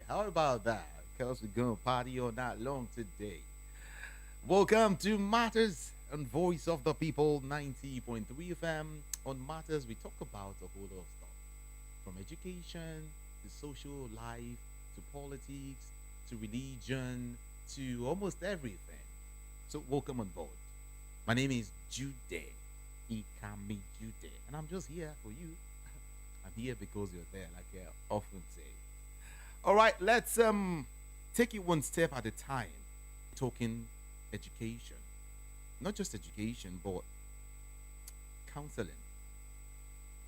How about that? Because we're going to party all night long today. Welcome to Matters and Voice of the People 90.3 FM. On Matters, we talk about a whole lot of stuff from education to social life to politics to religion to almost everything. So, welcome on board. My name is Jude. Ikami Jude. And I'm just here for you. I'm here because you're there, like I often say. All right, let's take it one step at a time. Talking education, not just education, but counseling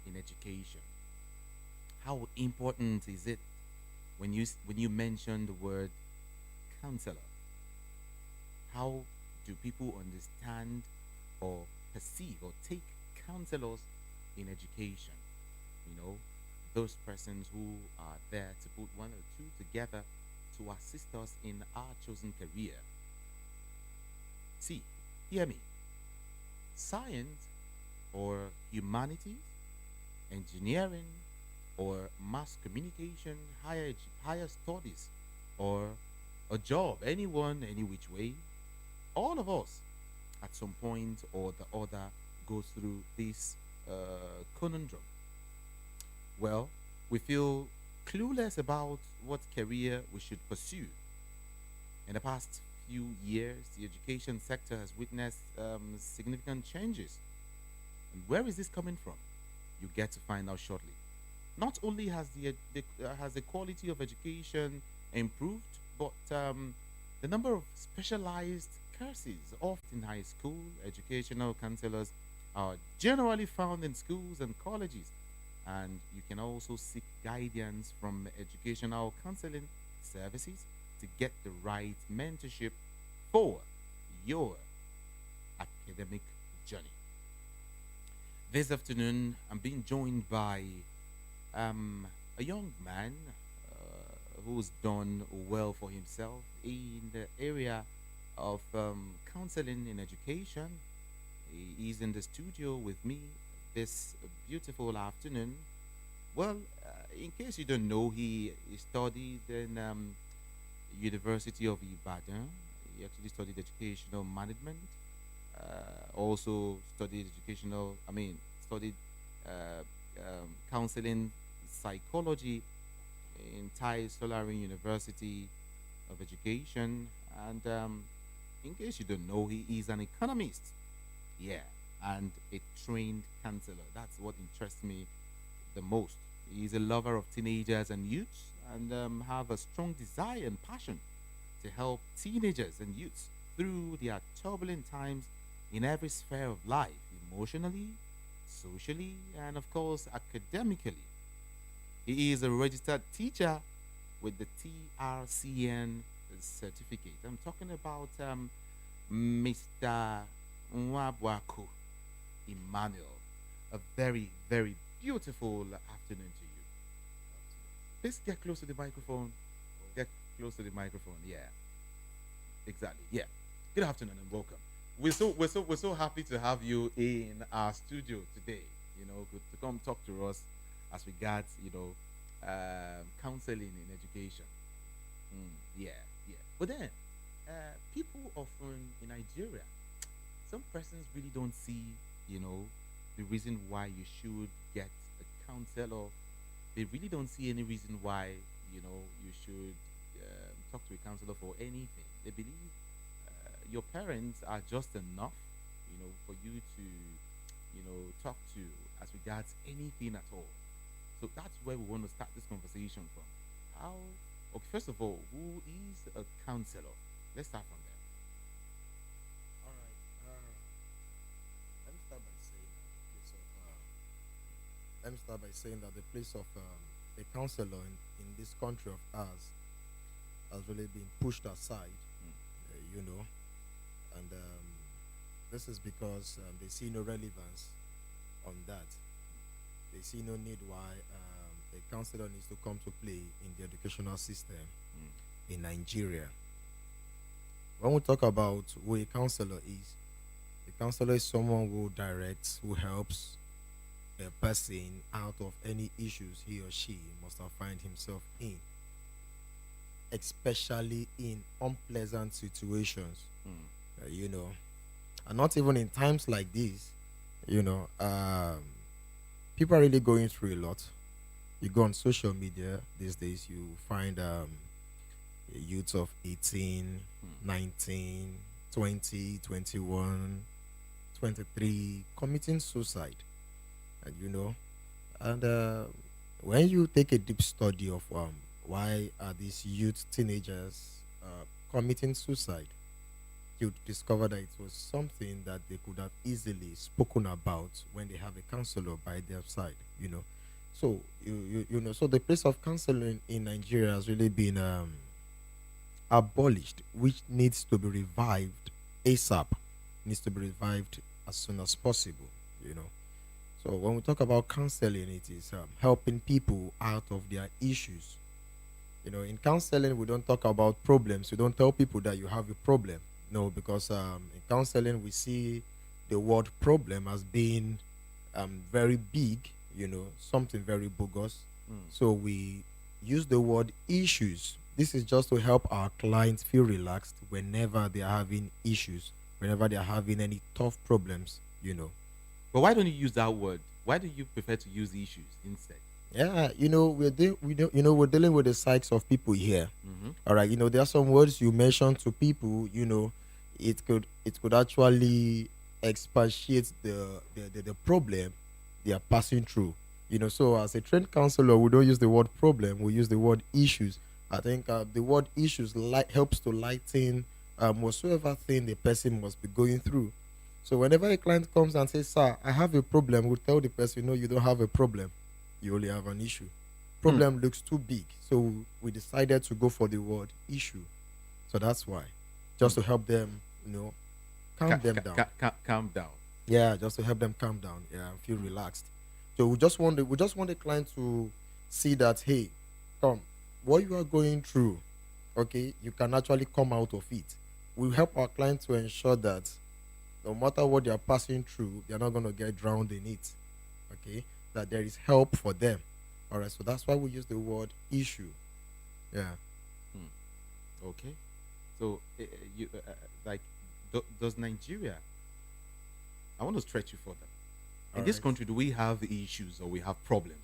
in education. How important is it when you mention the word counselor? How do people understand or perceive or take counselors in education? You know, those persons who are there to put one or two together to assist us in our chosen career. See, hear me. Science or humanities, engineering or mass communication, higher studies, or a job, anyone, any which way, all of us at some point or the other goes through this conundrum. Well, we feel clueless about what career we should pursue. In the past few years, the education sector has witnessed significant changes. And where is this coming from? You get to find out shortly. Not only has the quality of education improved, but the number of specialized courses offered in high school educational counselors are generally found in schools and colleges, and you can also seek guidance from educational counseling services to get the right mentorship for your academic journey. This afternoon, I'm being joined by a young man who's done well for himself in the area of counseling in education. He's in the studio with me this beautiful afternoon. Well, in case you don't know, he studied in University of Ibadan. He actually studied educational management. Also studied studied counseling psychology in Thai Solari University of Education. And in case you don't know, he is an economist. Yeah, and a trained counselor. That's what interests me the most. He's a lover of teenagers and youths and have a strong desire and passion to help teenagers and youths through their turbulent times in every sphere of life, emotionally, socially, and of course, academically. He is a registered teacher with the TRCN certificate. I'm talking about Mr. Nwabuakwu Emmanuel. A very, very beautiful afternoon to you. Please get close to the microphone. Get close to the microphone. Yeah, exactly. Yeah. Good afternoon and welcome. We're so happy to have you in our studio today. To come talk to us as regards counseling in education. Yeah, yeah. But then, people often in Nigeria, some persons really don't see, you know, the reason why you should get a counselor. They really don't see any reason why, you should talk to a counselor for anything. They believe your parents are just enough, for you to, talk to as regards anything at all. So that's where we want to start this conversation from. How, okay, first of all, who is a counselor? Let's start from there. All right. Let me start by saying that the place of let me start by saying that the place of a counselor in this country of ours has really been pushed aside, Mm. and this is because they see no relevance on that. They see no need why a counselor needs to come to play in the educational system Mm. in Nigeria. When we talk about who a counselor is, a counselor is someone who directs, who helps a person out of any issues he or she must have find himself in. especially in unpleasant situations. Mm. You know, and not even in times like this. You know, people are really going through a lot. You go on social media these days, you find youths of 18, Mm. 19, 20, 21, 23 committing suicide. And and when you take a deep study of why are these youth teenagers committing suicide, you discover that it was something that they could have easily spoken about when they have a counselor by their side. So so the place of counseling in Nigeria has really been abolished, which needs to be revived ASAP, needs to be revived as soon as possible. You know, so when we talk about counseling, it is helping people out of their issues. In counseling, we don't talk about problems. We don't tell people that you have a problem. No, because in counseling, we see the word problem as being very big, something very bogus. Mm. So we use the word issues. This is just to help our clients feel relaxed whenever they are having issues, whenever they are having any tough problems. But why don't you use that word? Why do you prefer to use issues instead? Yeah, we're dealing with the psyches of people here. Mm-hmm. All right, there are some words you mention to people. It could actually expatiate the problem they are passing through. So as a trained counselor, we don't use the word problem. We use the word issues. I think the word issues helps to lighten whatsoever thing the person must be going through. So whenever a client comes and says, "Sir, I have a problem," we tell the person, "No, you don't have a problem. You only have an issue." Mm. Problem looks too big, so we decided to go for the word issue. So that's why, just Mm. to help them, calm them down. Calm down. Yeah, just to help them calm down. Yeah, and feel relaxed. So we just want the client to see that, hey, come, what you are going through, okay, you can actually come out of it. We help our client to ensure that no matter what they are passing through, they're not going to get drowned in it. Okay, that there is help for them. All right, so that's why we use the word issue. Yeah. Mm. Okay. So, like, does Nigeria? I want to stretch you further. In All this right. country, do we have issues or we have problems?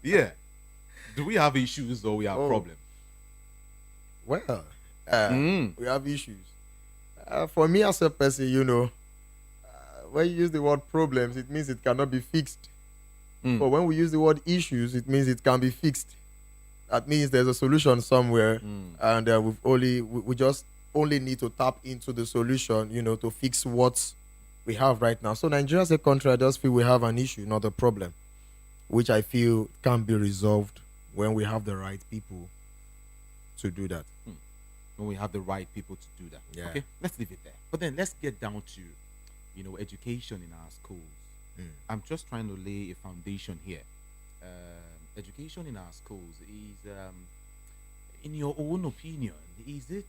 Yeah. Do we have issues or we have Oh, problems? well, Mm. we have issues. For me as a person, when you use the word problems, it means it cannot be fixed. Mm. But when we use the word issues, it means it can be fixed. That means there's a solution somewhere, Mm. and we just only need to tap into the solution, to fix what we have right now. So Nigeria as a country, I just feel we have an issue, not a problem, which I feel can be resolved when we have the right people to do that. Mm. When we have the right people to do that. Yeah. Okay, let's leave it there. But then let's get down to, education in our schools. Mm. I'm just trying to lay a foundation here. Education in our schools is, in your own opinion, is it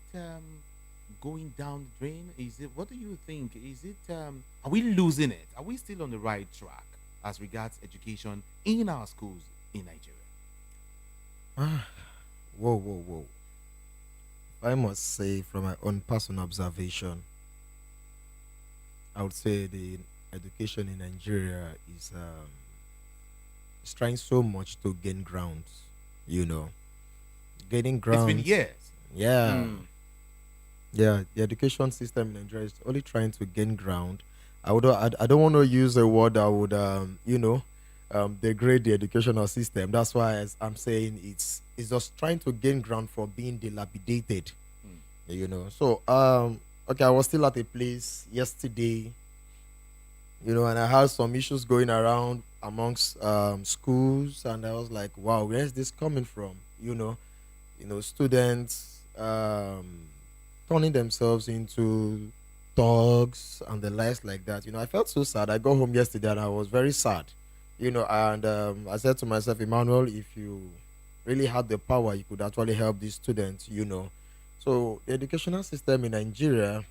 going down the drain? Is it? What do you think? Is it? Are we losing it? Are we still on the right track as regards education in our schools in Nigeria? Whoa, whoa, whoa. I must say, from my own personal observation, I would say the education in Nigeria is trying so much to gain grounds. You know, gaining It's been grounds. years. Yeah, Mm. yeah. The education system in Nigeria is only trying to gain ground. I don't want to use a word that would degrade the educational system. That's why, as I'm saying, it's just trying to gain ground for being dilapidated. Mm. So okay, I was still at a place yesterday, and I had some issues going around amongst schools, and I was like, wow, where is this coming from? Students turning themselves into dogs and the likes like that. I felt so sad. I got home yesterday and I was very sad. And I said to myself, Emmanuel, if you really had the power, you could actually help these students. So the educational system in Nigeria,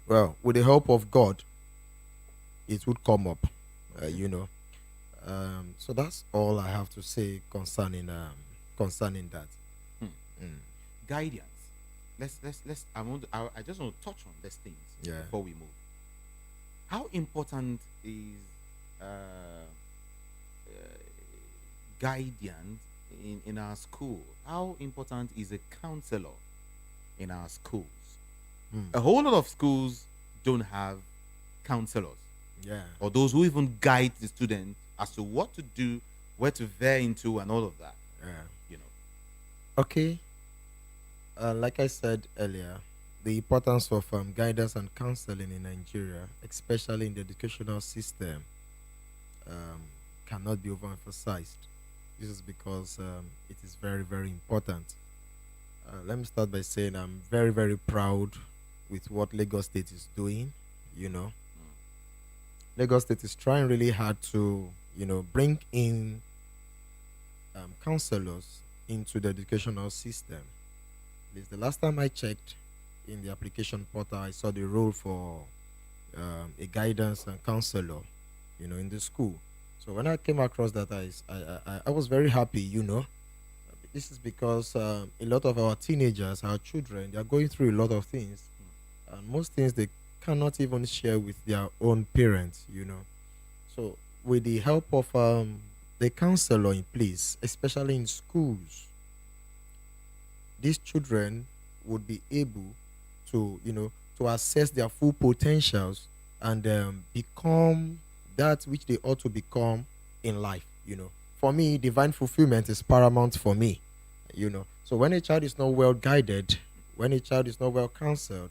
well, with the help of God, it would come up. So that's all I have to say concerning concerning that. Hmm. Mm. Guidance. Let's. I just want to touch on these things Yeah. before we move. How important is uh, guidance in our school? How important is a counselor in our schools? Mm. A whole lot of schools don't have counselors Yeah. or those who even guide the student as to what to do, where to veer into, and all of that. Yeah. You know. Okay. Like I said earlier, the importance of guidance and counseling in Nigeria, especially in the educational system, um, cannot be overemphasized. This is because it is very, very important. Let me start by saying I'm very, very proud with what Lagos State is doing. You know, Lagos State is trying really hard to, bring in counselors into the educational system. This the last time I checked in the application portal, I saw the role for a guidance and counselor, in the school. So when I came across that, I was very happy. This is because a lot of our teenagers, our children, they are going through a lot of things, and most things they cannot even share with their own parents. So with the help of the counselor in place, especially in schools, these children would be able to assess their full potentials and become that which they ought to become in life. For me, divine fulfillment is paramount for me. So when a child is not well guided, when a child is not well counseled,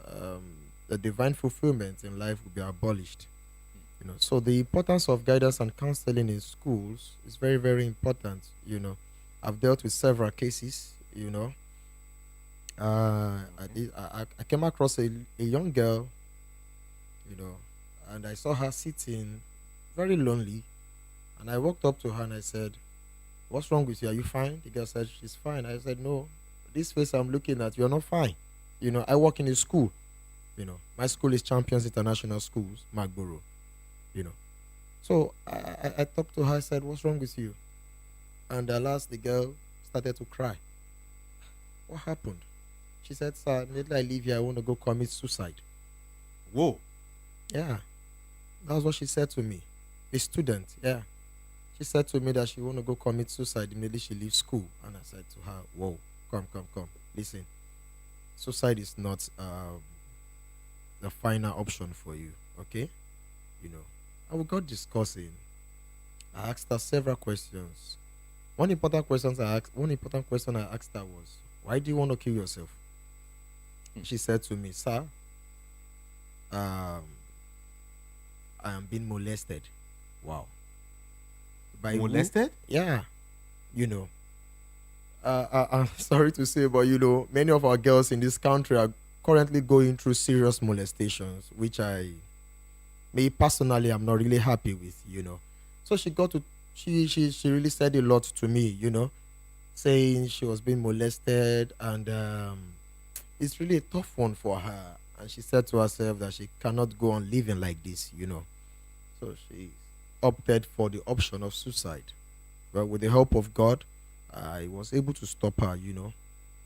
um, the divine fulfillment in life will be abolished. So the importance of guidance and counseling in schools is very, very important. I've dealt with several cases. I came across a young girl, you know, and I saw her sitting very lonely. And I walked up to her and I said, "What's wrong with you? Are you fine?" The girl said, "She's fine." I said, "No, this face I'm looking at, you're not fine. I work in a school. My school is Champions International Schools, Magboro. You know. So I talked to her, I said, "What's wrong with you?" And at last the girl started to cry. What happened? She said, "Sir, immediately I leave here, I want to go commit suicide." Whoa. Yeah. That was what she said to me. A student, yeah. She said to me that she want to go commit suicide immediately she leaves school. And I said to her, "Whoa, come. Listen, suicide is not the final option for you, okay? You know." And we got discussing. I asked her several questions. One important question I asked her was, "Why do you want to kill yourself?" She said to me, "Sir, um, I am being molested." Wow. By who? Molested? Yeah. You know. I'm sorry to say, but many of our girls in this country are currently going through serious molestations, which me personally, I'm not really happy with. So she really said a lot to me, saying she was being molested, and it's really a tough one for her. And she said to herself that she cannot go on living like this. So she opted for the option of suicide. But with the help of God, I was able to stop her,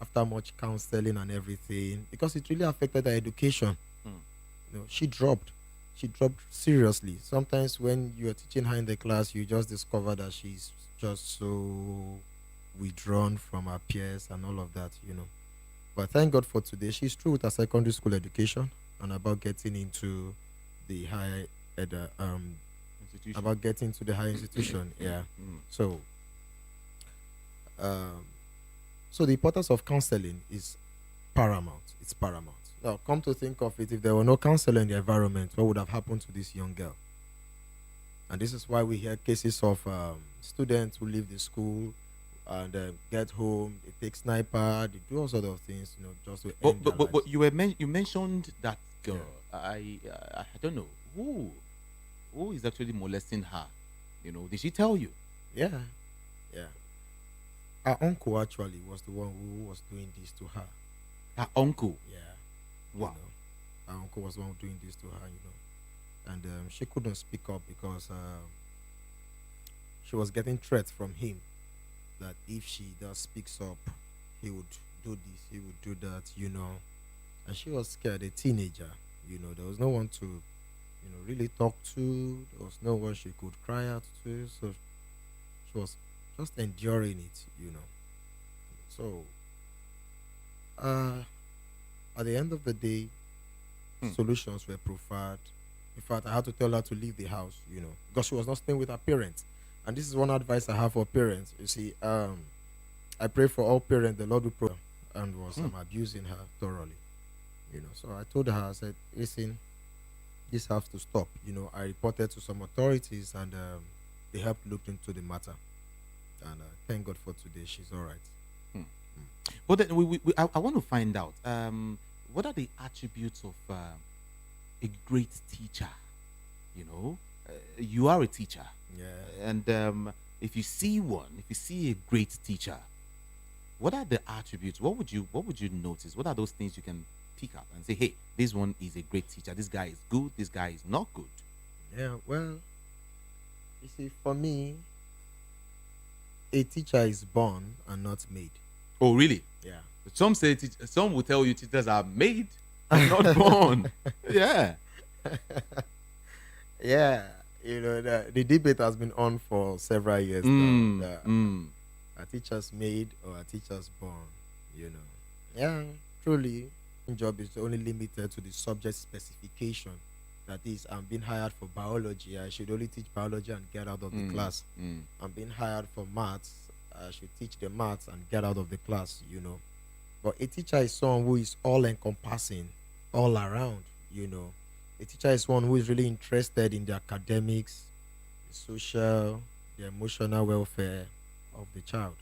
after much counseling and everything, because it really affected her education. Mm. She dropped. She dropped seriously. Sometimes when you're teaching her in the class, you just discover that she's just so withdrawn from her peers and all of that. But thank God for today. She's through with her secondary school education and about getting into the higher Institution. about getting to the higher institution. Yeah. Mm. So um so the importance of counseling is paramount. It's paramount. Now come to think of it, if there were no counselor in the environment, what would have happened to this young girl? And this is why we hear cases of students who leave the school and get home, they take sniper, they do all sorts of things, just to end their But lives. you mentioned that girl. I don't know who is actually molesting her. Did she tell you? Yeah, yeah. Her uncle actually was the one who was doing this to her. Her uncle. Yeah. Wow. Her uncle was the one doing this to her. And she couldn't speak up because she was getting threats from him that if she just speaks up, he would do this, he would do that, and she was scared, a teenager. There was no one to, really talk to. There was no one she could cry out to. So she was just enduring it. So, uh, at the end of the day, Hmm. solutions were preferred. In fact, I had to tell her to leave the house, because she was not staying with her parents. And this is one advice I have for parents. You see, I pray for all parents, the Lord will provide, and was Hmm. abusing her thoroughly. So I told her, I said, listen, this has to stop. I reported to some authorities, and they helped look into the matter. And thank God for today, she's all right. Hmm. Well, then I want to find out what are the attributes of a great teacher? You are a teacher, Yeah. and if you see one, if you see a great teacher, what are the attributes? What would you notice? What are those things you can pick up and say, hey, this one is a great teacher. This guy is good. This guy is not good. Yeah, well, you see, for me, a teacher is born and not made. Oh, really? Yeah. Some say some will tell you teachers are made, and not born. Yeah. Yeah, the debate has been on for several years Mm, now. That mm, are teachers made or are teachers born? Yeah, truly, job is only limited to the subject specification. That is, I'm being hired for biology. I should only teach biology and get out of the mm, class. mm. I'm being hired for maths. I should teach the maths and get out of the class. But a teacher is someone who is all encompassing, all around. A teacher is one who is really interested in the academics, the social, the emotional welfare of the child.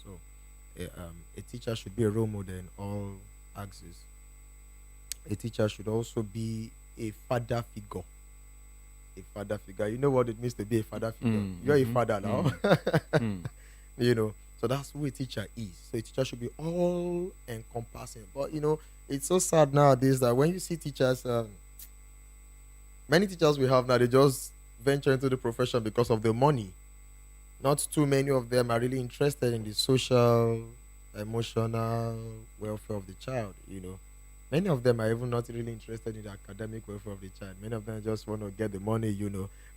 So a teacher should be a role model in all axes. A teacher should also be a father figure. A father figure. You know what it means to be a father figure? Mm, You're a mhm, father now. mm, mm. So that's who a teacher is. So a teacher should be all encompassing. But it's so sad nowadays that when you see teachers, many teachers we have now, they just venture into the profession because of the money. Not too many of them are really interested in the social, emotional welfare of the child. Many of them are even not really interested in the academic welfare of the child. Many of them just want to get the money,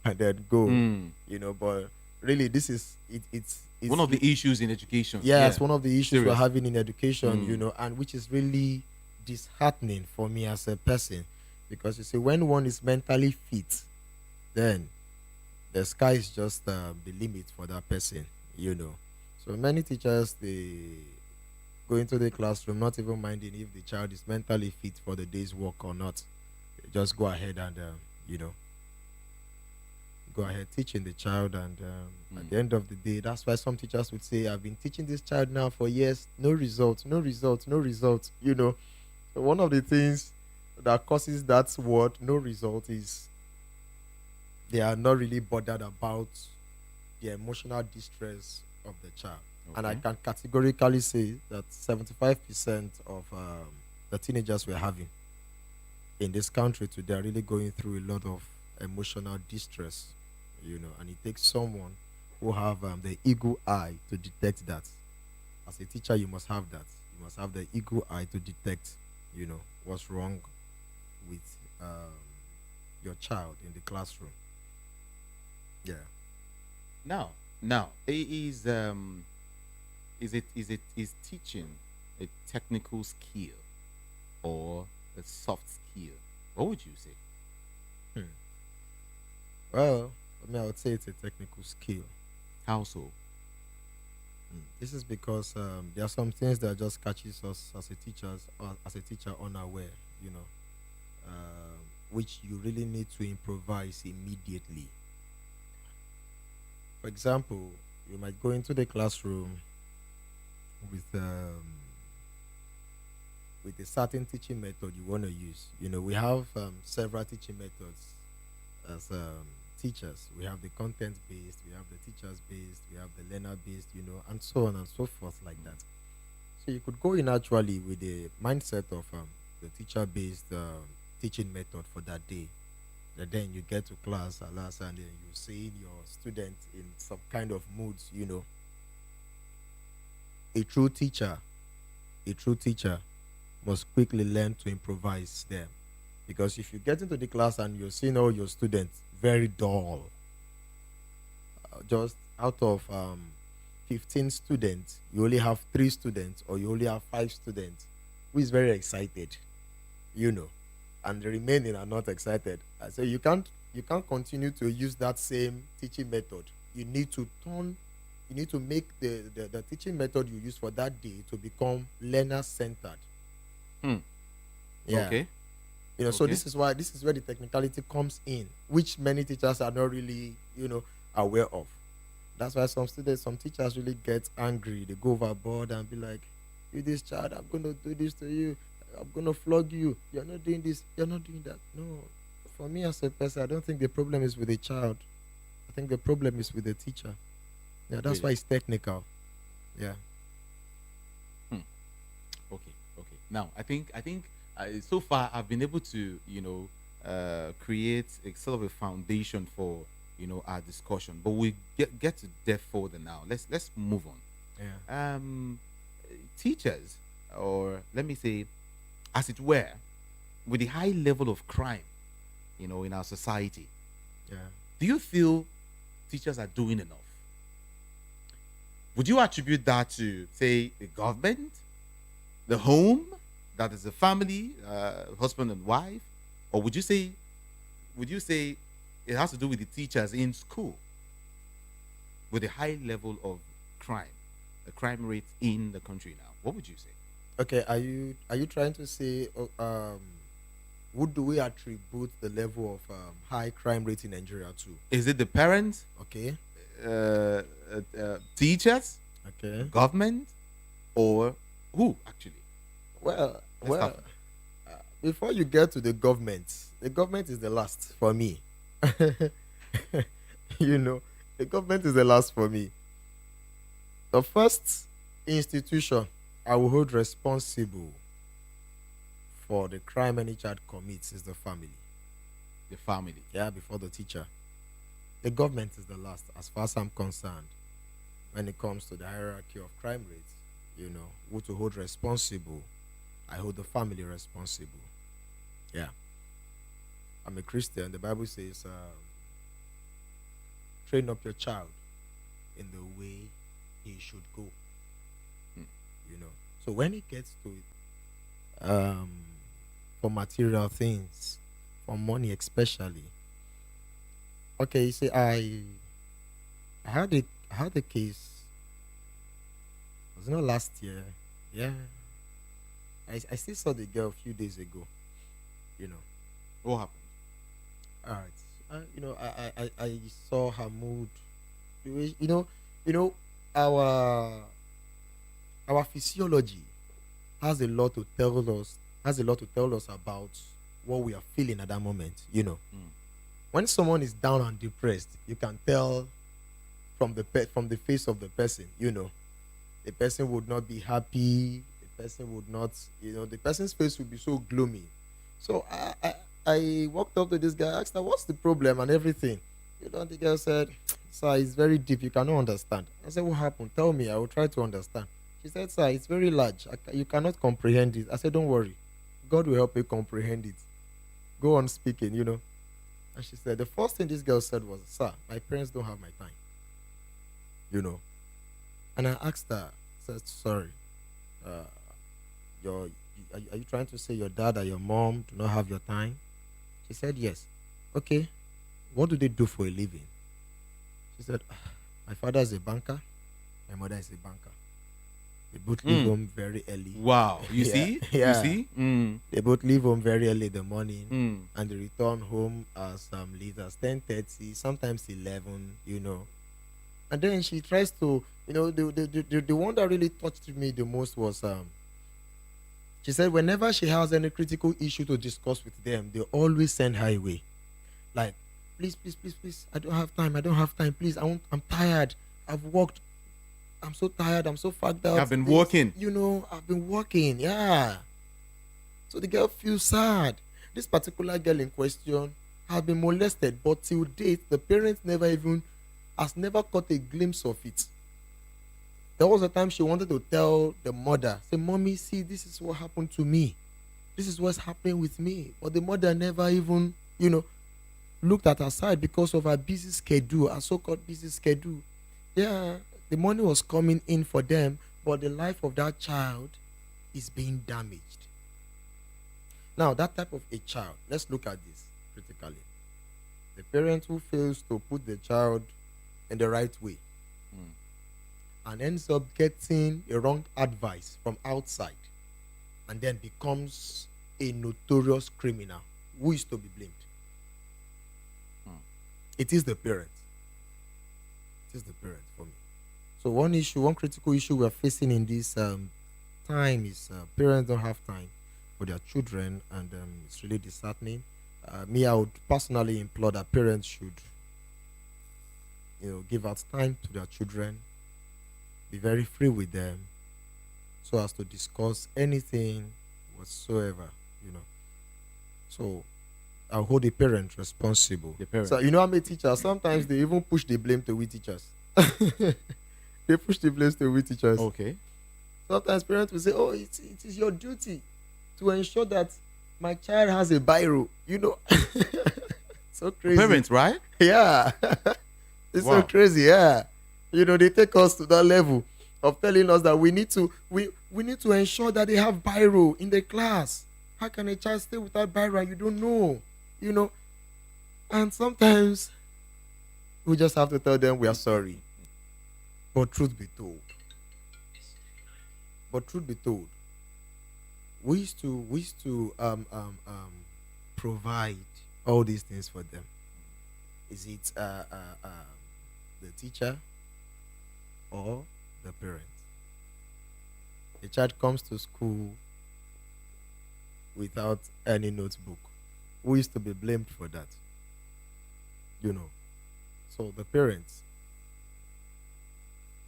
and then go. Mm. But really, this is it's One of the issues in education. yeah, Yeah. it's one of the issues we're Serious. having in education, Mm. and which is really disheartening for me as a person, because you see, when one is mentally fit, then the sky is just the limit for that person. So many teachers, they go into the classroom not even minding if the child is mentally fit for the day's work or not. They just go ahead and you know go ahead teaching the child, and at Mm. the end of the day, that's why some teachers would say, I've been teaching this child now for years, no results, no results, no results. So one of the things that causes that word no result is they are not really bothered about the emotional distress of the child. And I Okay. can categorically say that 75% of the teenagers we're having in this country today are really going through a lot of emotional distress. And it takes someone who have the eagle eye to detect that. As a teacher, you must have that. You must have the eagle eye to detect what's wrong with your child in the classroom. Yeah. Now, is teaching a technical skill or a soft skill? What would you say? Hmm. Well, for me, I would say it's a technical skill. How so? This is because there are some things that just catches us as a teacher unaware, you know, which you really need to improvise immediately. For example, you might go into the classroom with a certain teaching method you want to use. We have several teaching methods as teachers. We have the content based, we have the teachers based, we have the learner based, and so on and so forth like that. So you could go in actually with the mindset of the teacher based teaching method for that day. And then you get to class, alas, and then you see your student in some kind of moods, a true teacher, a true teacher must quickly learn to improvise them. Because if you get into the class and you're seeing all your students very dull, just out of 15 students, you only have 3 students, or you only have 5 students who is very excited, you know, and the remaining are not excited. So you can't continue to use that same teaching method. You need to turn you need to make the teaching method you use for that day to become learner centered. Hmm. Yeah. Okay. So Okay. this is where the technicality comes in, which many teachers are not really, aware of. That's why some teachers really get angry. They go overboard and be like, "You this child, I'm gonna do this to you. I'm gonna flog you. You're not doing this. You're not doing that." No, for me as a person, I don't think the problem is with the child. I think the problem is with the teacher. Yeah, that's why Really? it's technical. Yeah. Hmm. Okay. Okay. Now, I think so far I've been able to create a sort of a foundation for our discussion, but we get to depth further now. Let's move on. Yeah. Teachers, or let me say, as it were, with the high level of crime, in our society, Yeah. do you feel teachers are doing enough? Would you attribute that to, say, the government, the home, that is the family, husband and wife, or would you say it has to do with the teachers in school, with the high level of crime, the crime rate in the country now? What would you say? Okay. Are you trying to say, what do we attribute the level of high crime rate in Nigeria to? Is it the parents, Okay. teachers, Okay. government, or who actually? Well, Let's start. before you get to the government is the last for me. you know, the government is the last for me. The first institution I will hold responsible for the crime any child commits is the family. The family. Yeah, before the teacher. The government is the last, as far as I'm concerned, when it comes to the hierarchy of crime rates. Who to hold responsible. I hold the family responsible. Yeah. I'm a Christian. The Bible says, train up your child in the way he should go. Hmm. So when it gets to for material things, for money especially. Okay, you see, I had a case. Was it not last year? Yeah. I still saw the girl a few days ago. You know. What happened? All right. I saw her mood. The way, our our physiology has a lot to tell us. Has a lot to tell us about what we are feeling at that moment. Mm. When someone is down and depressed, you can tell from the face of the person. The person would not be happy. The person would not. The person's face would be so gloomy. So I walked up to this guy, asked her, "What's the problem?" and everything. The girl said, "Sir, it's very deep. You cannot understand." I said, "What happened? Tell me. I will try to understand." She said, "Sir, it's very large. You cannot comprehend it." I said, "Don't worry. God will help you comprehend it. Go on speaking. And she said, the first thing this girl said was, "Sir, my parents don't have my time." You know. And I asked her, said, "Sorry, uh, are you trying to say your dad or your mom do not have your time?" She said, "Yes." "Okay, what do they do for a living?" She said, "My father is a banker, my mother is a banker. They both leave Mm. home very early." Wow. You Yeah, see? You yeah. see? Mm. They both leave home very early in the morning, Mm. and they return home as late as 10:30, sometimes 11. And then she tries to, the one that really touched me the most was, she said whenever she has any critical issue to discuss with them, they always send her away. Like, "Please, please, please, please, I don't have time. I don't have time. Please, I'm tired. I've worked. I'm so tired. I'm so fagged out. I've been This, working. I've been working." Yeah. So the girl feels sad. This particular girl in question has been molested, but till date, the parents has never caught a glimpse of it. There was a time she wanted to tell the mother, say, "Mommy, see, this is what happened to me. This is what's happening with me." But the mother never even, looked at her side because of her busy schedule, her so-called busy schedule. Yeah, the money was coming in for them, but the life of that child is being damaged. Now, that type of a child, let's look at this critically. The parent who fails to put the child in the right way Mm. and ends up getting a wrong advice from outside and then becomes a notorious criminal, who is to be blamed? Mm. It is the parent. It is the parent for me. So one critical issue we're facing in this time is parents don't have time for their children, and it's really disheartening. Me, I would personally implore that parents should, give out time to their children, be very free with them, so as to discuss anything whatsoever, you know. So I'll hold the parent responsible. The parent. So I'm a teacher. Sometimes they even push the blame to we teachers. They push the blame to we teachers. Okay. Sometimes parents will say, "Oh, it is your duty to ensure that my child has a biro." So crazy. Parents, right? Yeah. It's so Wow. crazy. Yeah. They take us to that level of telling us that we need to ensure that they have biro in the class. How can a child stay without biro and you don't know? And sometimes we just have to tell them we are sorry. But truth be told, we used to provide all these things for them. Is it the teacher or the parent? The child comes to school without any notebook. Who is to be blamed for that? So the parents.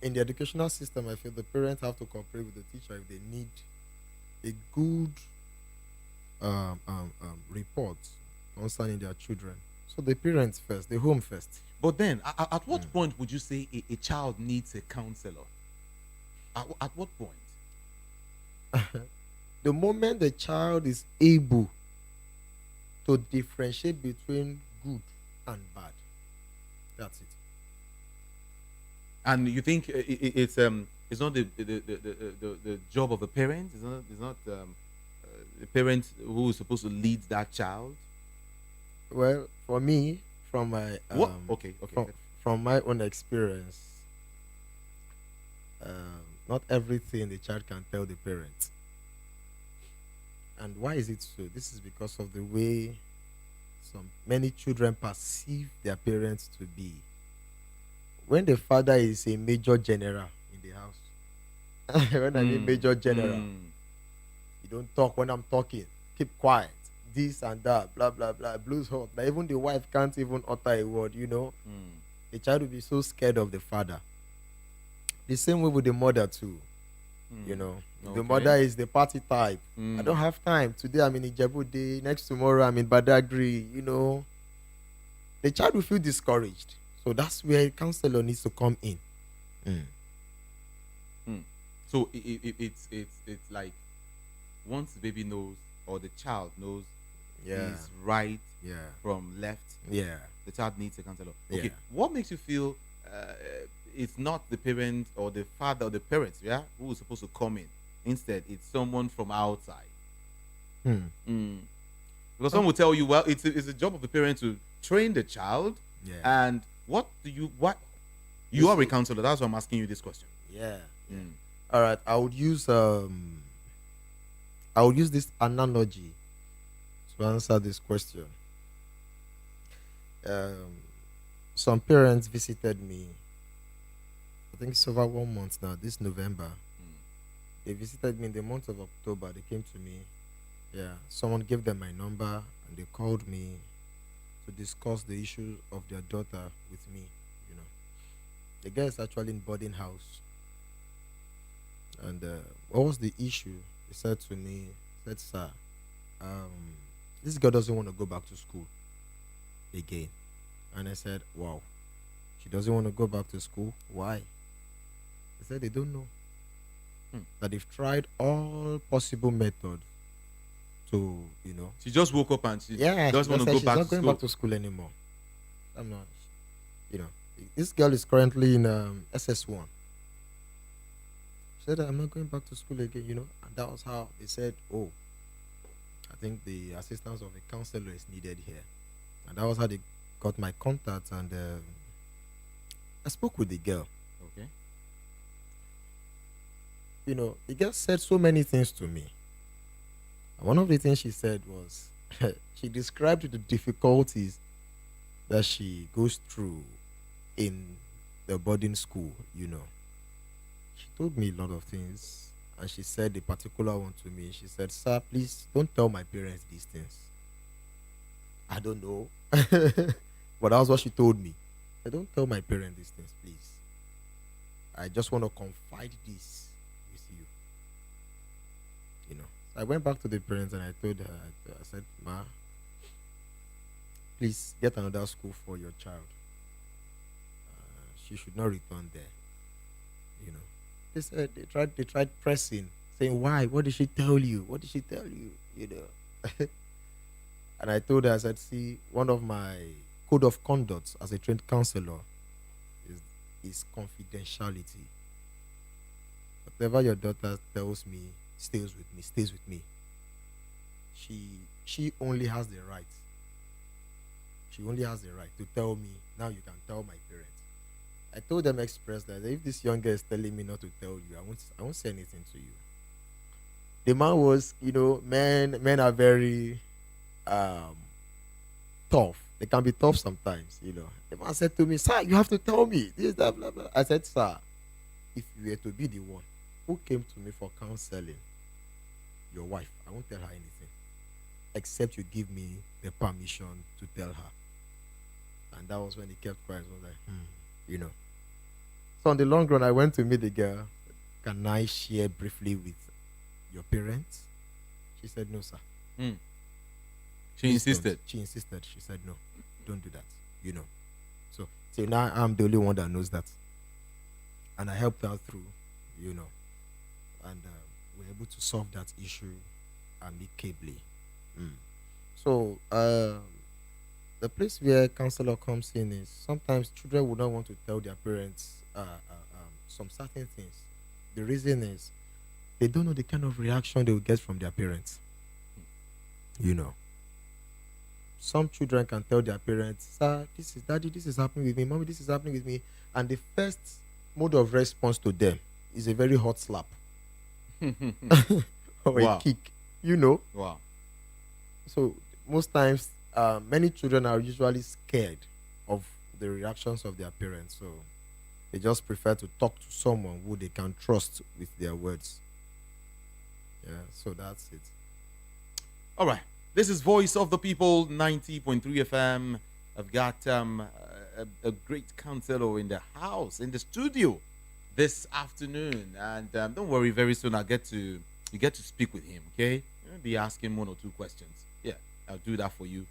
In the educational system, I feel the parents have to cooperate with the teacher if they need a good report concerning their children. So the parents first, the home first. But then, at what point would you say a child needs a counselor? At what point? The moment the child is able to differentiate between good and bad, that's it. And you think it's not the job of the parent? It's not the parent who is supposed to lead that child? Well, for me, from my What? Okay. from my own experience, not everything the child can tell the parent. And why is it so? This is because of the way many children perceive their parents to be. When the father is a major general in the house, when I mean major general, you don't talk when I'm talking, keep quiet, this and that, blah blah blah, blues hot. But even the wife can't even utter a word. The child will be so scared of the father. The same way with the mother too. The Okay. mother is the party type. I don't have time today. I'm in Ijebu Day. Next tomorrow I'm in Badagry. The child will feel discouraged. So that's where a counselor needs to come in. So it's like once the baby knows or the child knows Yeah. is right Yeah. from left, Yeah. the child needs a counselor. Okay, Yeah. what makes you feel it's not the parent or the father or the parents, yeah, who is supposed to come in? Instead, it's someone from outside. Because some will tell you, well, it's the job of the parent to train the child. Yeah. And what you are a counselor? That's why I'm asking you this question. Yeah. Mm. All right. I would use this analogy to answer this question. Some parents visited me. I think it's over 1 month now. This November, they visited me in the month of October. They came to me. Yeah. Someone gave them my number and they called me to discuss the issues of their daughter with me. The girl is actually in boarding house. And what was the issue? He said to me, "Sir, this girl doesn't want to go back to school again." And I said, "Wow, she doesn't want to go back to school? Why?" They said they don't know. Hmm. That they've tried all possible methods to, She just woke up and she yeah, she just want just to said go she's back not to going back school. to school anymore. I'm not, you know, this girl is currently in SS1. She said, I'm not going back to school again, and that was how they said, oh, I think the assistance of a counselor is needed here. And that was how they got my contact, and I spoke with the girl. Okay. The girl said so many things to me. And one of the things she said was, she described the difficulties that she goes through in the boarding school. She told me a lot of things, and she said a particular one to me. She said, "Sir, please don't tell my parents these things." I don't know. But that was what she told me. I don't tell my parents these things, please. I just want to confide this with you. So I went back to the parents and I told her, I said, "Ma, please get another school for your child. She should not return there." You know. They said they tried pressing, saying, "Why? What did she tell you? What did she tell you?" And I told her, I said, "See, one of my code of conduct as a trained counselor is confidentiality. Whatever your daughter tells me stays with me. She only has the right. She only has the right to tell me, now you can tell my parents." I told them express that if this young girl is telling me not to tell you, I won't say anything to you. The man was, men are very um tough. They can be tough sometimes. The man said to me, "Sir, you have to tell me this, that, blah, blah." I said, "Sir, if you were to be the one who came to me for counseling, your wife, I won't tell her anything except you give me the permission to tell her." And that was when he kept quiet. I was like, So on the long run, I went to meet the girl. "Can I share briefly with your parents?" She said, "No, sir." Hmm. She Please insisted. don't. She insisted. She said, "No, don't do that." So now I'm the only one that knows that. And I helped her through, and we're able to solve that issue amicably. Mm. So the place where counselor comes in is sometimes children would not want to tell their parents some certain things. The reason is they don't know the kind of reaction they will get from their parents. Some children can tell their parents, "Sir, this is daddy, this is happening with me, mommy, this is happening with me," and the first mode of response to them is a very hot slap or a Wow. kick. Wow. So most times, many children are usually scared of the reactions of their parents, so they just prefer to talk to someone who they can trust with their words. Yeah, so that's it. All right. This is Voice of the People, 90.3 FM. I've got a great counselor in the house, in the studio this afternoon. And don't worry, very soon you get to speak with him, okay? You'll be asking one or two questions. Yeah, I'll do that for you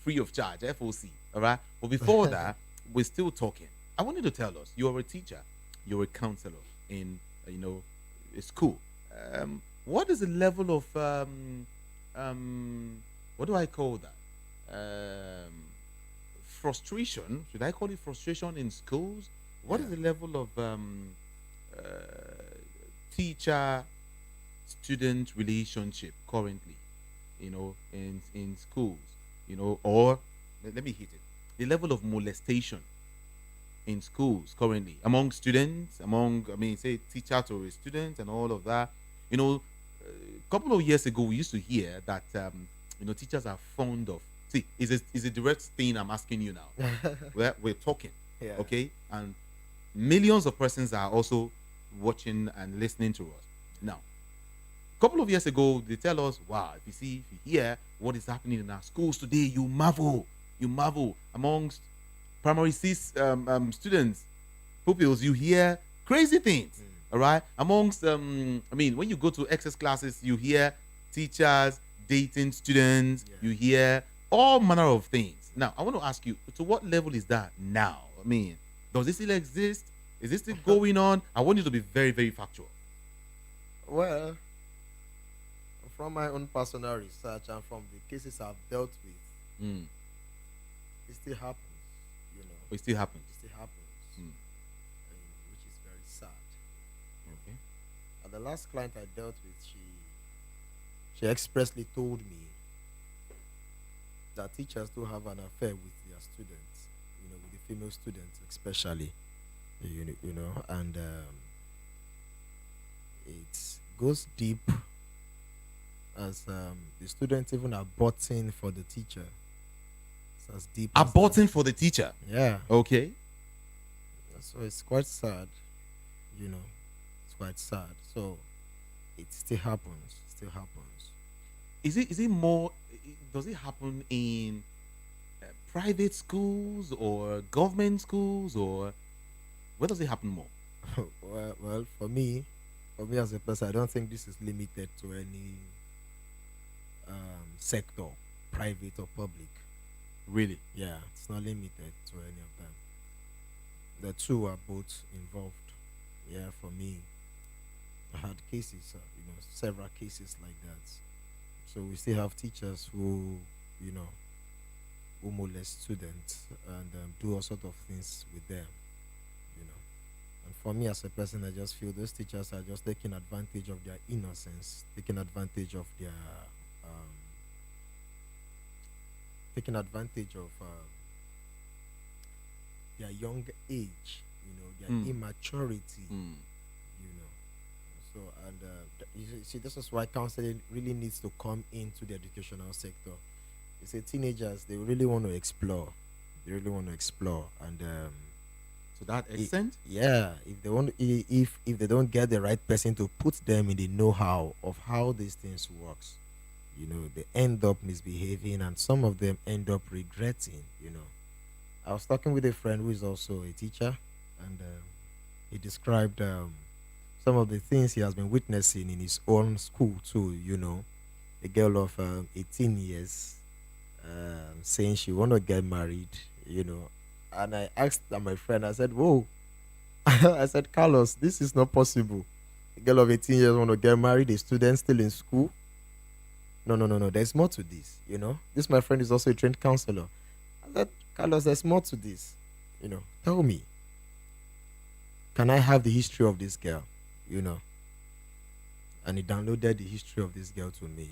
free of charge, FOC. All right? But before that, we're still talking. I want you to tell us, you're a teacher, you're a counselor in, a school. What is the level of what do I call that? Frustration? Should I call it frustration in schools? What is Yeah. the level of uh, teacher student relationship currently, in schools, or let me hit it. The level of molestation in schools currently among students, say teacher to a student and all of that. A couple of years ago, we used to hear that teachers are fond of. See, is a direct thing I'm asking you now. We're talking, Yeah. okay, and millions of persons are also watching and listening to us now. A couple of years ago, they tell us, "Wow, if you hear what is happening in our schools today, you marvel amongst primary six students, pupils. You hear crazy things." All right. Amongst, when you go to excess classes, you hear teachers dating students. Yeah. You hear all manner of things. Now, I want to ask you, to what level is that now? Does it still exist? Is this still going on? I want you to be very, very factual. Well, from my own personal research and from the cases I've dealt with, Mm. it still happens. You know, It still happens. it still happens, Mm. which is very sad. Okay. And the last client I dealt with, she expressly told me that teachers do have an affair with their students. With the female students especially. And it goes deep as the students even are butting for the teacher. It's as deep as that. Aborting for the teacher. Yeah. Okay. So it's quite sad, you know. It's quite sad. So it still happens. Still happens. Is it more? Does it happen in private schools or government schools, or where does it happen more? Well, for me as a person, I don't think this is limited to any sector, private or public. Really? Yeah, it's not limited to any of them. The two are both involved. Yeah, for me, I had cases, several cases like that. So we still have teachers you know, who molest students and do all sort of things with them, you know. And for me as a person, I just feel those teachers are just taking advantage of their innocence, um, taking advantage of their young age, their Mm. immaturity, Mm. you know. So, and you see, this is why counseling really needs to come into the educational sector. You see, teenagers, they really want to explore. They really want to explore, and To that extent? yeah, if they want, if they don't get the right person to put them in the know-how of how these things works, they end up misbehaving, and some of them end up regretting. I was talking with a friend who is also a teacher, and he described some of the things he has been witnessing in his own school too. A girl of 18 years saying she want to get married. And I asked my friend, I said, "Whoa," I said, "Carlos, this is not possible. A girl of 18 years want to get married, a student still in school. No, no, no, no. There's more to this. This my friend is also a trained counselor." I said, "Carlos, there's more to this. Tell me, can I have the history of this girl?" You know, and he downloaded the history of this girl to me,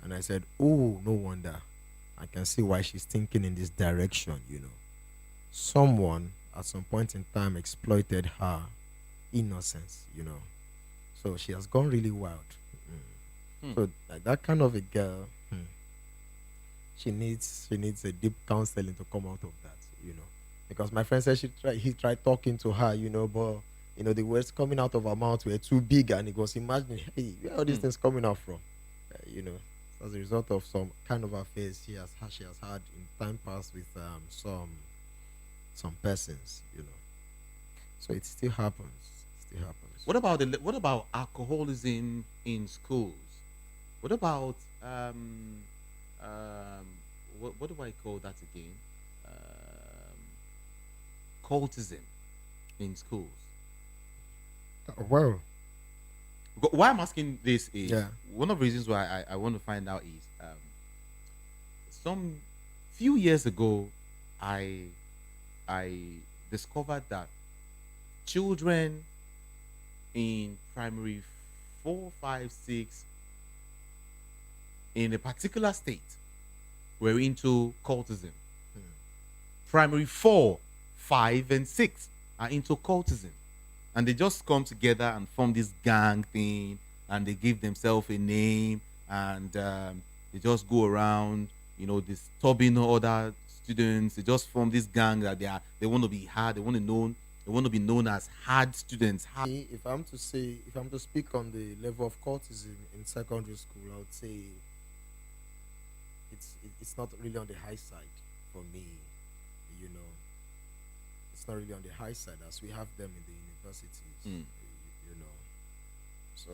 and I said, "Oh, no wonder. I can see why she's thinking in this direction. Someone at some point in time exploited her innocence. So she has gone really wild. Hmm. So like that kind of a girl, she needs a deep counseling to come out of that, because my friend said he tried talking to her, but the words coming out of her mouth were too big, and he was imagining, hey, where are all these Hmm. things coming out from? As a result of some kind of affairs she has had in time past with some persons. So it still happens. Still happens. What about alcoholism in schools? What about um what do I call that again? Um, cultism in schools. Well, Why I'm asking this is yeah. one of the reasons why I want to find out is some few years ago I I discovered that children in primary 4, 5, 6 in a particular state were into cultism. Hmm. Primary 4, 5, and 6 are into cultism, and they just come together and form this gang thing, and they give themselves a name, and they just go around, disturbing other students. They just form this gang that they want to be hard. They want to be known as hard students. If I'm to speak on the level of cultism in secondary school, I would say it's not really on the high side for me. You know, it's not really on the high side as we have them in the universities. Mm. You know, so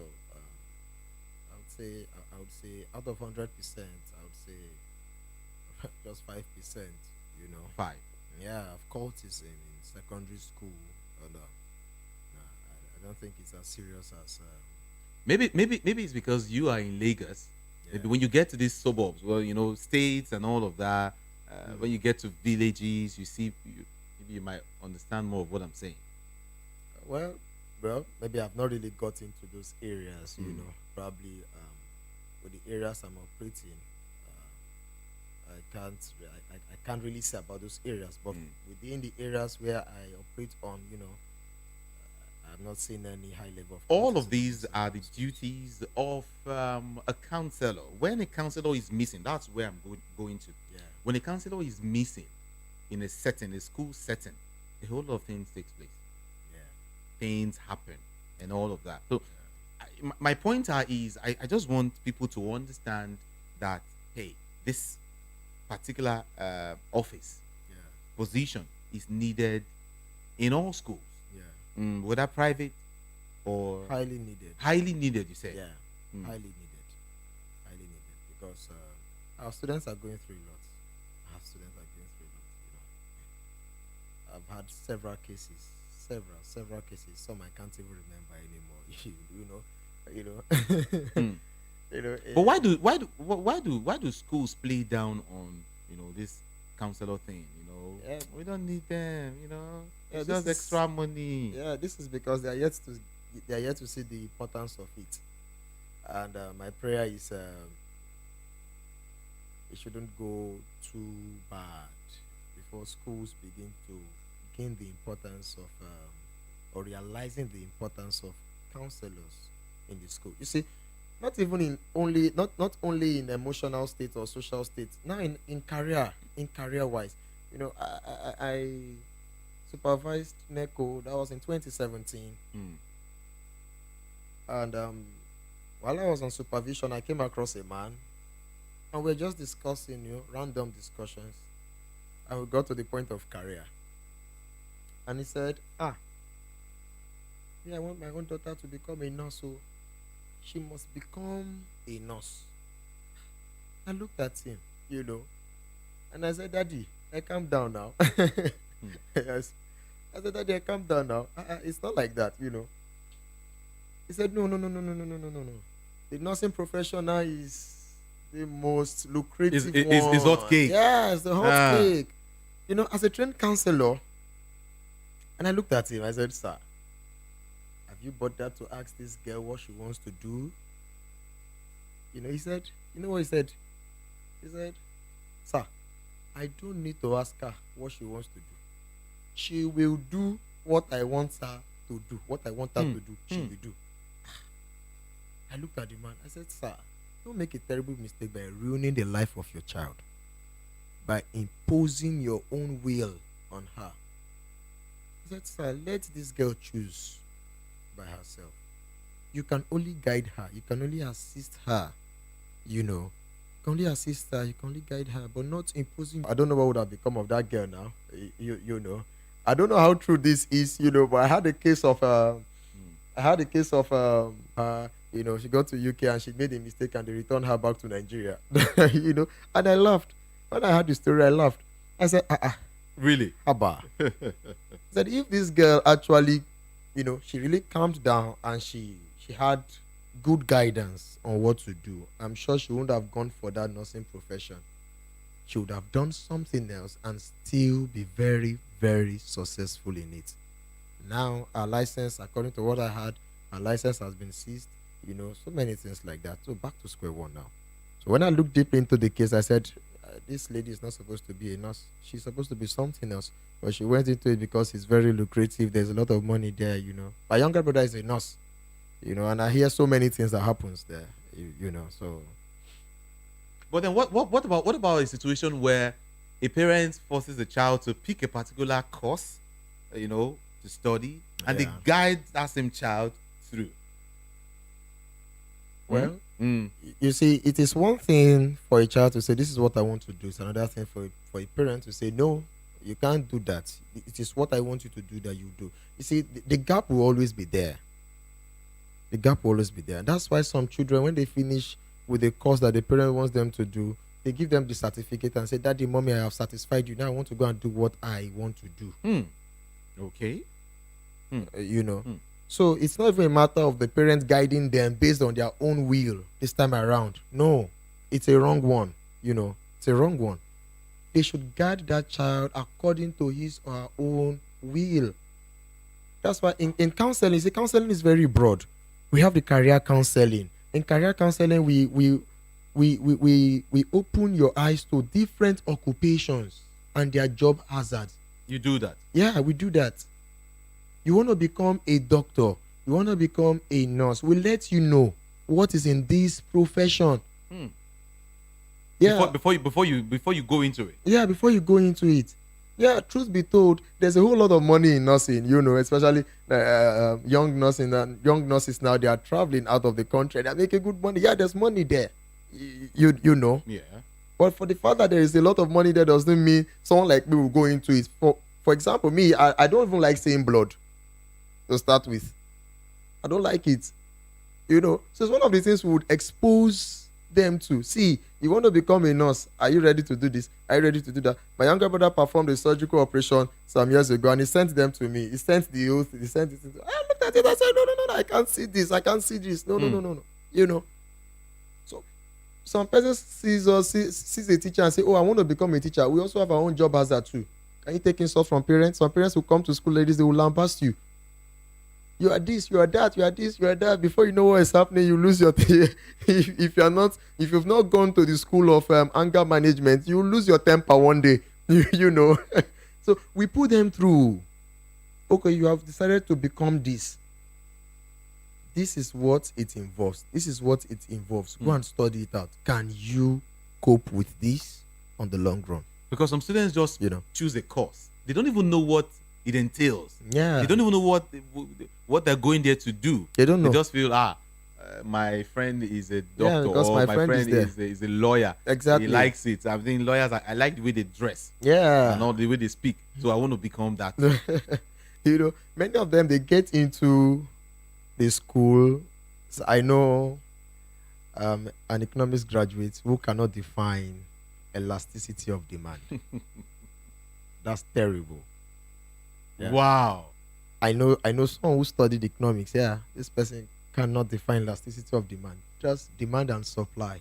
I would say out of 100%, I would say just 5%. Five. Yeah, of cultism in secondary school, and I don't think it's as serious as Maybe it's because you are in Lagos. yeah. Maybe when you get to these suburbs, well, states and all of that. When you Mm. get to villages, maybe you might understand more of what I'm saying. Well, well, maybe I've not really got into those areas. Mm, Probably with the areas I'm operating, I can't really say about those areas. But mm. within the areas where I operate on, I've not seen any high level of All of criticism these concerning are the those schools. duties of a counselor. When a counselor is missing, that's where I'm going to. Yeah, When a counselor is missing in a school setting, a whole lot of things takes place. yeah, Things happen and all of that. So yeah, my point is I just want people to understand that, hey, this particular office yeah, position is needed in all schools, yeah. whether private or Highly needed. highly needed, you said. Yeah, Mm. highly needed because our students are going through a lot. Our students are going through a lot. I've had several cases. Some I can't even remember anymore. You know, Mm. you know. But why do schools play down on this counselor thing? Yeah, We don't need them. yeah. It's This just is extra money. yeah. This is because they are yet to see the importance of it. And my prayer is it shouldn't go too bad before schools begin to gain the importance of or realizing the importance of counselors in the school. You see, not only in emotional state or social state. Now in career wise, I supervised NECO. That was in 2017, Mm. and while I was on supervision, I came across a man, and we are just discussing, random discussions, and we got to the point of career, and he said, "Yeah, I want my own daughter to become a nurse, so she must become a nurse." I looked at him, and I said, "Daddy, calm down now." Mm. Yes, I said, "Daddy, calm down now. It's not like that." He said, "No, no, no, no, no, no, no, no, no, no. The nursing profession now is the most Is lucrative is hot one. cake. Yes, the hot Ah. cake." As a trained counselor, and I looked at him. I said, "Sir, have you bothered to ask this girl what she wants to do?" He said, "You know what he said? He said, 'Sir, I don't need to ask her what she wants to do. She will do what I want her to do. What I want her Hmm. to do, she Hmm. will do.'" I looked at the man. I said, "Sir, don't make a terrible mistake by ruining the life of your child, by imposing your own will on her." I said, "Sir, let this girl choose by herself. You can only guide her. You can only assist her. You can only assist her. You can only guide her, but not imposing." I don't know what would have become of that girl now. I don't know how true this is. But I had a case of Mm. her. She got to UK and she made a mistake and they returned her back to Nigeria. And I laughed. When I heard the story, I laughed. I said, Really? Haba. I said, if this girl actually, she really calmed down and she had good guidance on what to do, I'm sure she wouldn't have gone for that nursing profession. She would have done something else and still be very, very successful in it. Now, our license, according to what I had, our license has been seized. So many things like that. So back to square one now. So when I looked deep into the case, I said, this lady is not supposed to be a nurse. She's supposed to be something else. But she went into it because it's very lucrative. There's a lot of money there. My younger brother is a nurse, and I hear so many things that happens there, So But then what about a situation where a parent forces a child to pick a particular course, to study, and they yeah. guide that same child through? Well, Mm. you see, it is one thing for a child to say, "This is what I want to do." It's another thing for a parent to say, "No, you can't do that. It is what I want you to do that you do." You see, the gap will always be there. The gap will always be there. And that's why some children, when they finish with the course that the parent wants them to do, they give them the certificate and say, "Daddy, mommy, I have satisfied you. Now I want to go and do what I want to do." Mm. Okay. Mm. Uh, you know. Mm. So it's not even a matter of the parents guiding them based on their own will this time around. No, it's a wrong one. It's a wrong one. They should guide that child according to his or her own will. That's why in counseling, see, counseling is very broad. We have the career counseling. In career counseling, we open your eyes to different occupations and their job hazards. You do that. Yeah, we do that. You want to become a doctor, you want to become a nurse, we let you know what is in this profession. Yeah. Before you go into it. Yeah, before you go into it. Yeah, truth be told, there's a whole lot of money in nursing, especially young nurses now, they are traveling out of the country, they're making good money. Yeah, there's money there. You know. Yeah. But for the fact that there is a lot of money there doesn't mean someone like me will go into it. For example, me, I don't even like seeing blood to start with. I don't like it. So it's one of the things we would expose them to. See, you want to become a nurse. Are you ready to do this? Are you ready to do that? My younger brother performed a surgical operation some years ago and he sent them to me. He sent the oath. He sent it. I looked at it. I said, no. I can't see this. I can't see this. No. So some person sees a teacher and say, oh, I want to become a teacher. We also have our own job hazard too. Can you take insults from parents? Some parents will come to school, ladies, they will lambast you. You are this, you are that, you are this, you are that. Before you know what is happening, you lose your if you've not gone to the school of anger management, you will lose your temper one day. So we put them through. Okay, you have decided to become this. This is what it involves. This is what it involves. Go and study it out. Can you cope with this on the long run? Because some students just choose a course. They don't even know what it entails. Yeah. They don't even know what they're going there to do. They don't know. They just feel, my friend is a doctor, Yeah, because or my my friend friend is a lawyer. Exactly. He likes it. I think lawyers, I like the way they dress. Yeah. And all the way they speak. So I want to become that. Many of them, they get into the school. So I know an economics graduate who cannot define elasticity of demand. That's terrible. Yeah. Wow. I know someone who studied economics. Yeah, this person cannot define elasticity of demand. Just demand and supply.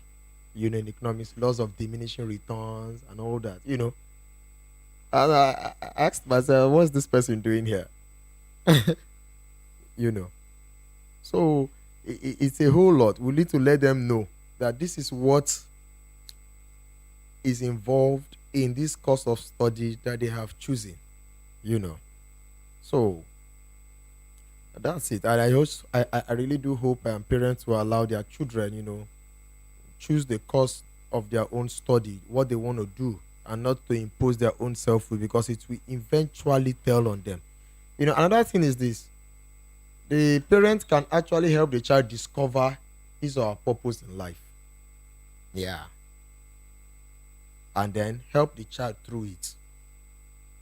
In economics, laws of diminishing returns and all that. And I asked myself, what's this person doing here? So it's a whole lot. We need to let them know that this is what is involved in this course of study that they have chosen. So that's it. And I really do hope parents will allow their children, choose the course of their own study, what they want to do, and not to impose their own self-will, because it will eventually tell on them. Another thing is this: the parents can actually help the child discover his or her purpose in life. Yeah. And then help the child through it.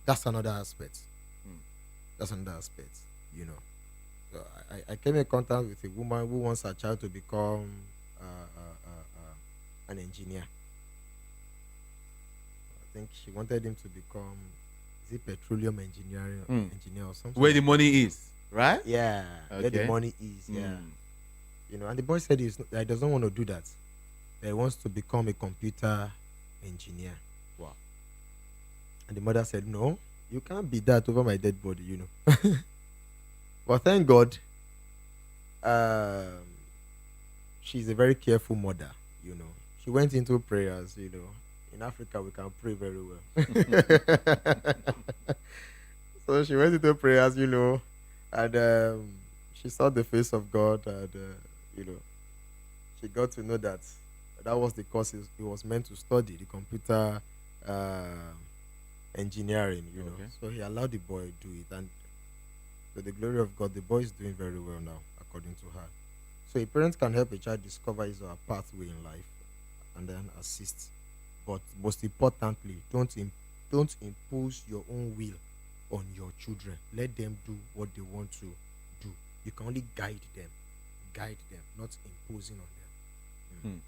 That's another aspect. That's another aspect, So I came in contact with a woman who wants her child to become an engineer. I think she wanted him to become, is it petroleum engineer or something? Where the money is, right? Yeah, where the money is, yeah. And the boy said he doesn't want to do that. That he wants to become a computer engineer. Wow. And the mother said, no, you can't be that over my dead body, But thank God, she's a very careful mother, She went into prayers, In Africa, we can pray very well. So she went into prayers, and she saw the face of God, and, she got to know that was the course he was meant to study, the computer engineering, Okay. So he allowed the boy to do it, and to the glory of God, the boy is doing very well now, according to her. So a parent can help a child discover his or her pathway in life, and then assist. But most importantly, don't impose your own will on your children. Let them do what they want to do. You can only guide them, not imposing on them.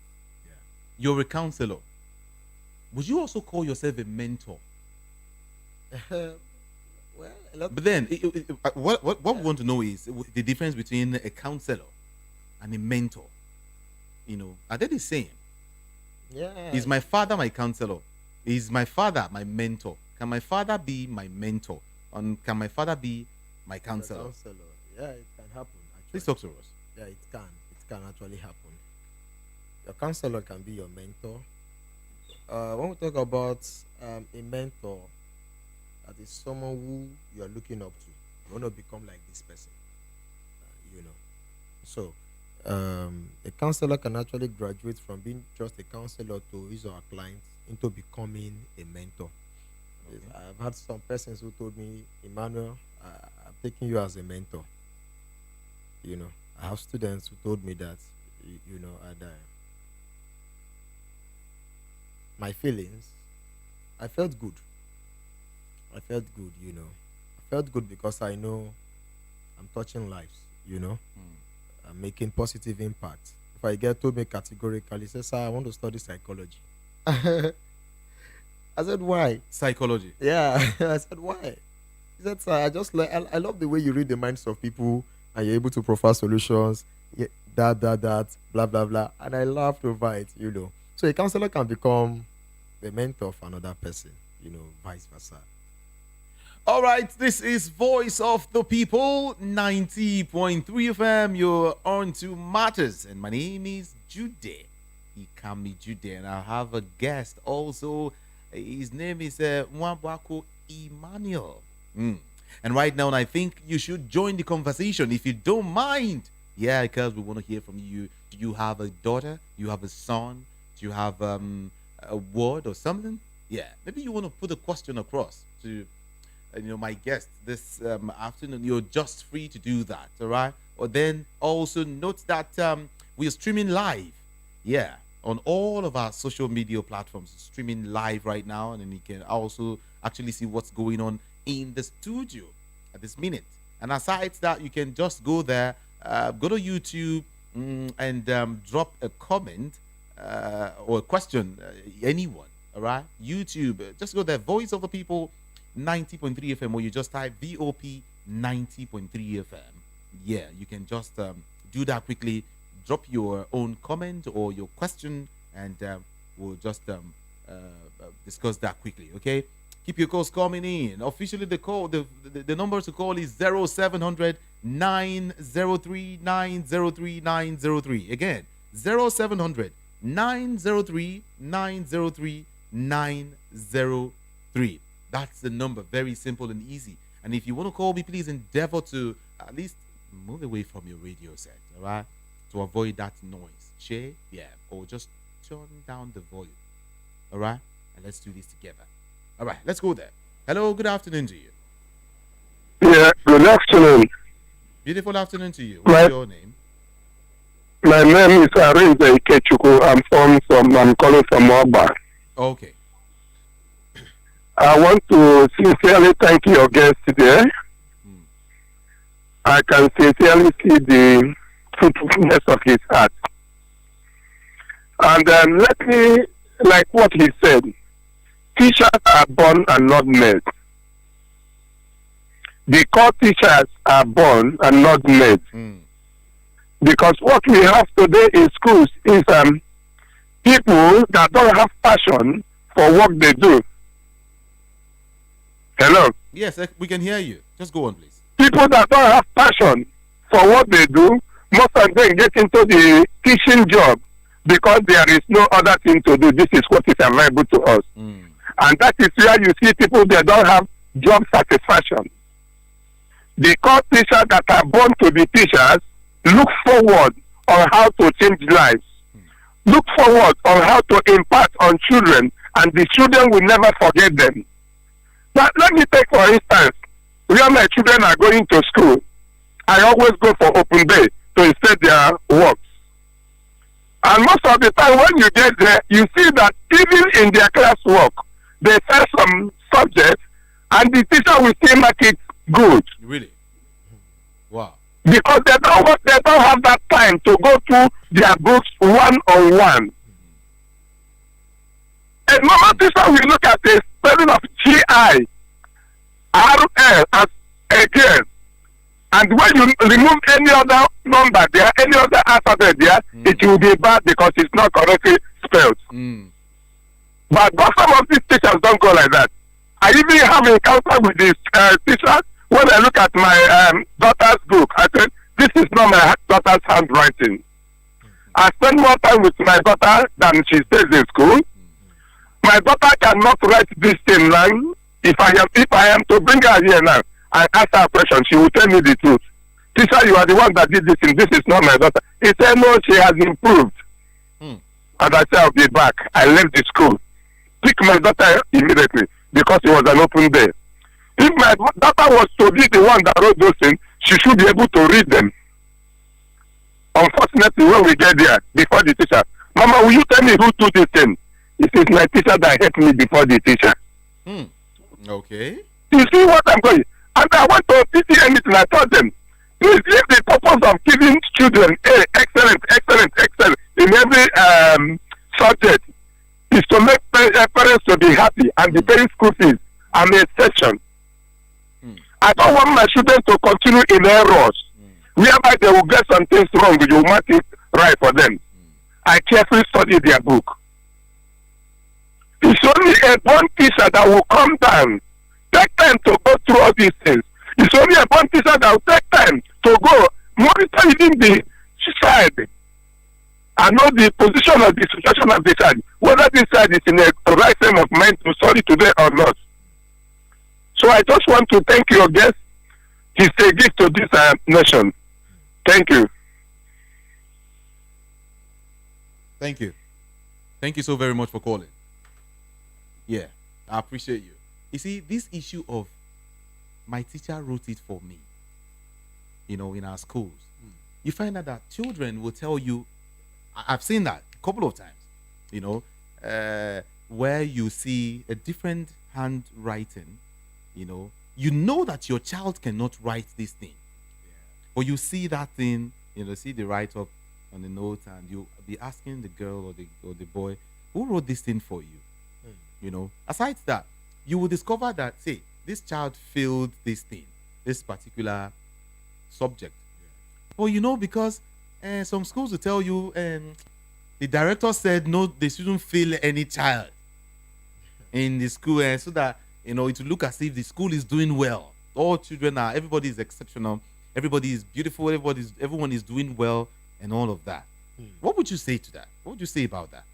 Yeah. You're a counselor. Would you also call yourself a mentor? Well, a lot. But then, what we Yeah, want to know is the difference between a counselor and a mentor. Are they the same? yeah. Is my father my counselor? Is my father my mentor? Can my father be my mentor? And can my father be my Your counselor? counselor. Yeah, it can happen Please actually. talk to us. Yeah, it can. It can actually happen. Your counselor can be your mentor. When we talk about a mentor, that is someone who you are looking up to. You want to become like this person, you know. So, a counselor can actually graduate from being just a counselor to his or her clients into becoming a mentor. Yes, Okay. I've had some persons who told me, Emmanuel, I'm taking you as a mentor. You know, I have students who told me that, and my feelings, I felt good. I felt good, I felt good because I know I'm touching lives, Hmm. I'm making positive impact. If I get told me categorically, say, sir, I want to study psychology. I said, why? Psychology. Yeah, I said, why? He said, sir, I just like, I love the way you read the minds of people and you're able to provide solutions, yeah, that, blah, blah, blah. And I laughed over it. So a counselor can become the mentor of another person, vice versa. All right, this is Voice of the People, 90.3 FM. You're on to Matters, and my name is Jude. He can be Jude, and I have a guest also. His name is Nwabuakwu Emmanuel. Mm. And right now, I think you should join the conversation if you don't mind. Yeah, because we want to hear from you. Do you have a daughter? Do you have a son? Do you have a word or something? Yeah, maybe you want to put a question across to my guest this afternoon. You're just free to do that, all right? Or then also note that we are streaming live, yeah, on all of our social media platforms, streaming live right now, and then you can also actually see what's going on in the studio at this minute. And aside that, you can just go there, go to YouTube, and drop a comment or a question, anyone, all right? YouTube, just go there, Voice of the People 90.3 FM, or you just type VOP 90.3 FM. Yeah, you can just do that quickly. Drop your own comment or your question, and we'll just discuss that quickly. Okay, keep your calls coming in. Officially, the number to call is 0700 903 903 903. Again, 0700 903 903 903. That's the number. Very simple and easy. And if you want to call me, please endeavor to at least move away from your radio set, all right? To avoid that noise. Shay? Yeah. Or just turn down the volume, all right? And let's do this together. All right, let's go there. Hello, good afternoon to you. Yeah, good afternoon. Beautiful afternoon to you. What's My your name? my name is Arinze Ikechukwu. I'm calling from Ogba. Okay. I want to sincerely thank your guest today. Hmm. I can sincerely see the truthfulness of his heart. And let me, like what he said, teachers are born and not made. The core teachers are born and not made. Hmm. Because what we have today in schools is people that don't have passion for what they do. Hello? Yes, we can hear you. Just go on, please. People that don't have passion for what they do, most of them get into the teaching job because there is no other thing to do. This is what is available to us. Hmm. And that is where you see people that don't have job satisfaction. The core teachers that are born to be teachers look forward on how to change lives. Look forward on how to impact on children, and the children will never forget them. Now, let me take for instance, where my children are going to school, I always go for open day to inspect their works. And most of the time when you get there, you see that even in their classwork, they say some subjects, and the teacher will still make it good. Really? Wow. Because they don't have that time to go through their books one on one. A normal teacher will look at the spelling of GI RL as again. And when you remove any other number there, any other alphabet there, it will be bad because it's not correctly spelled. But some of these teachers don't go like that. I even have encounter with this teacher when I look at my daughter's book. I said, this is not my daughter's handwriting. I spend more time with my daughter than she stays in school. My daughter cannot write this thing now. If I am to bring her here now and ask her a question, she will tell me the truth. Teacher, you are the one that did this thing. This is not my daughter. He said, no, she has improved. And I said, I'll be back. I left the school. Pick my daughter immediately because it was an open day. If my daughter was to be the one that wrote those things, she should be able to read them. Unfortunately, when we get there, before the teacher, Mama, will you tell me who did this thing? It is my teacher that helped me before the teacher. Okay. You see what I'm going? And I went to PTA meeting and I told them, please, if the purpose of giving children excellent in every subject is to make parents to be happy and be paying school fees, I'm a exception. I don't want my children to continue in errors, whereby they will get some things wrong, but you will make it right for them. I carefully study their book. It's only a born teacher that will come down, take time to go through all these things. It's only a born teacher that will take time to go monitor even the child and know the position of the situation of the child, whether this child is in a right frame of mind to study today or not. So I just want to thank your guest. He's a gift to this nation. Thank you. Thank you. Thank you so very much for calling. Yeah, I appreciate you. You see, this issue of my teacher wrote it for me, in our schools, you find out that children will tell you, I've seen that a couple of times, where you see a different handwriting, you know that your child cannot write this thing. But you see that thing, see the write up on the note, and you be asking the girl or the boy, who wrote this thing for you? Aside that, you will discover that, say, this child failed this thing, this particular subject. Well, because some schools will tell you, the director said no, they shouldn't fail any child in the school, so that it will look as if the school is doing well. All children everybody is exceptional, everybody is beautiful, everyone is doing well, and all of that. What would you say to that? What would you say about that?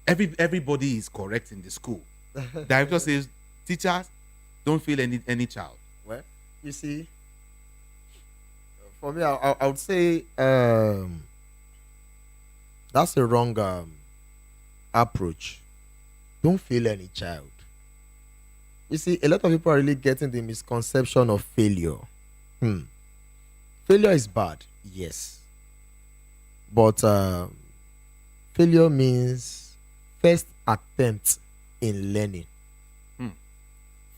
Everybody is correct in the school. Director says teachers don't fail any child. Well, you see, for me, I would say that's a wrong approach. Don't fail any child. You see, a lot of people are really getting the misconception of failure. Failure is bad, yes. But failure means first attempt in learning.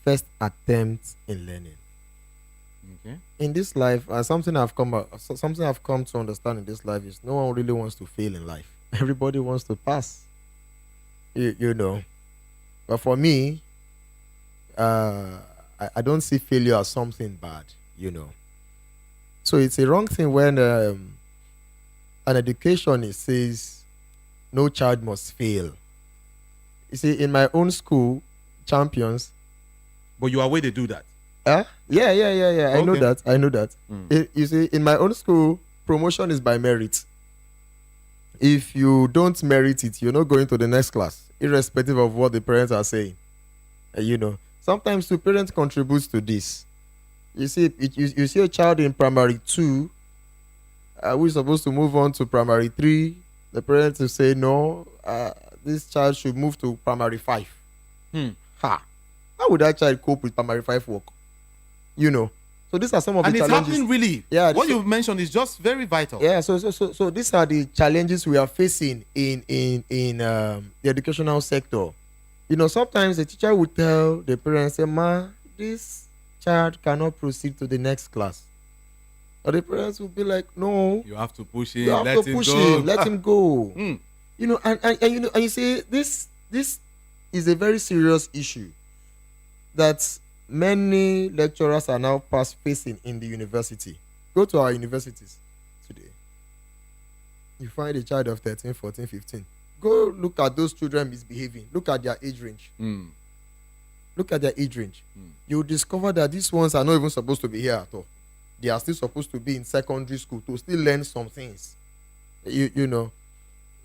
First attempt in learning. Okay. In this life, something I've come to understand in this life is no one really wants to fail in life. Everybody wants to pass. You know. But for me, I don't see failure as something bad. So it's a wrong thing when an education says no child must fail. You see, in my own school, champions. But you are where they do that. Yeah. I know that. You see, in my own school, promotion is by merit. If you don't merit it, you're not going to the next class, irrespective of what the parents are saying. Sometimes the parents contribute to this. You see, you see a child in primary 2, we're supposed to move on to primary 3. The parents will say, no, this child should move to primary 5. How would that child cope with primary 5 work? So these are some of the challenges. And it's happening really. Yeah. What you've mentioned is just very vital. Yeah. So these are the challenges we are facing in the educational sector. Sometimes the teacher would tell the parents, say, "Ma, this child cannot proceed to the next class." Or the parents will be like, "No, you have to push him. You have to push him. Let him go." And you see, this is a very serious issue. That many lecturers are now past facing in the university. Go to our universities today. You find a child of 13, 14, 15. Go look at those children misbehaving. Look at their age range. Look at their age range. You'll discover that these ones are not even supposed to be here at all. They are still supposed to be in secondary school to still learn some things. You know.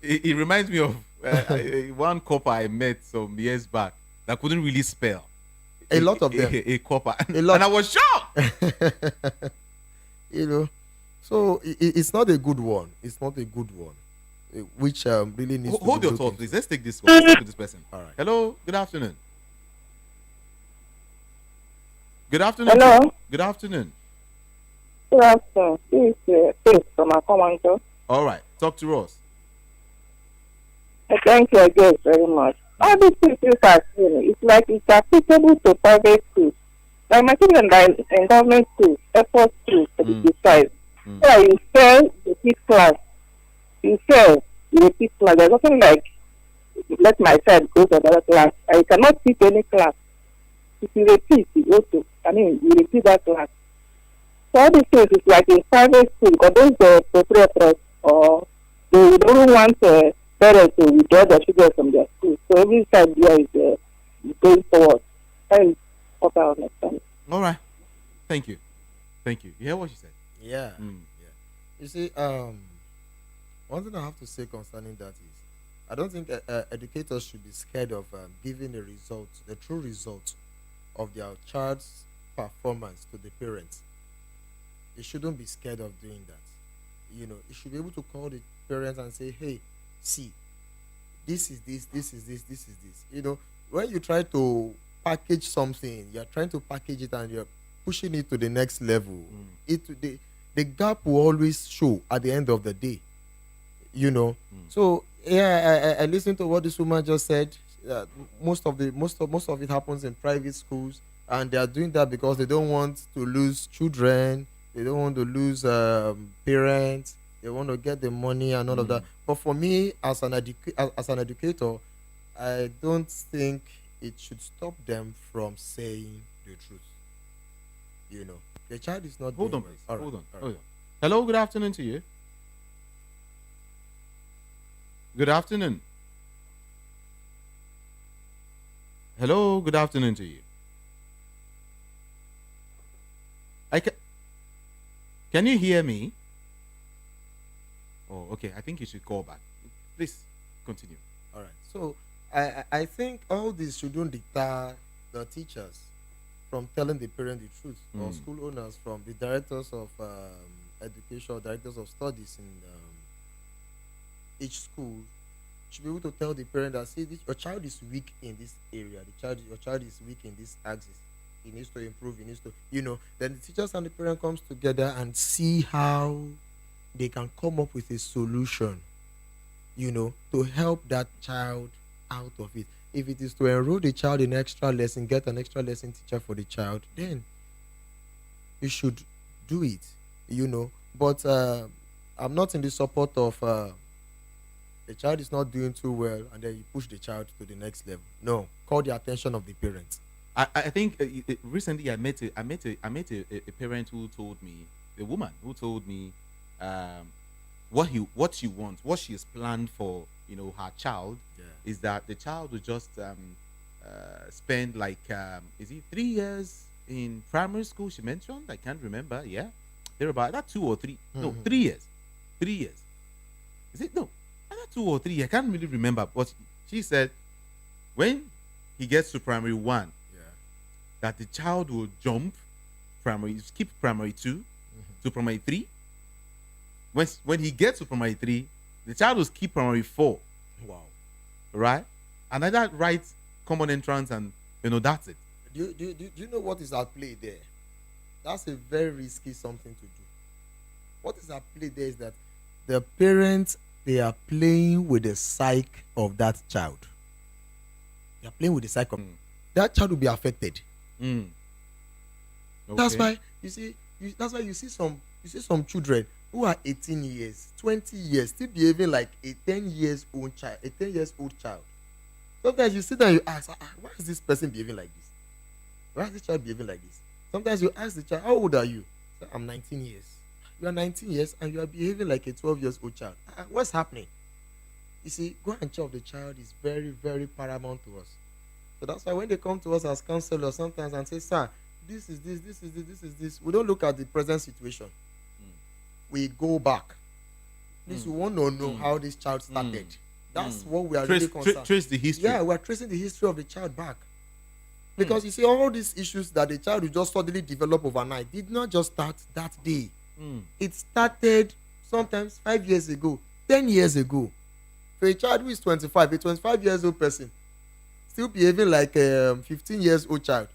It reminds me of one copper I met some years back that couldn't really spell. A lot of them. A copper. A lot. And I was shocked. You know. So it's not a good one. It's not a good one. Which really needs to hold be your looked thought, into. please. Let's take this one. Let's talk to this person. All right. Hello. Good afternoon. Good afternoon. Hello. Good afternoon. Good afternoon. This is Faith from Akomanto. All right. Talk to us. Thank you again very much. All these things you are saying, it's like it's applicable to private schools. Like my children are in government schools, airport schools, to be precise. So you fail, you repeat class. You fail, you repeat class. There's nothing like let my child go to another class. I cannot teach any class. If you repeat, you repeat that class. So all these things is like in private school, because those proprietors or they don't want parents to withdraw their children from their school. So every time there is going forward. That is what I understand. All right. Thank you. Thank you. You hear what she said? Yeah. Yeah. You see, one thing I have to say concerning that is, I don't think educators should be scared of giving the result, the true result of their child's performance to the parents. They shouldn't be scared of doing that. You know, you should be able to call the parents and say, hey, see, this is this, this is this, this is this. You know, when you try to package something, you're trying to package it and you're pushing it to the next level. The gap will always show at the end of the day. You know. So yeah, I listened to what this woman just said. Most of it happens in private schools, and they are doing that because they don't want to lose children. They don't want to lose parents. They want to get the money and all of that. But for me, as an educator, I don't think it should stop them from saying the truth. You know, the child is not. Hold on, doing please. well. All right, Hold on. all right. Hold on. Hello. Good afternoon to you. Good afternoon. Hello. Good afternoon to you. Can you hear me? Oh, okay. I think you should call back. Please continue. All right. So I think all this shouldn't deter the teachers from telling the parent the truth, or school owners from the directors of education, directors of studies in each school should be able to tell the parent that, see, your child is weak in this area. Your child is weak in this axis. He needs to improve. He needs to, Then the teachers and the parent comes together and see how they can come up with a solution, to help that child out of it. If it is to enroll the child in extra lesson, get an extra lesson teacher for the child, then you should do it, But I'm not in the support of the child is not doing too well and then you push the child to the next level. No, call the attention of the parents. I think recently I met a parent who told me, a woman who told me what she wants, what she has planned for her child, is that the child will just spend like is it 3 years in primary school? She mentioned, I can't remember. Yeah, they're about that 2 or 3. No, 3 years. 3 years. Is it no? Either 2 or 3. I can't really remember. But she said when he gets to primary 1, that the child will jump skip primary 2 to primary 3. When he gets to primary 3, the child will skip primary 4. Wow. Right? And that writes common entrance, and that's it. Do you know what is at play there? That's a very risky something to do. What is at play there is that the parents, they are playing with the psyche of that child. They are playing with the psyche of that child will be affected. Okay. That's why you see some children who are 18 years, 20 years, still behaving like a 10 years old child. Sometimes you sit there and you ask, why is this person behaving like this? Why is the child behaving like this? Sometimes you ask the child, how old are you? Say, I'm 19 years. You are 19 years and you are behaving like a 12 years old child. What's happening? You see, go and check of the child is very, very paramount to us. So that's why when they come to us as counselors sometimes and say, sir, this is this, this is this, this is this, we don't look at the present situation. We go back. This we want to know how this child started. That's what we are really concerned. Trace the history. Yeah, we are tracing the history of the child back. Because you see, all these issues that the child will just suddenly develop overnight did not just start that day. It started sometimes 5 years ago, 10 years ago. For a child who is 25, a 25 years old person, still behaving like a 15 years old child,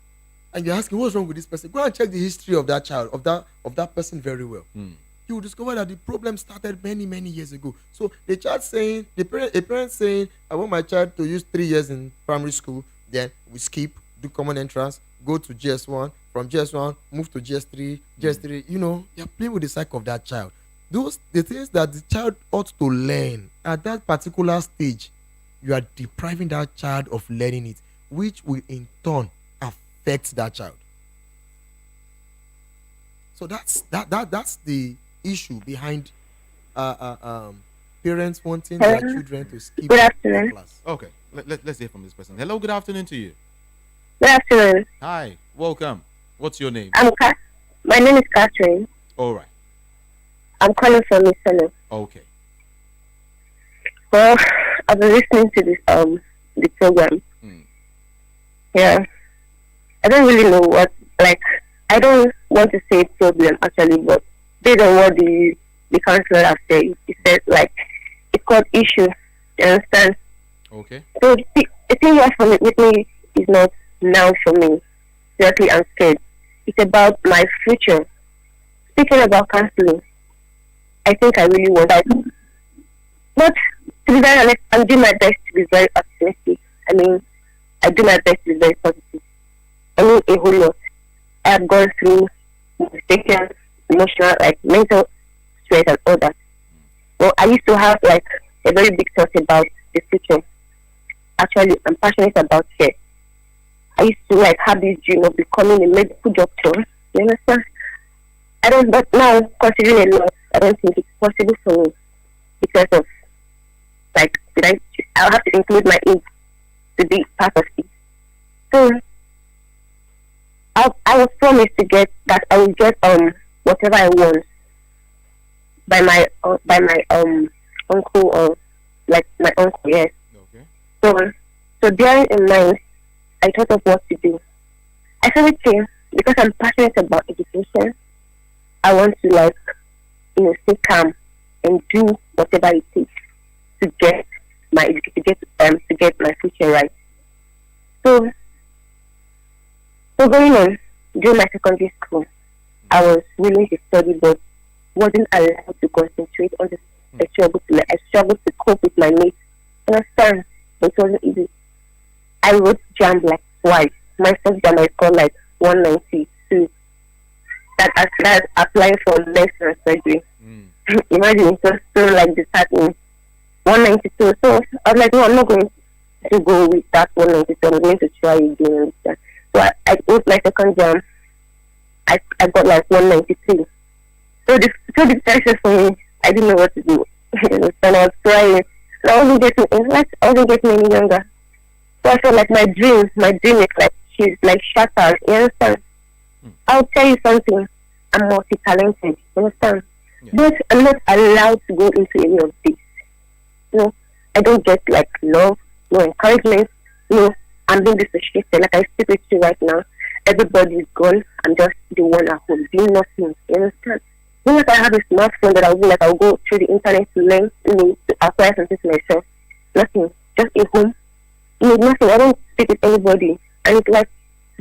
and you're asking what's wrong with this person, go and check the history of that child, of that person very well. You will discover that the problem started many, many years ago. So the child saying, a parent saying, I want my child to use 3 years in primary school, then we skip, do common entrance, go to GS1, from GS1 move to GS3, GS3. You're playing with the cycle of that child. The things that the child ought to learn at that particular stage, you are depriving that child of learning it, which will in turn affect that child. So that's the issue behind parents wanting their children to skip Good afternoon. class. Okay, let's hear from this person. Hello, good afternoon to you. Good afternoon. Hi, welcome. What's your name? My name is Catherine. All right. I'm calling from Missouri. Okay. Well, I've been listening to this the program. Yeah. I don't really know I don't want to say problem actually, but based on what the counselor has said, he said it's called issue. You understand? Okay. So the thing here for me with me is not now for me. Seriously, I'm scared. It's about my future. Speaking about counseling, I think I really want that. But to be very honest, I'm doing my best to be very optimistic. I mean, I do my best to be very positive. I mean, a whole lot. I have gone through mistaken, emotional, mental stress and all that. Well, I used to have a very big thought about the future. Actually, I'm passionate about care. I used to have this dream of becoming a medical doctor. You understand? But now, considering a lot, I don't think it's possible for me because of I'll have to include my age to be part of it. So I was promised to get that I will get whatever I want by my uncle or my uncle, yes. Okay. So bearing in mind, I thought of what to do. I said okay, because I'm passionate about education, I want to stay calm and do whatever it takes to get my to get my future right. So going on during my secondary school, I was willing to study but wasn't allowed to concentrate on the I struggled to cope with my mates. Understand? It wasn't easy. I wrote JAMB twice. My first JAMB I scored 192. That's applying for medicine and surgery. Imagine it's so disheartening. 192. So I was like, no, I'm not going to go with that 192. I'm going to try again. So I wrote my second JAMB. I got 193. So the pressure for me, I didn't know what to do. And I was crying. And I wasn't getting any younger. So I felt like my dream is she's shattered. You understand? I'll tell you something. I'm multi-talented. You understand? Yeah. But I'm not allowed to go into any of this. I don't get love, no encouragement. I'm being dissociated. I speak with you right now. Everybody is gone. I'm just the one at home doing nothing. You understand? Even if I have a smartphone that I'll go through the internet to learn, to acquire something to myself. Nothing. Just a home. Nothing. I don't speak with anybody. And it's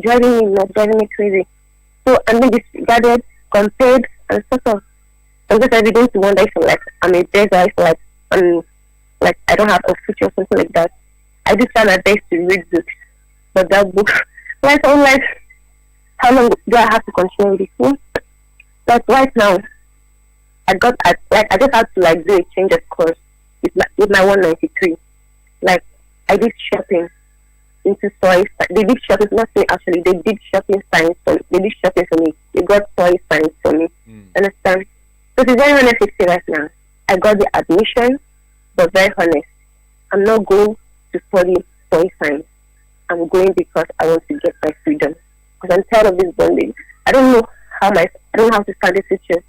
driving me crazy. So I'm being disregarded, compared, and sort of. I'm just beginning to wonder if I'm a beggar, if I don't have a future or something like that. I just try my best to read books. But that book, I'm how long do I have to continue with this? Right now, I just have to do a change of course with my 193. I did shopping. into toy. They did shopping, not me actually. They did shopping signs for me. They did shopping for me. They got toy signs for me. Mm. Understand? So to be very honest with you right now, I got the admission, but very honest, I'm not going to study toy science. I'm going because I want to get my freedom. Because I'm tired of this bondage. I don't know I don't know how to start the future.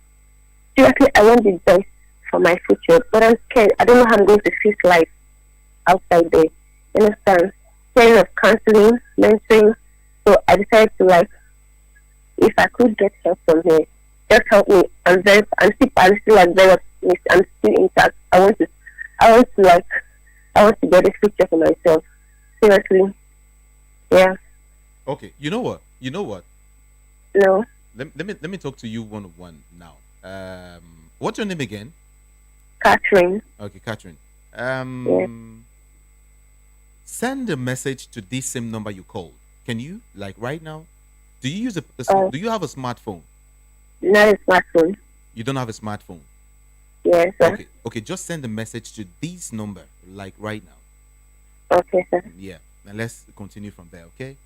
Seriously, I want the best for my future, but I'm scared. I don't know how I'm going to face life outside there. You understand? Kind of counseling, mentoring. So I decided to if I could get help from here, just help me. I'm still like very optimistic. I'm still intact. I want to get a future for myself. Seriously. Yeah. Okay. You know what? You know what? No. Let me talk to you one on one now. What's your name again? Catherine. Okay, Catherine. Yeah. Send a message to this same number you called. Can you, like right now? Do you use do you have a smartphone? Not a smartphone. You don't have a smartphone. Yes, sir. Okay. Okay. Just send a message to this number, like right now. Okay, sir. Yeah. And let's continue from there. Okay.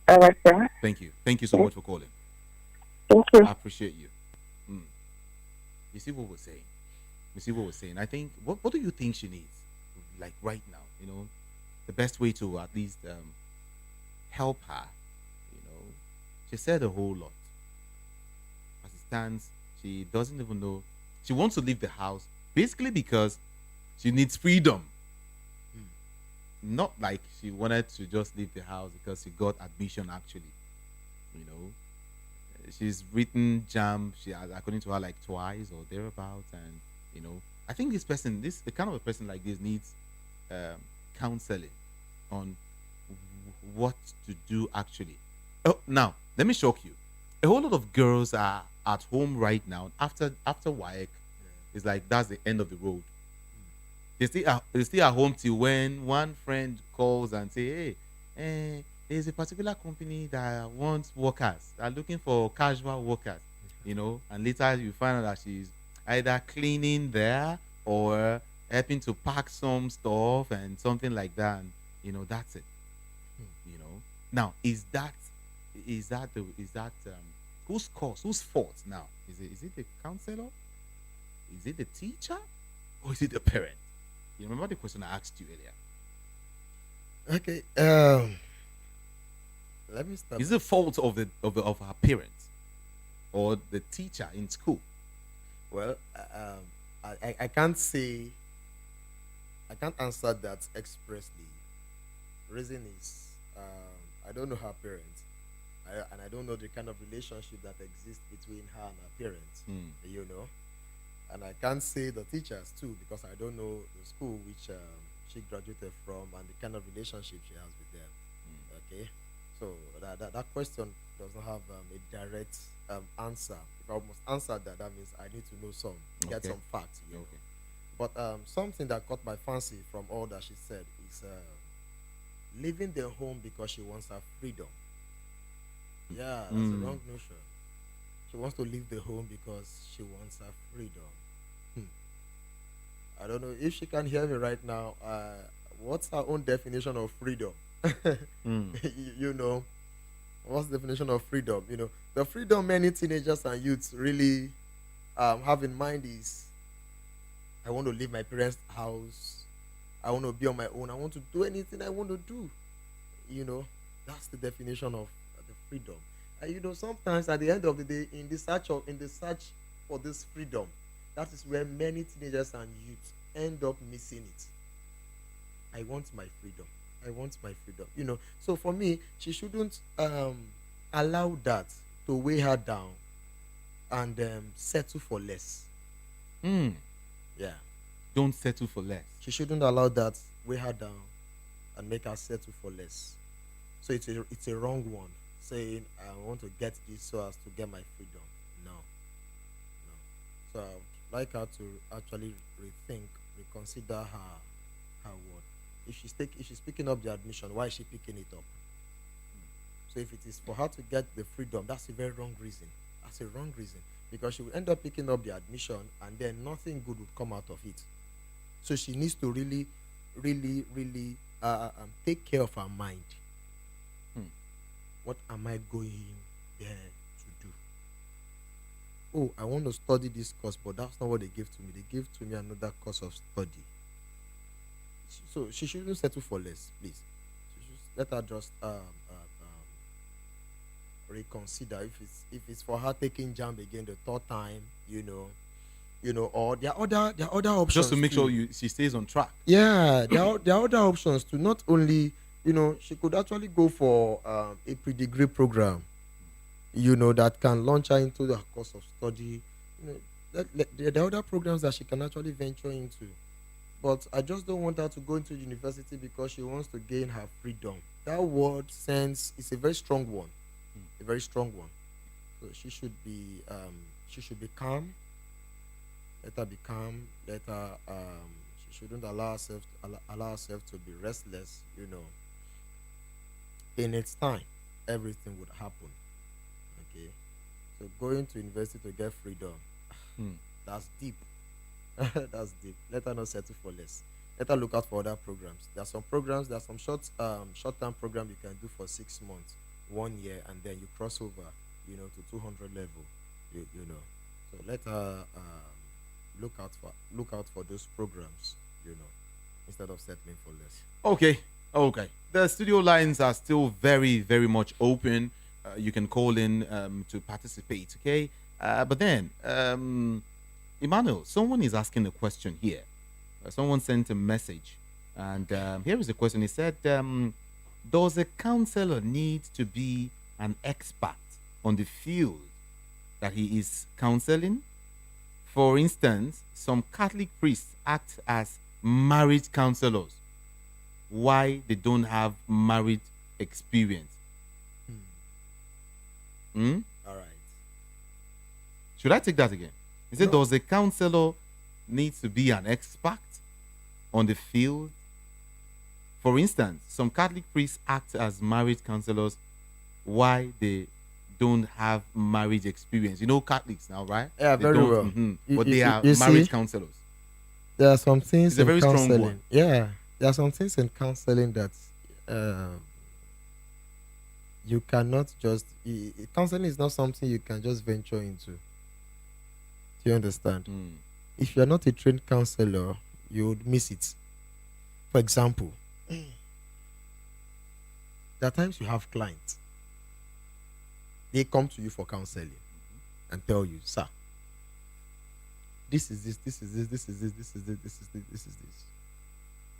All right, sir. Thank you. Thank you so much for calling. Thank you. I appreciate you. Mm. You see what we're saying? You see what we're saying? I think, what do you think she needs? Like right now, the best way to at least help her, she said a whole lot. As it stands, she doesn't even know. She wants to leave the house basically because she needs freedom. Not like she wanted to just leave the house because she got admission actually. You know, she's written jam, she has, according to her, like twice or thereabouts, and I think the kind of a person like this needs counseling on what to do actually. Oh, now let me shock you. A whole lot of girls are at home right now after WAEC. It's like that's the end of the road. They stay at home till when one friend calls and say, hey, there's a particular company that wants workers, are looking for casual workers, and later you find out that she's either cleaning there or helping to pack some stuff and something like that, and that's it. Now whose cause, whose fault now? Is it the counselor? Is it the teacher? Or is it the parent? You remember the question I asked you earlier? Okay. Let me start. Is it the fault of her parents or the teacher in school? Well, I can't say. I can't answer that expressly. Reason is, I don't know her parents, and I don't know the kind of relationship that exists between her and her parents. And I can't say the teachers too because I don't know the school which she graduated from and the kind of relationship she has with them. Okay, so that question does not have a direct answer. If I must answer that, that means I need to know get some facts. Okay. But something that caught my fancy from all that she said is leaving the home because she wants her freedom. Yeah, that's a wrong notion. She wants to leave the home because she wants her freedom. I don't know if she can hear me right now. What's her own definition of freedom? What's the definition of freedom? The freedom many teenagers and youths really have in mind is, I want to leave my parents' house. I want to be on my own. I want to do anything I want to do. That's the definition of the freedom. And sometimes at the end of the day, in the search for this freedom, that is where many teenagers and youths end up missing it. I want my freedom. I want my freedom. So for me, she shouldn't allow that to weigh her down and settle for less. Yeah. Don't settle for less. She shouldn't allow that weigh her down and make her settle for less. So it's a wrong one, saying I want to get this so as to get my freedom. No. So I'd like her to actually reconsider her word. If she's picking up the admission, why is she picking it up? So if it is for her to get the freedom, that's a very wrong reason. That's a wrong reason. Because she will end up picking up the admission and then nothing good would come out of it. So she needs to really, really, really take care of our mind. Hmm. What am I going there to do? Oh, I want to study this course, but that's not what they gave to me. They gave to me another course of study. So she shouldn't settle for less, please. She should let her just reconsider if it's for her taking jam again the third time, or there are other options Just to make sure too. she stays on track. Yeah, there are other options to not only, she could actually go for a pre-degree program, that can launch her into the course of study. There are other programs that she can actually venture into. But I just don't want her to go into university because she wants to gain her freedom. That word sense is a very strong one, a very strong one. So she should be calm. Let her be calm. Let her she shouldn't allow herself to be restless. In its time, everything would happen. Okay, so going to university to get freedom, Hmm. that's deep. That's deep. Let her not settle for less. Let her look out for other programs. There are some programs. There are some short-term program you can do for 6 months, 1 year, and then you cross over, to 200 level. So let her look out for those programs. Instead of settling for less. Okay. The studio lines are still very, very much open. You can call in to participate. Okay, but then Emmanuel, someone is asking a question here. Someone sent a message, and here is the question. He said, "Does a counselor need to be an expert on the field that he is counseling? For instance, some Catholic priests act as marriage counselors. Why they don't have marriage experience?" Hmm? All right. Should I take that again? He said, No. "Does a counselor need to be an expert on the field? For instance, some Catholic priests act as marriage counselors. Why they don't have marriage experience? Catholics now, right? Yeah, They very don't, well. but they are You marriage see, counselors. there are some things It's a in very strong counseling. one. Yeah, there are some things in counseling that you cannot just. Counseling is not something you can just venture into. Do you understand? Mm. If you are not a trained counselor, you would miss it. For example, there are times you have clients. They come to you for counseling and tell you, "Sir, this is this, this is this, this is this, this is this, this is this, this is this."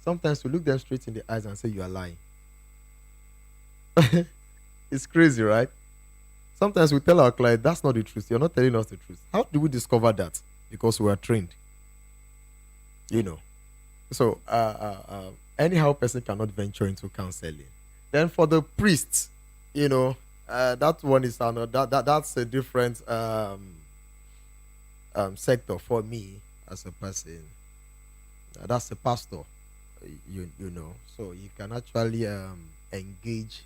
Sometimes we look them straight in the eyes and say, "You are lying." It's crazy, right? Sometimes we tell our client, "That's not the truth. You're not telling us the truth." How do we discover that? Because we are trained. So, anyhow, person cannot venture into counseling. Then for the priests, that one is that's a different sector for me as a person. That's a pastor, so you can actually engage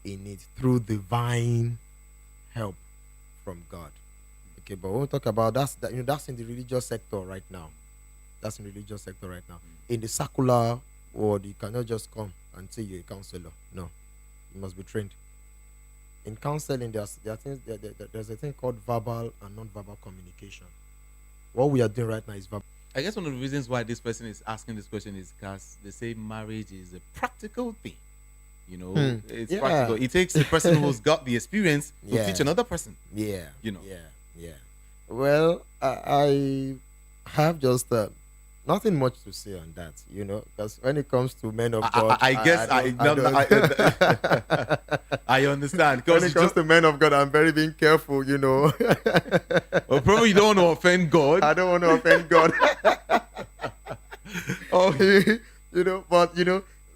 in it through divine help from God. Okay, but when we talk about that's in the religious sector right now. That's in the religious sector right now. In the secular world, you cannot just come and say you're a counselor. No, you must be trained. In counseling, there's a thing called verbal and non-verbal communication. What we are doing right now is verbal. I guess one of the reasons why this person is asking this question is because they say marriage is a practical thing. It's Yeah. practical. It takes the person who's got the experience to Yeah. teach another person. Yeah. You know. Yeah. Well, I have just nothing much to say on that, because when it comes to men of God, I guess I understand. when Because it comes to men of God, I'm very being careful, well, probably you don't want to offend God. I don't want to offend God. Oh, But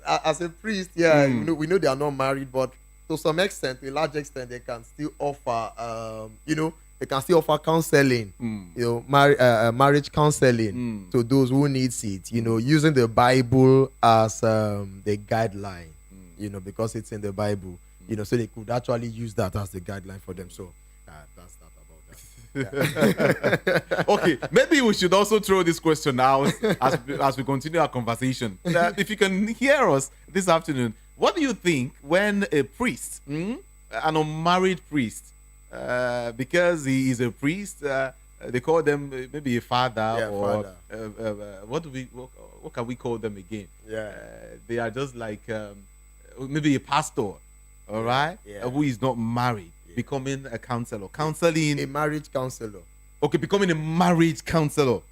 as a priest, we know they are not married, but to some extent, to a large extent, they can still offer, they can still offer counseling, marriage counseling to those who needs it, using the Bible as the guideline, because it's in the Bible, so they could actually use that as the guideline for them. So that's that about that. Okay, maybe we should also throw this question out as we continue our conversation. If you can hear us this afternoon, what do you think when a priest, an unmarried priest, because he is a priest, they call them maybe a father, Yeah, or father. what can we call them again? Yeah. They are just like maybe a pastor, all right, yeah. who is not married, becoming a counselor, counseling. A marriage counselor. Okay, becoming a marriage counselor. Do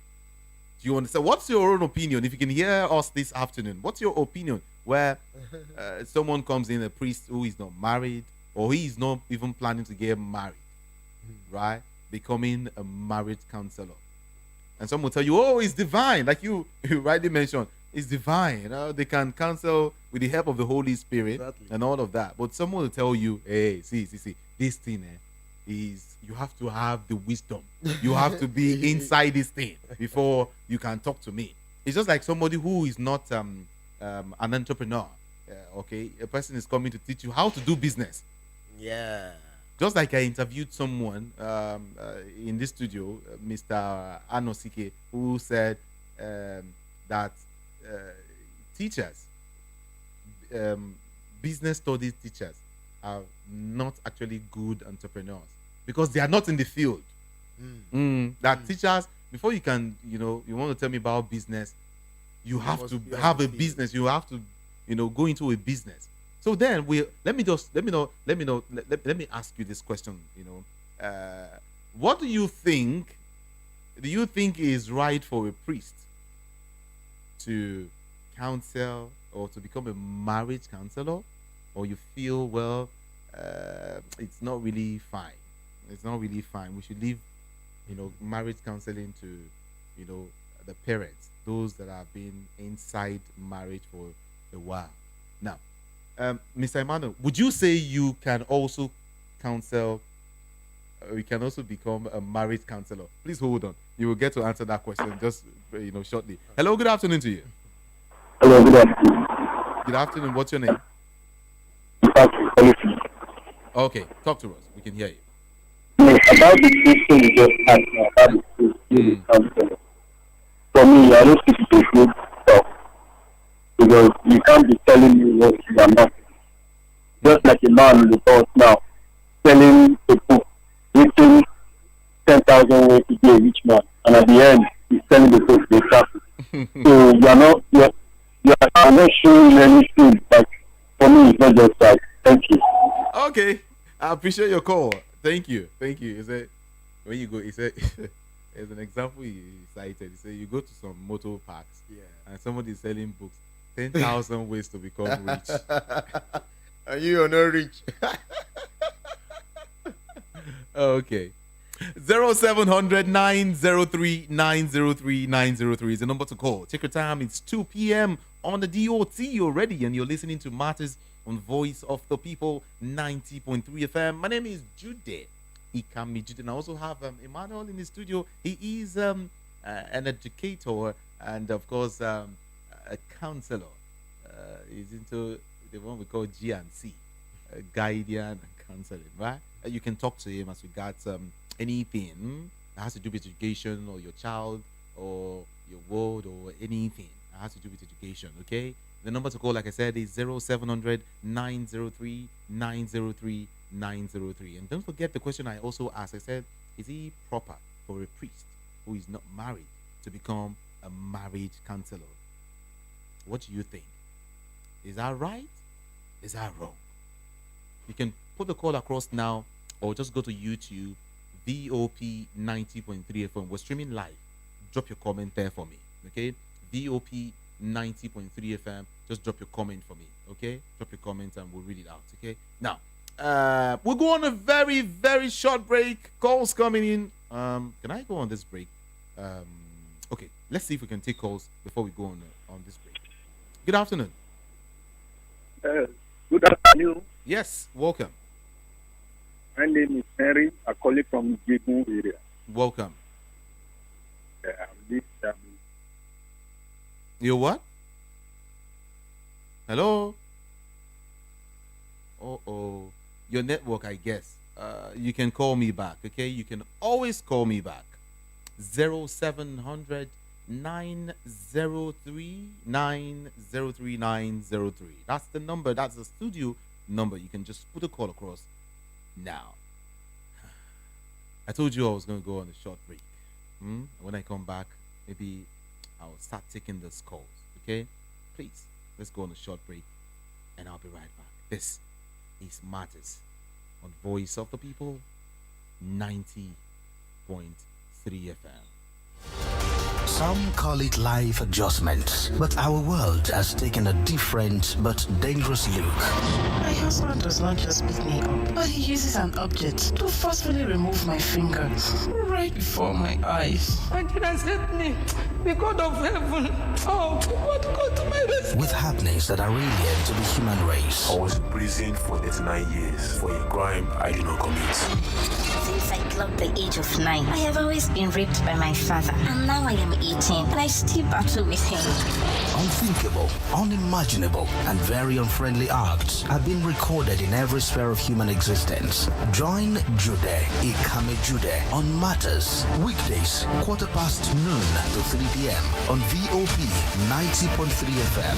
you understand? What's your own opinion? If you can hear us this afternoon, what's your opinion where someone comes in, a priest who is not married, or he is not even planning to get married, right? Becoming a marriage counselor. And some will tell you, oh, it's divine. Like you rightly mentioned, it's divine. They can counsel with the help of the Holy Spirit. Exactly. And all of that. But someone will tell you, hey, see, this thing is, you have to have the wisdom. You have to be inside this thing before you can talk to me. It's just like somebody who is not an entrepreneur. Okay, a person is coming to teach you how to do business. Yeah. Just like I interviewed someone in this studio, Mr. Anosike, who said that teachers, business studies teachers, are not actually good entrepreneurs because they are not in the field. That teachers, before you can, you want to tell me about business, you have to have a business. You have to, go into a business. So then let me ask you this question. What do you think? Do you think is right for a priest to counsel or to become a marriage counselor, or you feel it's not really fine? It's not really fine. We should leave, marriage counseling to, the parents, those that have been inside marriage for a while. Now, Mr. Emmanuel, would you say you can also counsel? You can also become a marriage counselor. Please hold on. You will get to answer that question just shortly. Hello, good afternoon to you. Hello, good afternoon. Good afternoon. What's your name? Okay, talk to us. We can hear you. About the question you just asked me about the counselor. For me, I don't think it's a good stuff because you can't be telling me what you are not. Just like a man in the boss now, selling a book, written 10,000 ways to be a rich man, and at the end, he's selling the book to the traffic. So you are not showing anything. Like, for me, it's not just that. Thank you. Okay, I appreciate your call. Thank you. Is it when you go? He said, as an example, he cited. He said you go to some motor parks, and somebody is selling books, 10,000 ways to become rich. And you are not rich. Okay. 0700 903 903 903 is the number to call. Take your time. It's 2 p.m. on the DOT already, and you're listening to Matters on Voice of the People 90.3 FM. My name is Jude Ikami Jude, and I also have Emmanuel in the studio. He is an educator and, of course, a counselor. He's into the one we call G&C, guardian and counseling, right? You can talk to him as regards anything that has to do with education, or your child, or your ward, or anything that has to do with education, okay? The number to call, like I said, is 0700 903 903 903. And don't forget the question I also asked. I said, is it proper for a priest who is not married to become a marriage counselor? What do you think? Is that right? Is that wrong? You can put the call across now, or just go to YouTube, VOP 90.3 FM. We're streaming live. Drop your comment there for me, okay? VOP 90.3 FM. Just drop your comment for me, okay? Drop your comment and we'll read it out, okay? Now, we'll go on a very, very short break. Calls coming in. Can I go on this break? Okay, let's see if we can take calls before we go on this break. Good afternoon. Good afternoon. Yes, welcome. My name is Henry. I call it from Jigun area. Welcome. This, You what? Hello? Oh, your network, I guess. you can call me back. Okay, you can always call me back. 0700 903 That's the number. That's the studio number. You can just put a call across now. I told you I was going to go on a short break. When I come back, maybe I'll start taking these calls. Okay? Please, let's go on a short break and I'll be right back. This is Matters on Voice of the People 90.3 FM. Some call it life adjustment, but our world has taken a different but dangerous look. My husband does not just beat me up, but he uses an object to forcefully remove my finger right before my eyes. Nigerian help me. The God of heaven. Oh, what God to my rescue? With happenings that are alien to the human race. I was in prison for 39 years for a crime I did not commit. Since I clocked the age of 9, I have always been raped by my father. And now I am 18, and I still battle with him. Unthinkable, unimaginable, and very unfriendly acts have been recorded in every sphere of human existence. Join Jude, Ikame Jude, on Matters, weekdays, noon to 3 p.m. on VOP 90.3 FM.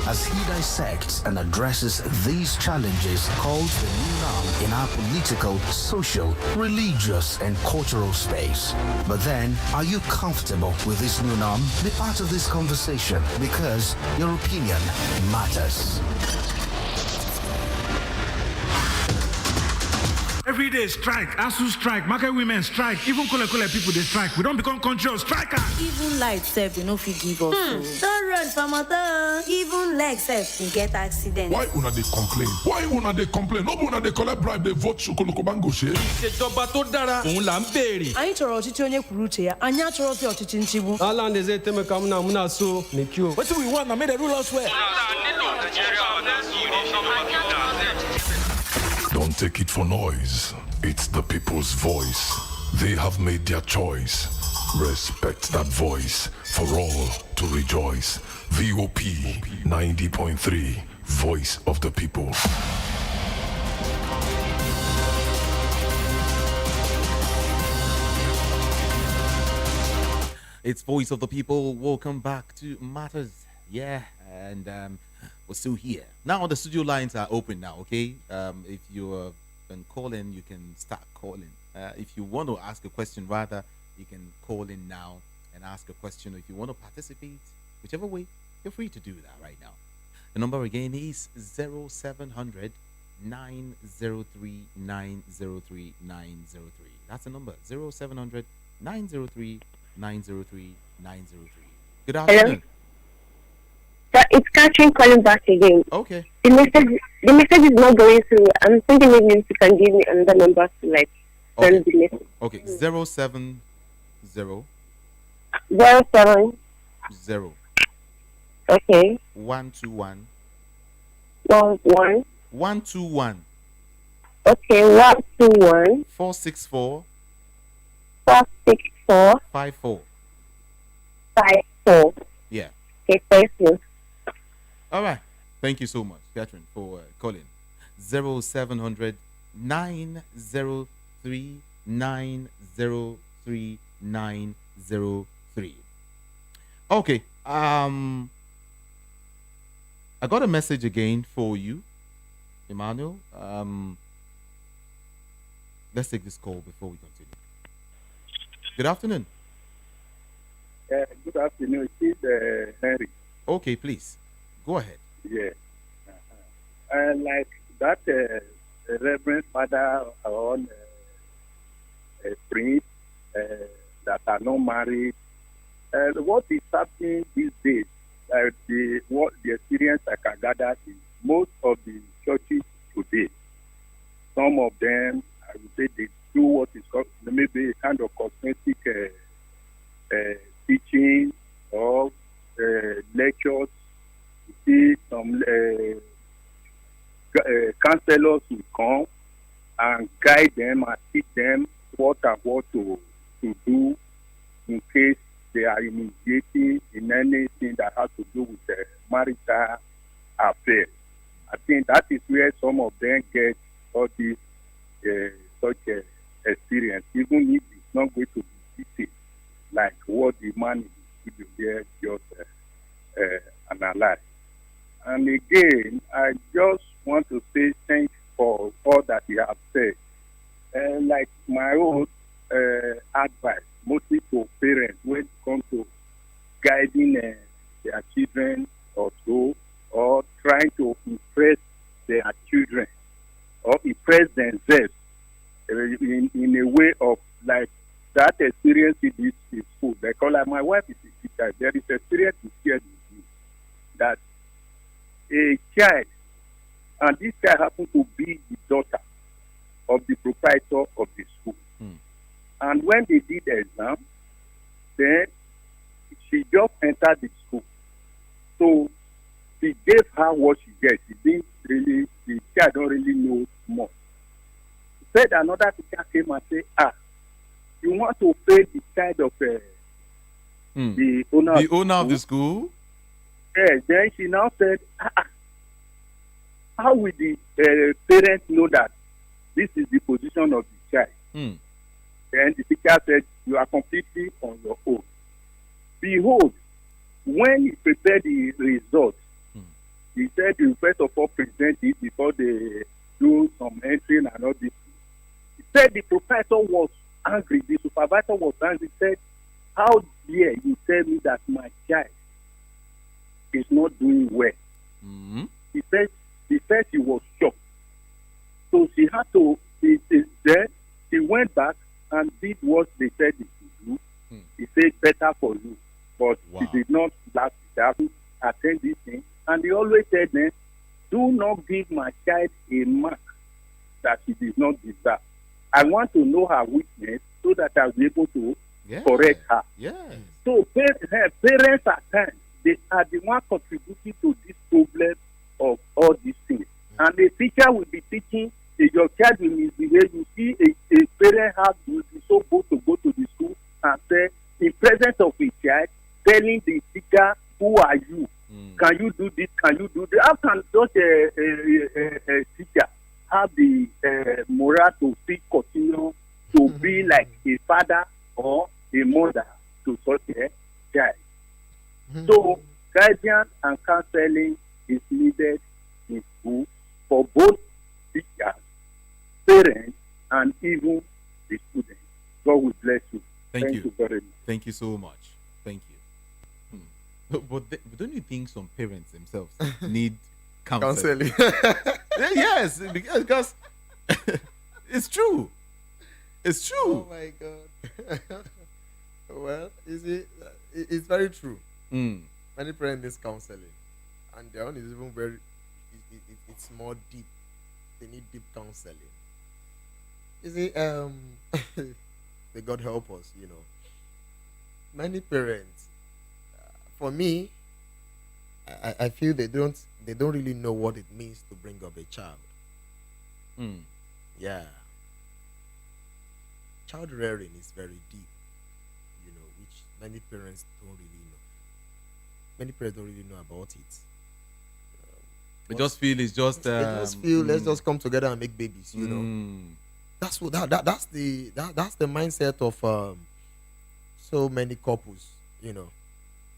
As he dissects and addresses these challenges called the new norm in our political, social, religious, and cultural space. But then, are you comfortable with this new norm? Be part of this conversation because your opinion matters. Every day strike, ASU strike, market women strike, even Kole people they strike. We don't become country of strikers. Even light self, they no fit give us. Don't run for motor. Even leg self, we get accident. Why una they complain? Why una they complain? No una they collect bribe, they vote Shokoloko Bango share. Ìṣèjọba tó dára, òun là ń béèrè. Anyị chọrọ ọchịchị onye kwuru uche ya, anyị achọrọzi ọchịchị nchigbu. Ala ndeze temeka muna so n'ekio. What do we want? I made the rule us well. Don't take it for noise. It's the people's voice. They have made their choice. Respect that voice for all to rejoice. VOP 90.3, Voice of the People. It's Voice of the People. Welcome back to Matters. Yeah, and we're still here. Now the studio lines are open now, okay? If you can call in, you can start calling. If you want to ask a question, rather, you can call in now and ask a question. If you want to participate, whichever way, feel free to do that right now. The number again is 0700 903 903 903. That's the number, 0700 903 903 903. Good afternoon. Hello? It's Catherine calling back again. Okay. The message is not going through. I'm thinking maybe if you can give me another number to send the message. Okay. 070 070. Okay. 121 121. 121. Okay. 121 464 464 54. 54. Yeah. Okay. Thank you. All right. Thank you so much, Catherine, for calling. 0700 903 903 903. Okay. I got a message again for you, Emmanuel. Let's take this call before we continue. Good afternoon. Good afternoon. It's Henry. Okay, please. Go ahead. Yeah. Like that Reverend Father on Prince that are not married. What is happening these days? The experience I can gather is most of the churches today. Some of them, I would say, they do what is called maybe a kind of cosmetic teaching or lectures. You see some counselors will come and guide them and teach them what to do in case they are initiating in anything that has to do with the marital affair. I think that is where some of them get all these experience, even if it's not going to be detailed, like what the man in the studio there just analyzed. And again, I just want to say thanks for all that you have said. Like my own advice, mostly to parents when it comes to guiding their children or so, or trying to impress their children or impress themselves in a way of like that experience in this school. Because like my wife is a teacher, there is experience to share with me that a child, and this child happened to be the daughter of the proprietor of the school. And when they did the exam, then she just entered the school. So he gave her what she gets. He didn't really, the child don't really know much. He said another teacher came and said, you want to pay the child of the owner of the school? Yes, then she now said, how will the parents know that this is the position of the child? Then the teacher said, you are completely on your own. Behold, when he prepared the results, he said you first of all present it before they do some entering and all this. He said the proprietor was angry, the supervisor was angry. He said, how dare you tell me that my child is not doing well? He said he was shocked. So she had to, then he went back and did what they said he should do. He said, better for you. But she did not last it, attend this thing. And he always said, do not give my child a mark that she did not deserve. I want to know her weakness so that I'll be able to correct her. So parents at times, they are the one contributing to this problem of all these things. And the teacher will be teaching, your child will misbehave. You see a parent will be so bold to go to the school and say, in presence of a child, telling the teacher, who are you? Can you do this? Can you do that? How can just a teacher have the moral to still continue to be like a father or a mother to such a child? So, guidance and counseling is needed in school for both teachers, parents, and even the students. God will bless you. Thank you very much. Thank you so much. Thank you. But don't you think some parents themselves need counseling? Yes, because it's true. It's true. Oh my God. Well, it's very true. Many parents need counseling, and their own is even very. It's more deep. They need deep counseling. You see, may God help us. Many parents. For me, I feel they don't really know what it means to bring up a child. Yeah. Child rearing is very deep, which many parents don't really know. Many parents don't really know about it. They just feel it's just. They just feel let's just come together and make babies. That's what that's the mindset of so many couples.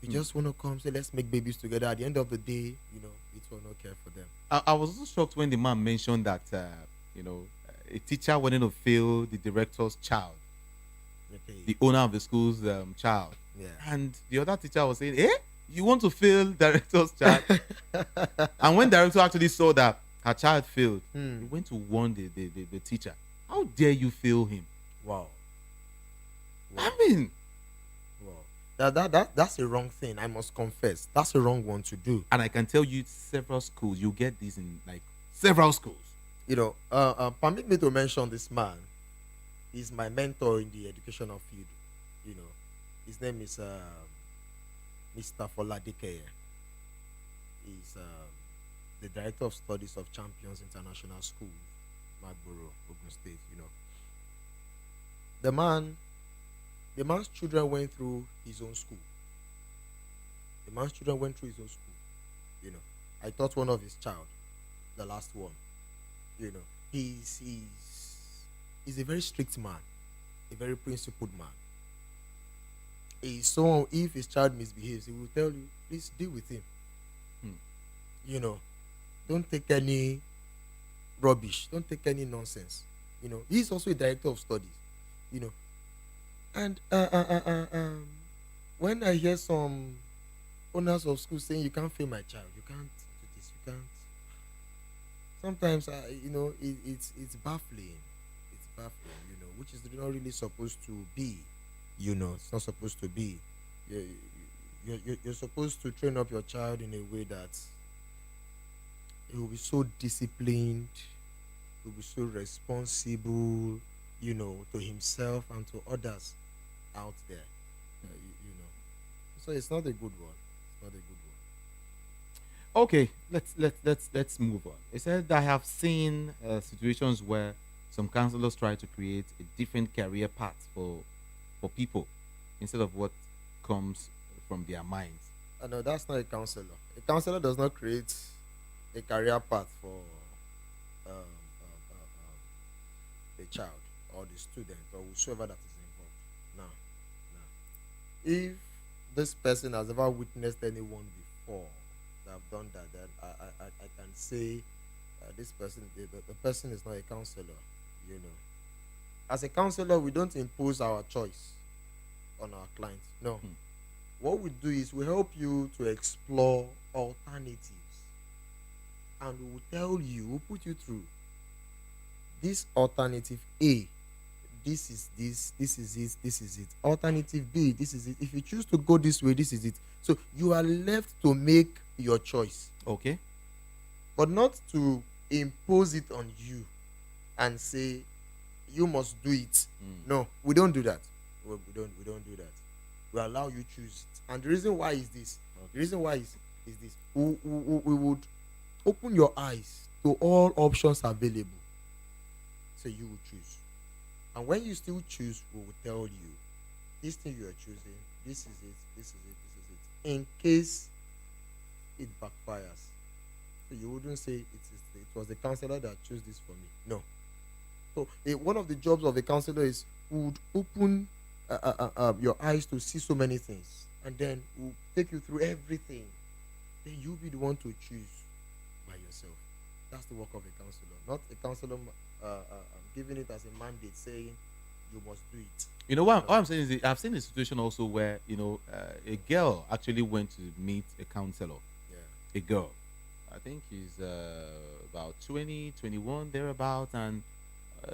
You just want to come say let's make babies together. At the end of the day, it will not care for them. I was also shocked when the man mentioned that a teacher wanted to fail the director's child, the owner of the school's child, and the other teacher was saying, you want to fail director's child? And when director actually saw that her child failed, he went to warn the teacher. How dare you fail him? Wow. I mean, that's a wrong thing. I must confess, that's a wrong one to do. And I can tell you, several schools, you get this in like several schools. Permit me to mention this man. He's my mentor in the educational field. His name is Mr. Foladike. He's the director of studies of Champions International School, Nwabuakwu, Ogun State. The man's children went through his own school. I taught one of his child, the last one. He's a very strict man. a very principled man. He's someone, if his child misbehaves, he will tell you, please deal with him. You know, don't take any rubbish, don't take any nonsense. You know, he's also a director of studies. You know, and when I hear some owners of schools saying you can't fail my child, you can't do this, you can't. Sometimes you know, it's baffling. It's baffling. You know, which is not really supposed to be. You know, it's not supposed to be. You're supposed to train up your child in a way that he will be so disciplined, he will be so responsible, you know, to himself and to others out there. You know, so it's not a good one. It's not a good one. Okay, let's move on. It said I have seen situations where some counselors try to create a different career path for people instead of what comes from their minds. No, that's not a counselor. A counselor does not create a career path for the child or the student or whoever that is involved. No. If this person has ever witnessed anyone before that have done that, then I can say this person, the person is not a counselor. You know, as a counselor, we don't impose our choice on our clients. No. What we do is we help you to explore alternatives, and we will tell you, we'll put you through this alternative A. This is this is it, this is it. Alternative B, this is it. If you choose to go this way, this is it. So you are left to make your choice. Okay. But not to impose it on you and say you must do it. No, we don't do that. We don't do that. We allow you choose it. And the reason why is this. The reason why is this. We would open your eyes to all options available. So you will choose. And when you still choose, we will tell you this thing you are choosing, this is it, this is it, this is it. In case it backfires. So you wouldn't say it was the counselor that chose this for me. No. So one of the jobs of a counselor is would open your eyes to see so many things, and then we'll take you through everything. Then you'll be the one to choose by yourself. That's the work of a counselor, not a counselor giving it as a mandate saying you must do it. You know what I'm saying is I've seen a situation also where a girl actually went to meet a counselor. Yeah. A girl, I think she's about 20, 21 thereabout, and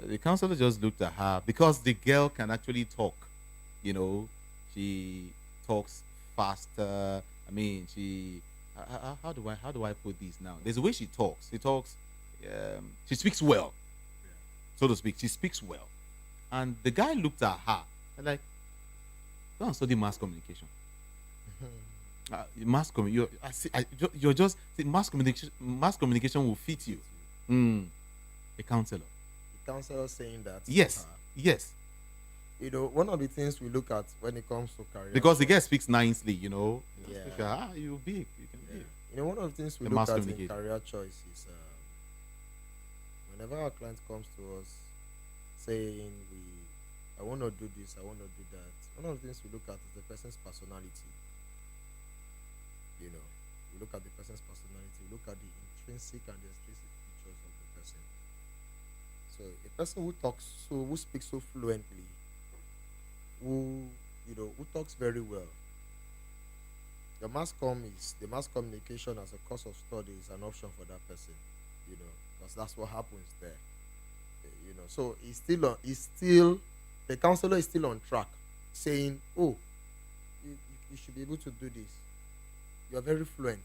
the counselor just looked at her because the girl can actually talk. You know, she talks faster. I mean, how do I put this now? There's a way she talks. She speaks well, so to speak. She speaks well, and the guy looked at her and like, go and study mass communication. You're just mass communication. Mass communication will fit you. A counselor. The counselor saying that. Yes. Yes. You know, one of the things we look at when it comes to career, because the guy speaks nicely, you know. Yeah. You big. You can be. You know, one of the things we look at in career choice is whenever our client comes to us saying I want to do this, I want to do that. One of the things we look at is the person's personality. You know, we look at the person's personality, we look at the intrinsic and the extrinsic features of the person. So a person who speaks so fluently, who talks very well. The mass communication as a course of study is an option for that person, you know, because that's what happens there. You know, so the counselor is still on track, saying, "Oh, you should be able to do this. You are very fluent.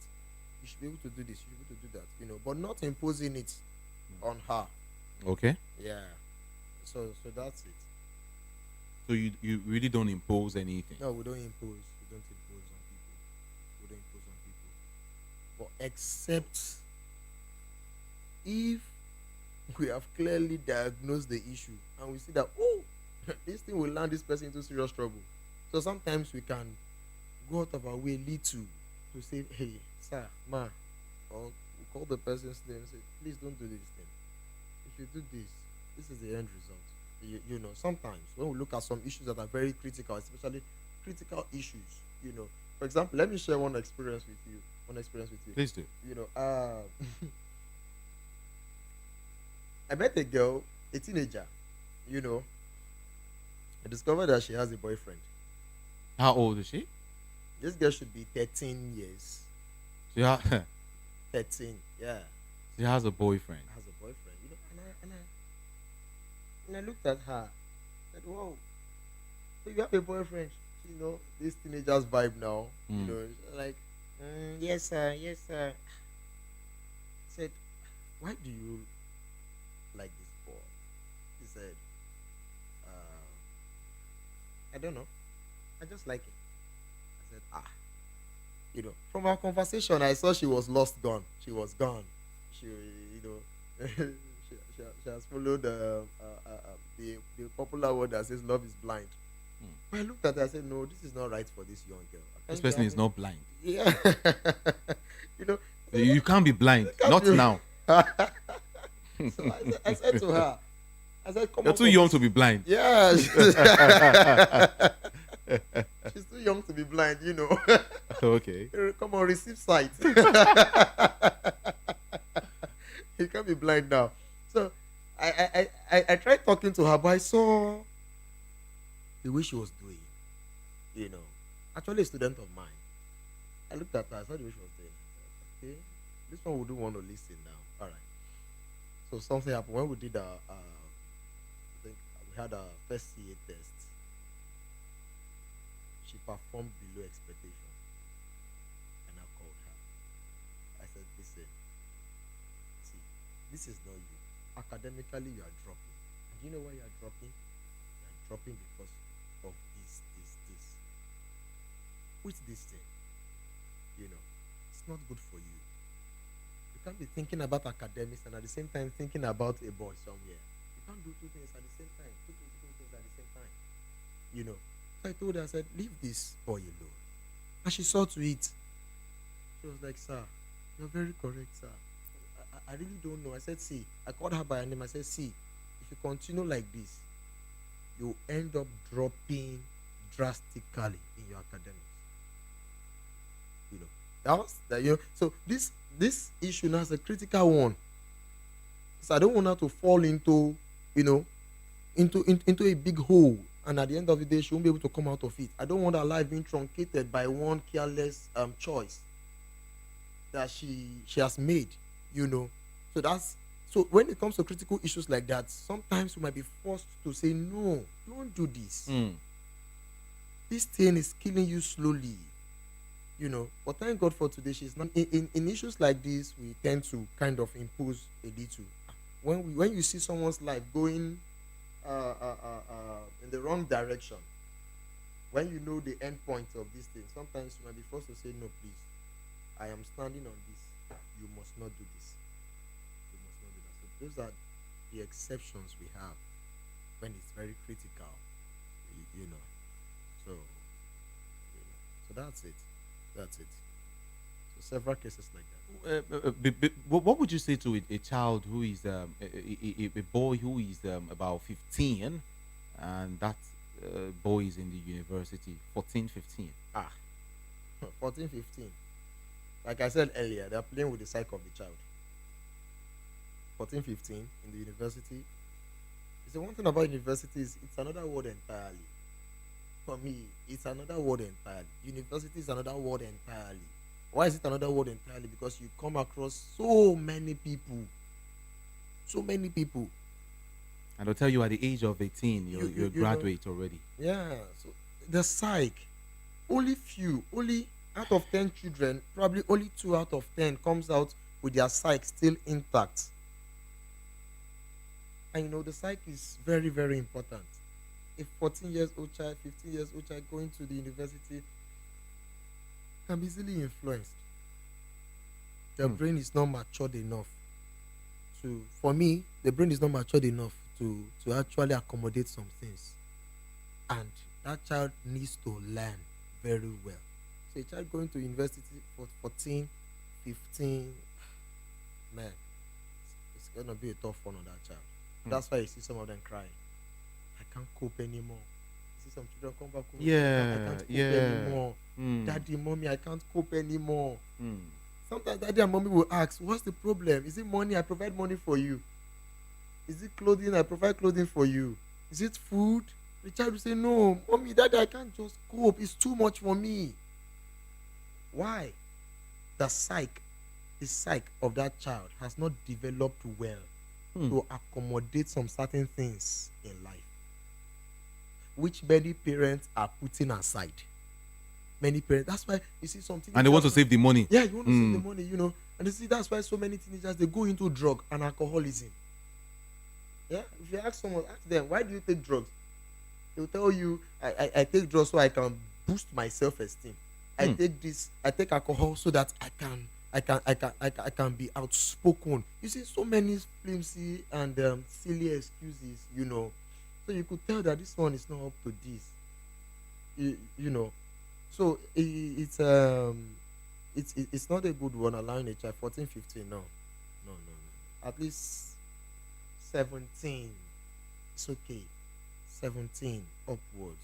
You should be able to do this. You should be able to do that." You know, but not imposing it on her. Okay. Yeah. So that's it. So you really don't impose anything? No, we don't impose. We don't impose on people. We don't impose on people. But except if we have clearly diagnosed the issue and we see that, this thing will land this person into serious trouble. So sometimes we can go out of our way little to say, hey, sir, ma, or we call the person's name and say, please don't do this thing. If you do this, this is the end result. You know, sometimes when we look at some issues that are very critical, especially critical issues, you know, for example, let me share one experience with you. Please do. You know, I met a girl, a teenager, you know. I discovered that she has a boyfriend. How old is she? This girl should be 13 years. She, ha- 13, yeah. she has a boyfriend. Has a boyfriend, you know, and I looked at her, said, "Whoa, so you have a boyfriend?" You know, this teenager's vibe now. You know, she's like, "Yes, sir, yes, sir." I said, "Why do you like this boy?" He said, "I don't know. I just like it." I said, you know, from our conversation, I saw she was lost, gone. She was gone. She, you know, she has followed the popular word that says love is blind. But I looked at her, I said, "No, this is not right for this young girl. This person is not blind. Yeah." You know, You can't be blind. Not now. So I said to her, I said, "Come You're on, too young to be blind." Yeah. She's too young to be blind, you know. Okay. Come on, receive sight. You can't be blind now. So I tried talking to her, but I saw the way she was doing. You know, actually a student of mine. I looked at her, I saw the way she was doing. I said, okay, this one would want to listen now. All right. So something happened when we did I think we had a first CA test. She performed below expectation, and I called her. I said, "Listen, see, this is not you. Academically, you are dropping. And do you know why you are dropping? You are dropping because of this. What's this thing? You know, it's not good for you. You can't be thinking about academics and at the same time thinking about a boy somewhere. You can't do two things at the same time. Two things at the same time. You know." So I told her, I said, "Leave this boy alone." And she saw to it. She was like, "Sir, you're very correct, sir. I really don't know." I said, "See," I called her by her name. I said, "See, if you continue like this, you end up dropping drastically in your academics." You know, that, you know. So this issue now is a critical one. So I don't want her to fall into, you know, into a big hole, and at the end of the day she won't be able to come out of it. I don't want her life being truncated by one careless choice that she has made, you know. So when it comes to critical issues like that, sometimes we might be forced to say, "No, don't do this. This thing is killing you slowly." You know, but thank God for today, she's not in issues like this. We tend to kind of impose a little. When you see someone's life going in the wrong direction, when you know the end point of this thing, sometimes you might be forced to say, "No, please, I am standing on this. You must not do this. You must not do that." So those are the exceptions we have when it's very critical, you know. So, you know, so that's it. So several cases like that. What would you say to a child who is a boy who is about 15, and that boy is in the university, 14, 15? 14, 15. Like I said earlier, they're playing with the psyche of the child. 14, 15 in the university. You see, one thing about university is it's another world entirely. For me, it's another world entirely. University is another world entirely. Why is it another world entirely? Because you come across so many people. And they'll tell you at the age of 18, you're graduate know, already. Yeah. So the psych, only out of 10 children, probably only 2 out of 10 comes out with their psych still intact. And you know, the psych is very, very important. A 14 years old child, 15 years old child going to the university can be easily influenced. Their brain is not matured enough for me, the brain is not matured enough to actually accommodate some things. And that child needs to learn very well. So a child going to university for 14, 15, man, it's going to be a tough one on that child. That's why you see some of them crying. can't cope anymore. You see some children come back home. I can't cope Yeah. anymore. Daddy, mommy, I can't cope anymore. Sometimes daddy and mommy will ask, what's the problem? Is it money? I provide money for you. Is it clothing? I provide clothing for you. Is it food? The child will say, no, mommy, daddy, I can't just cope. It's too much for me. Why? The psyche of that child has not developed well to accommodate some certain things in life, which many parents are putting aside. Many parents, that's why you see something. And they want to save the money. Yeah, you want to save the money, you know. And you see, that's why so many teenagers, they go into drug and alcoholism. Yeah, if you ask someone, ask them, why do you take drugs? They will tell you, I take drugs so I can boost my self-esteem. I take alcohol so that I can be outspoken. You see, so many flimsy and silly excuses, you know. So you could tell that this one is not up to this. You know. So it's not a good one allowing a child 14, 15, no. At least 17. It's okay. 17 upwards.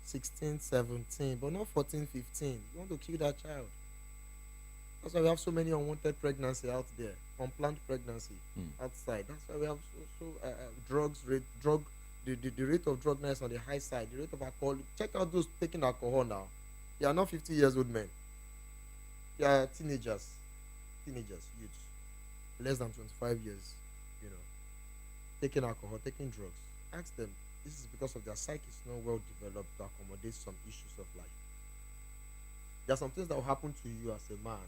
16, 17, but not 14, 15. You want to kill that child. That's why we have so many unwanted pregnancy out there, unplanned pregnancy outside. That's why we have the rate of drug use on the high side, the rate of alcohol. Check out those taking alcohol now. They are not 50 years old men. They are teenagers, youths, less than 25 years, you know, taking alcohol, taking drugs. Ask them. This is because of their psyche is not well developed to accommodate some issues of life. There are some things that will happen to you as a man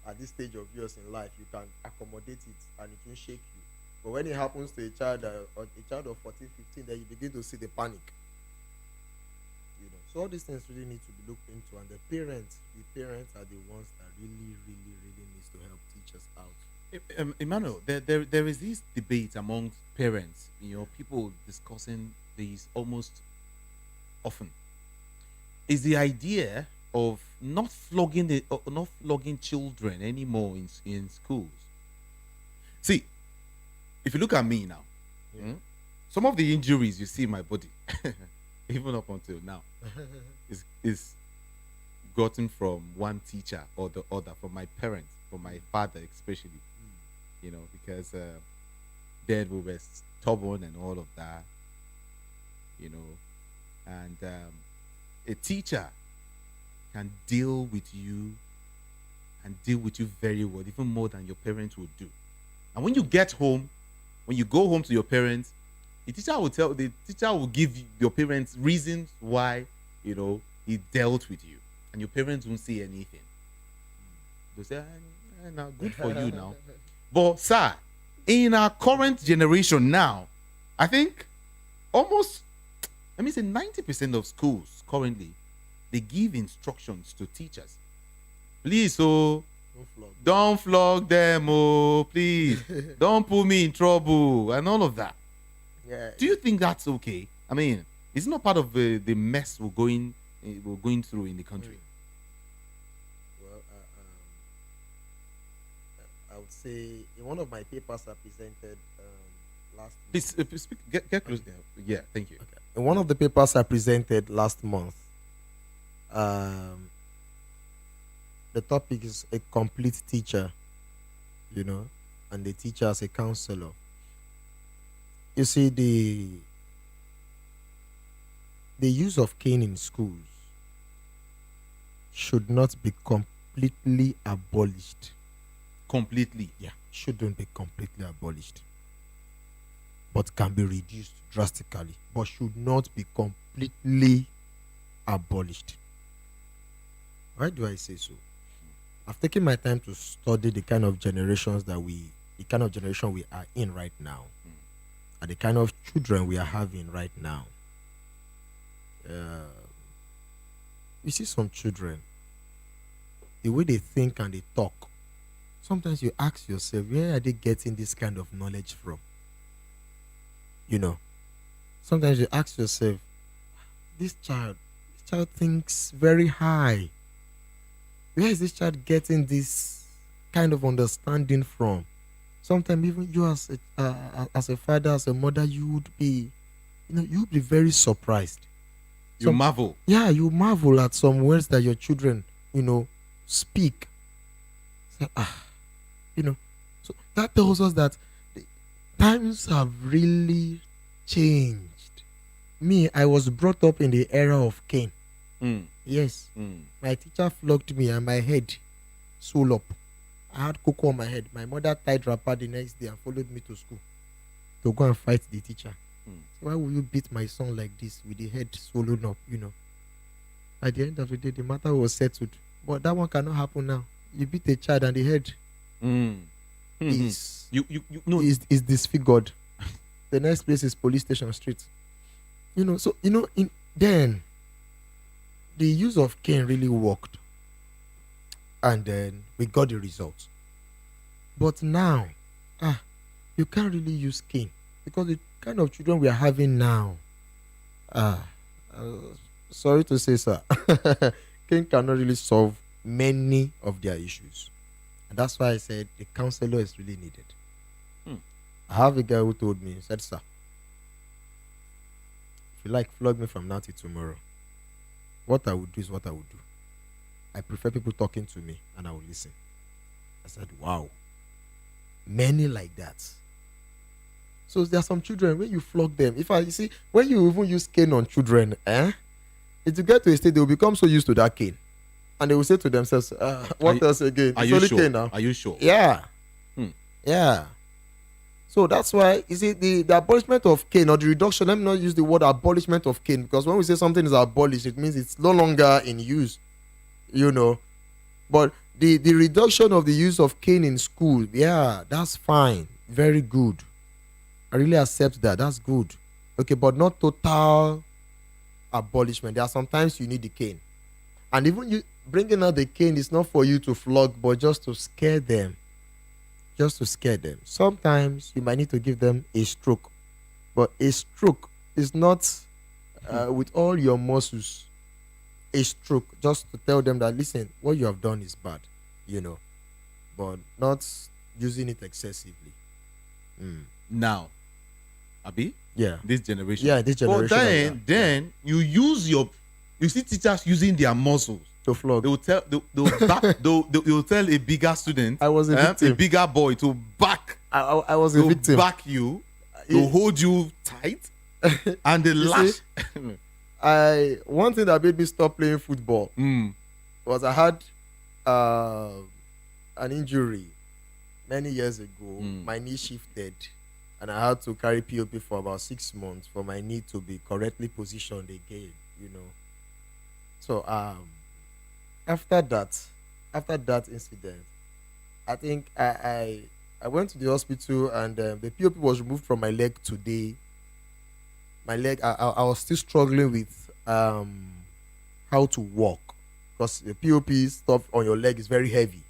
at this stage of yours in life. You can accommodate it and it will shake you. But when it happens to a child of 14, 15, then you begin to see the panic. You know, so all these things really need to be looked into, and the parents are the ones that really needs to help teach us out. Emmanuel, there is this debate amongst parents. You know, people discussing these almost often. Is the idea of not flogging children anymore in schools. See, if you look at me now, some of the injuries you see in my body, even up until now, is gotten from one teacher or the other, from my parents, from my father especially. You know, because then we were stubborn and all of that. You know, and a teacher can deal with you very well, even more than your parents would do. And when you get home, when you go home to your parents, the teacher will give your parents reasons why, you know, he dealt with you, and your parents won't say anything. They say, "Now, good for you now." But sir, in our current generation now, I think almost, let me say 90% of schools currently, they give instructions to teachers. Please, don't flog them, please. Don't put me in trouble and all of that. Yeah. Do you think that's okay? I mean, it's not part of the mess we're going through in the country. Well, I would say in one of my papers I presented last month. Please speak, get close there. Yeah, thank you. Okay. In one of the papers I presented last month, the topic is a complete teacher, you know, and the teacher as a counselor. You see, the use of cane in schools should not be completely abolished. Completely? Yeah, shouldn't be completely abolished, but can be reduced drastically, but should not be completely abolished. Why do I say so? I've taken my time to study the kind of generation we are in right now, and the kind of children we are having right now. You see some children, the way they think and they talk, sometimes you ask yourself, where are they getting this kind of knowledge from? You know, sometimes you ask yourself, this child thinks very high. Where is this child getting this kind of understanding from? Sometimes even you as a father, as a mother, you would be you'll be very surprised. You marvel. Yeah, you marvel at some words that your children, speak. So, so that tells us that the times have really changed. Me, I was brought up in the era of Cain. Yes. My teacher flogged me and my head swelled up. I had cocoa on my head. My mother tied wrapper the next day and followed me to school to go and fight the teacher. So why will you beat my son like this with the head swollen up, At the end of the day, the matter was settled. But that one cannot happen now. You beat a child and the head is disfigured. The next place is police station street. Then the use of cane really worked. And then we got the results. But now, you can't really use cane because the kind of children we are having now, sorry to say, sir, cane cannot really solve many of their issues. And that's why I said the counselor is really needed. I have a guy who told me, he said, sir, if you like, flog me from now till tomorrow. What I would do is what I would do. I prefer people talking to me and I will listen. I said, wow. Many like that. So there are some children, when you flog them, when you even use cane on children, it will get to a state they will become so used to that cane. And they will say to themselves, what else again? Are it's you only sure? cane now. Are you sure? Yeah. Yeah. So that's why, the abolishment of cane or the reduction, let me not use the word abolishment of cane, because when we say something is abolished, it means it's no longer in use, But the reduction of the use of cane in school, yeah, that's fine. Very good. I really accept that. That's good. Okay, but not total abolishment. There are sometimes you need the cane. And even you bringing out the cane is not for you to flog, but just to scare them. Just to scare them. Sometimes you might need to give them a stroke. But a stroke is not with all your muscles. A stroke, just to tell them that, listen, what you have done is bad, but not using it excessively. Now, Abi? Yeah. This generation. Yeah, this generation. But then you see teachers using their muscles to flog. They will tell they'll tell a bigger student, I was a victim. a bigger boy to back. I was a victim. Back you, to hold you tight, and the lash. One thing that made me stop playing football was I had an injury many years ago. My knee shifted and I had to carry POP for about 6 months for my knee to be correctly positioned again, So after that incident, I think I went to the hospital and the POP was removed from my leg today. My leg, I was still struggling with how to walk because the POP stuff on your leg is very heavy,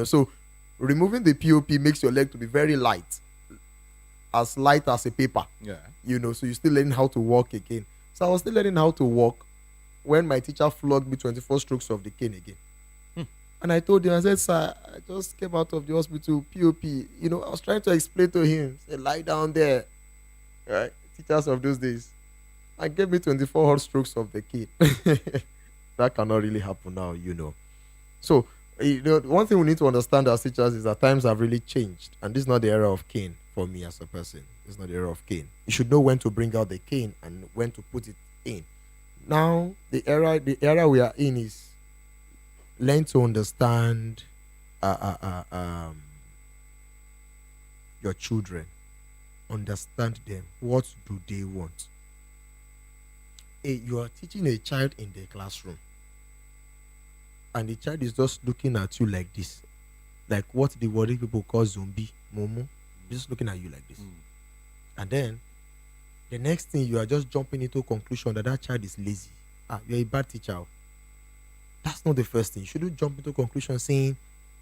So removing the POP makes your leg to be very light as a paper. Yeah. So you're still learning how to walk again. So I was still learning how to walk when my teacher flogged me 24 strokes of the cane again. And I told him, I said, sir, I just came out of the hospital, POP. I was trying to explain to him, say, lie down there. Right? Teachers of those days. And gave me 24 hot strokes of the cane. That cannot really happen now, So, one thing we need to understand as teachers is that times have really changed. And this is not the era of cane for me as a person. It's not the era of cane. You should know when to bring out the cane and when to put it in. Now, the era we are in is learn to understand your children. Understand them. What do they want? You are teaching a child in the classroom, and the child is just looking at you like this, like what the worry people call zombie, momo, just looking at you like this. And then the next thing, you are just jumping into a conclusion that child is lazy. You're a bad teacher. That's not the first thing. You shouldn't jump into a conclusion saying,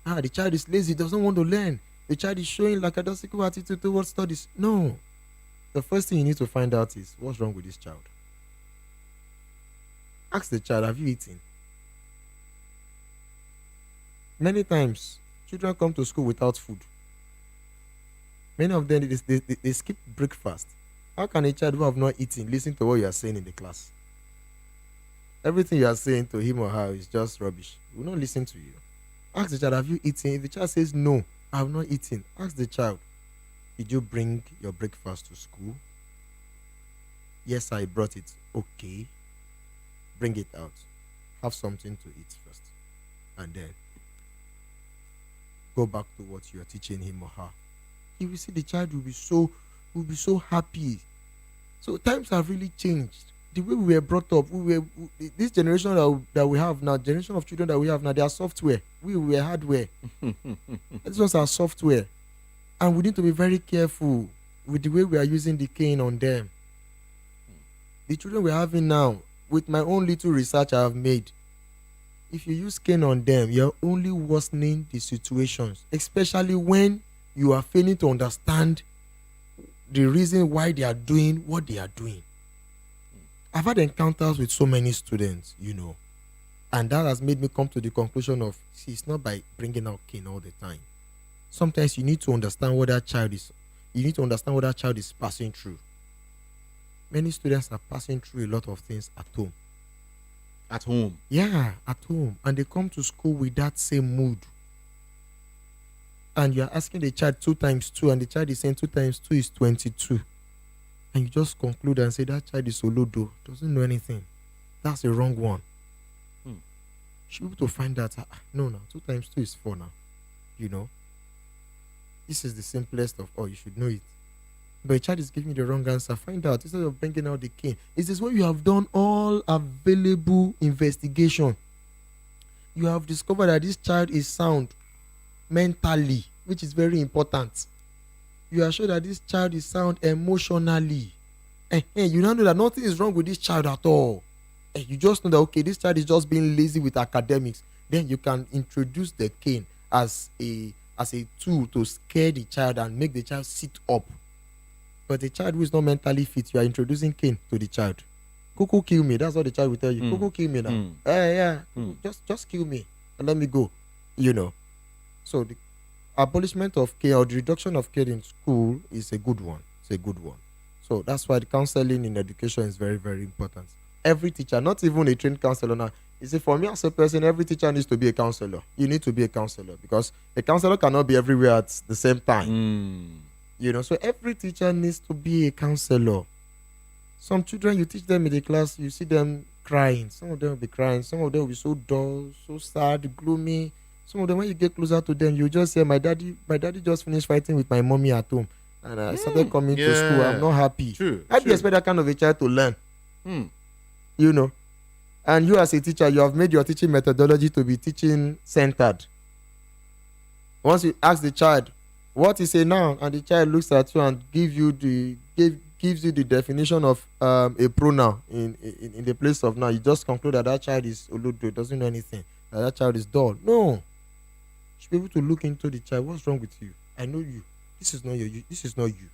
the child is lazy, doesn't want to learn. The child is showing lackadaisical attitude towards studies. No. The first thing you need to find out is, what's wrong with this child? Ask the child, have you eaten? Many times, children come to school without food. Many of them, they skip breakfast. How can a child who have not eaten listen to what you are saying in the class? Everything you are saying to him or her is just rubbish. He will not listen to you. Ask the child, have you eaten? If the child says no, I have not eaten, ask the child, did you bring your breakfast to school? Yes, I brought it. Okay. Bring it out. Have something to eat first. And then go back to what you are teaching him or her. You will see the child will be so happy. So times have really changed. The way we were brought up, this generation that we have now, generation of children that we have now, they are software. We were hardware. These ones are software. And we need to be very careful with the way we are using the cane on them. The children we're having now, with my own little research I have made, if you use cane on them, you're only worsening the situations, especially when you are failing to understand the reason why they are doing what they are doing. I've had encounters with so many students, and that has made me come to the conclusion of, see, it's not by bringing out cane all the time. Sometimes you need to understand what that child is. You need to understand what that child is passing through. Many students are passing through a lot of things at home. At home? Yeah, at home. And they come to school with that same mood. And you are asking the child 2 times 2, and the child is saying 2 times 2 is 22. And you just conclude and say that child is Olodo, doesn't know anything. That's the wrong one. You should be able to find that. No, 2 times 2 is 4 now. This is the simplest of all. You should know it. But a child is giving you the wrong answer. Find out instead of bringing out the cane. It is when you have done all available investigation. You have discovered that this child is sound mentally, which is very important. You are sure that this child is sound emotionally. You now know that nothing is wrong with this child at all. You just know that, okay, this child is just being lazy with academics. Then you can introduce the cane as a tool to scare the child and make the child sit up. But the child who is not mentally fit, you are introducing cane to the child. Cuckoo, kill me. That's what the child will tell you. Cuckoo, kill me now. Just kill me and let me go. So the abolishment of cane or the reduction of cane in school is a good one. It's a good one. So that's why the counseling in education is very, very important. Every teacher, not even a trained counselor now. You see, for me as a person, every teacher needs to be a counselor. You need to be a counselor because a counselor cannot be everywhere at the same time. So every teacher needs to be a counselor. Some children, you teach them in the class, you see them crying. Some of them will be crying. Some of them will be so dull, so sad, gloomy. Some of them, when you get closer to them, you just say, my daddy just finished fighting with my mommy at home. And I started coming to school. I'm not happy. How do you expect that kind of a child to learn? And you as a teacher, you have made your teaching methodology to be teaching centered. Once you ask the child, what is a noun? And the child looks at you and gives you the definition of a pronoun in the place of noun. You just conclude that child is Olodo, doesn't know anything. That child is dull. No. You should be able to look into the child. What's wrong with you? I know you. This is not you. This is not you.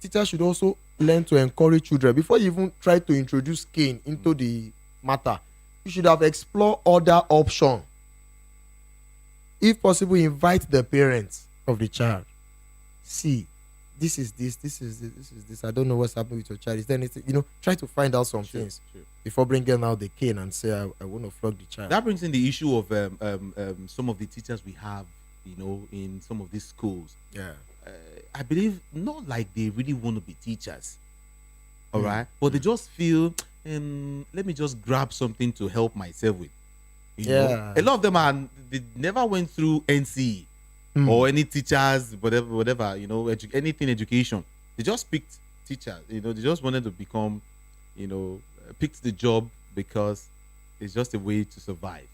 Teachers should also learn to encourage children. Before you even try to introduce cane into the matter, you should have explored other options. If possible, invite the parents of the child. See, this is this. I don't know what's happening with your child. Is there anything? Try to find out some things before bringing out the cane and say, I want to flog the child. That brings in the issue of some of the teachers we have, in some of these schools. Yeah. I believe not like they really want to be teachers. All right. But they just feel, let me just grab something to help myself with. A lot of them they never went through NC or any teachers, whatever, anything education. They just picked teachers, they just wanted to become, picked the job because it's just a way to survive.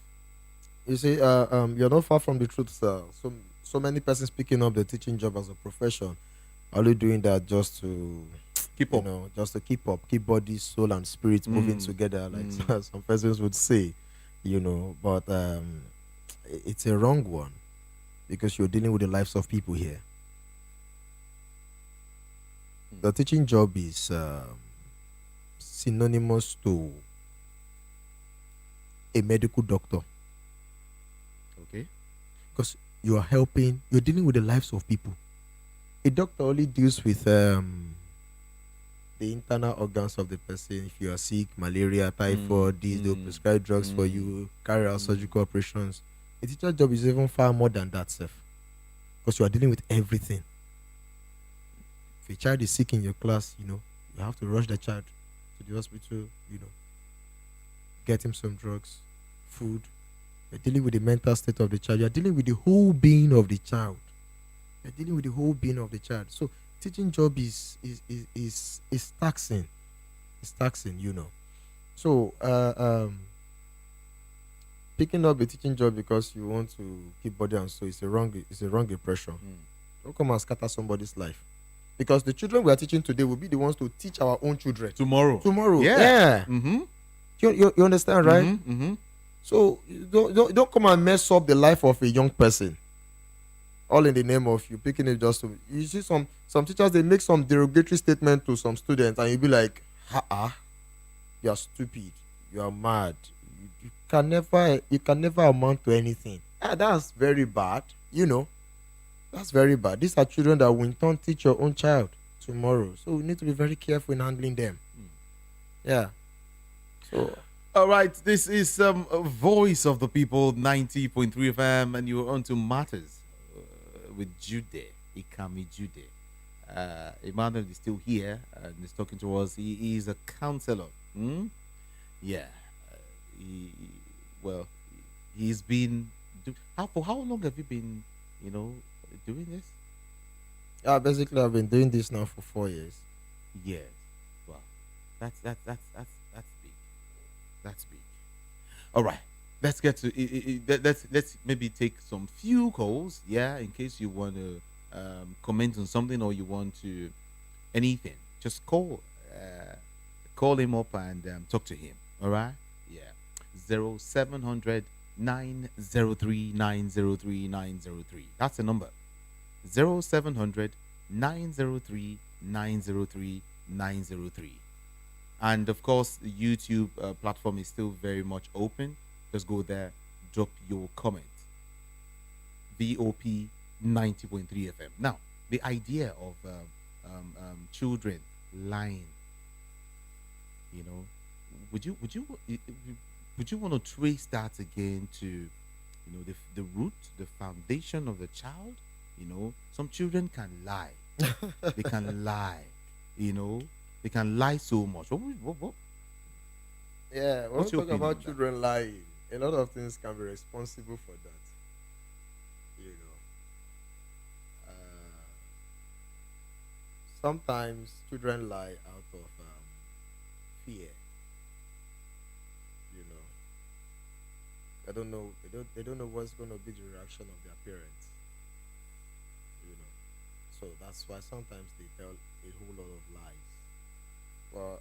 You see, you're not far from the truth, sir. So many persons picking up the teaching job as a profession, only doing that just to keep up, just to keep up, keep body, soul, and spirit moving together, like some persons would say. But it's a wrong one because you're dealing with the lives of people here. The teaching job is synonymous to a medical doctor. Okay. Because you're dealing with the lives of people. A doctor only deals with the internal organs of the person. If you are sick, malaria, typhoid, these they'll prescribe drugs for you, carry out surgical operations. A teacher job is even far more than that, self, because you are dealing with everything. If a child is sick in your class, you have to rush the child to the hospital, get him some drugs, food. You're dealing with the mental state of the child. You're dealing with the whole being of the child. You're dealing with the whole being of the child. So teaching job is taxing. It's taxing. So picking up a teaching job because you want to keep body and soul is a wrong impression. Don't come and scatter somebody's life. Because the children we are teaching today will be the ones to teach our own children tomorrow. Yeah. Mm-hmm. You understand, right? Mm-hmm. So don't come and mess up the life of a young person. All in the name of you picking it just to. You see some teachers, they make some derogatory statement to some students, and you be like, you are stupid, you are mad, you can never amount to anything. That's very bad. That's very bad. These are children that will in turn teach your own child tomorrow. So we need to be very careful in handling them. Yeah. So. All right, this is a Voice of the People, 90.3 FM, and you're on to Matters with Jude, Ikami Jude. Emmanuel is still here and is talking to us. He is a counselor. Yeah. He's been. For how long have you been, doing this? Basically, I've been doing this now for 4 years. Yes. Wow. That's big. That's big. All right. Let's get to it. Let's maybe take some few calls. Yeah, in case you want to comment on something or you want to anything, just call him up and talk to him. All right. Yeah. 0700 903 903 903. That's the number. 0700 903 903 903. And of course, the YouTube platform is still very much open. Just go there, drop your comment. VOP 90.3 FM. Now, the idea of children lying. Would you want to trace that again to, the root, the foundation of the child? Some children can lie. They can lie. They can lie so much. What? Yeah, when we talk about children lying, a lot of things can be responsible for that. Sometimes children lie out of fear. They don't know. They don't know what's going to be the reaction of their parents. So that's why sometimes they tell a whole lot of lies. But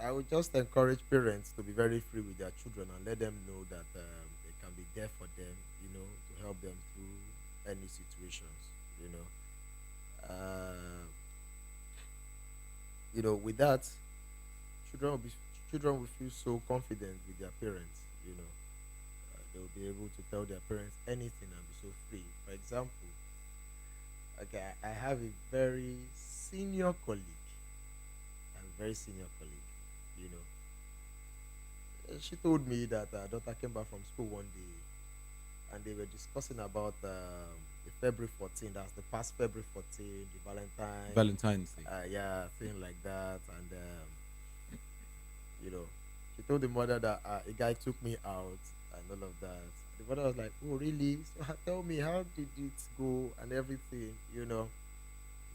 I would just encourage parents to be very free with their children and let them know that they can be there for them, to help them through any situations, with that, children will feel so confident with their parents, they'll be able to tell their parents anything and be so free. For example, I have a very senior colleague. She told me that her daughter came back from school one day and they were discussing about the February 14th. That's the past February 14th, the Valentine's Day. Thing like that. And she told the mother that a guy took me out and all of that. The mother was like, "Oh, really? So tell me, how did it go and everything?" He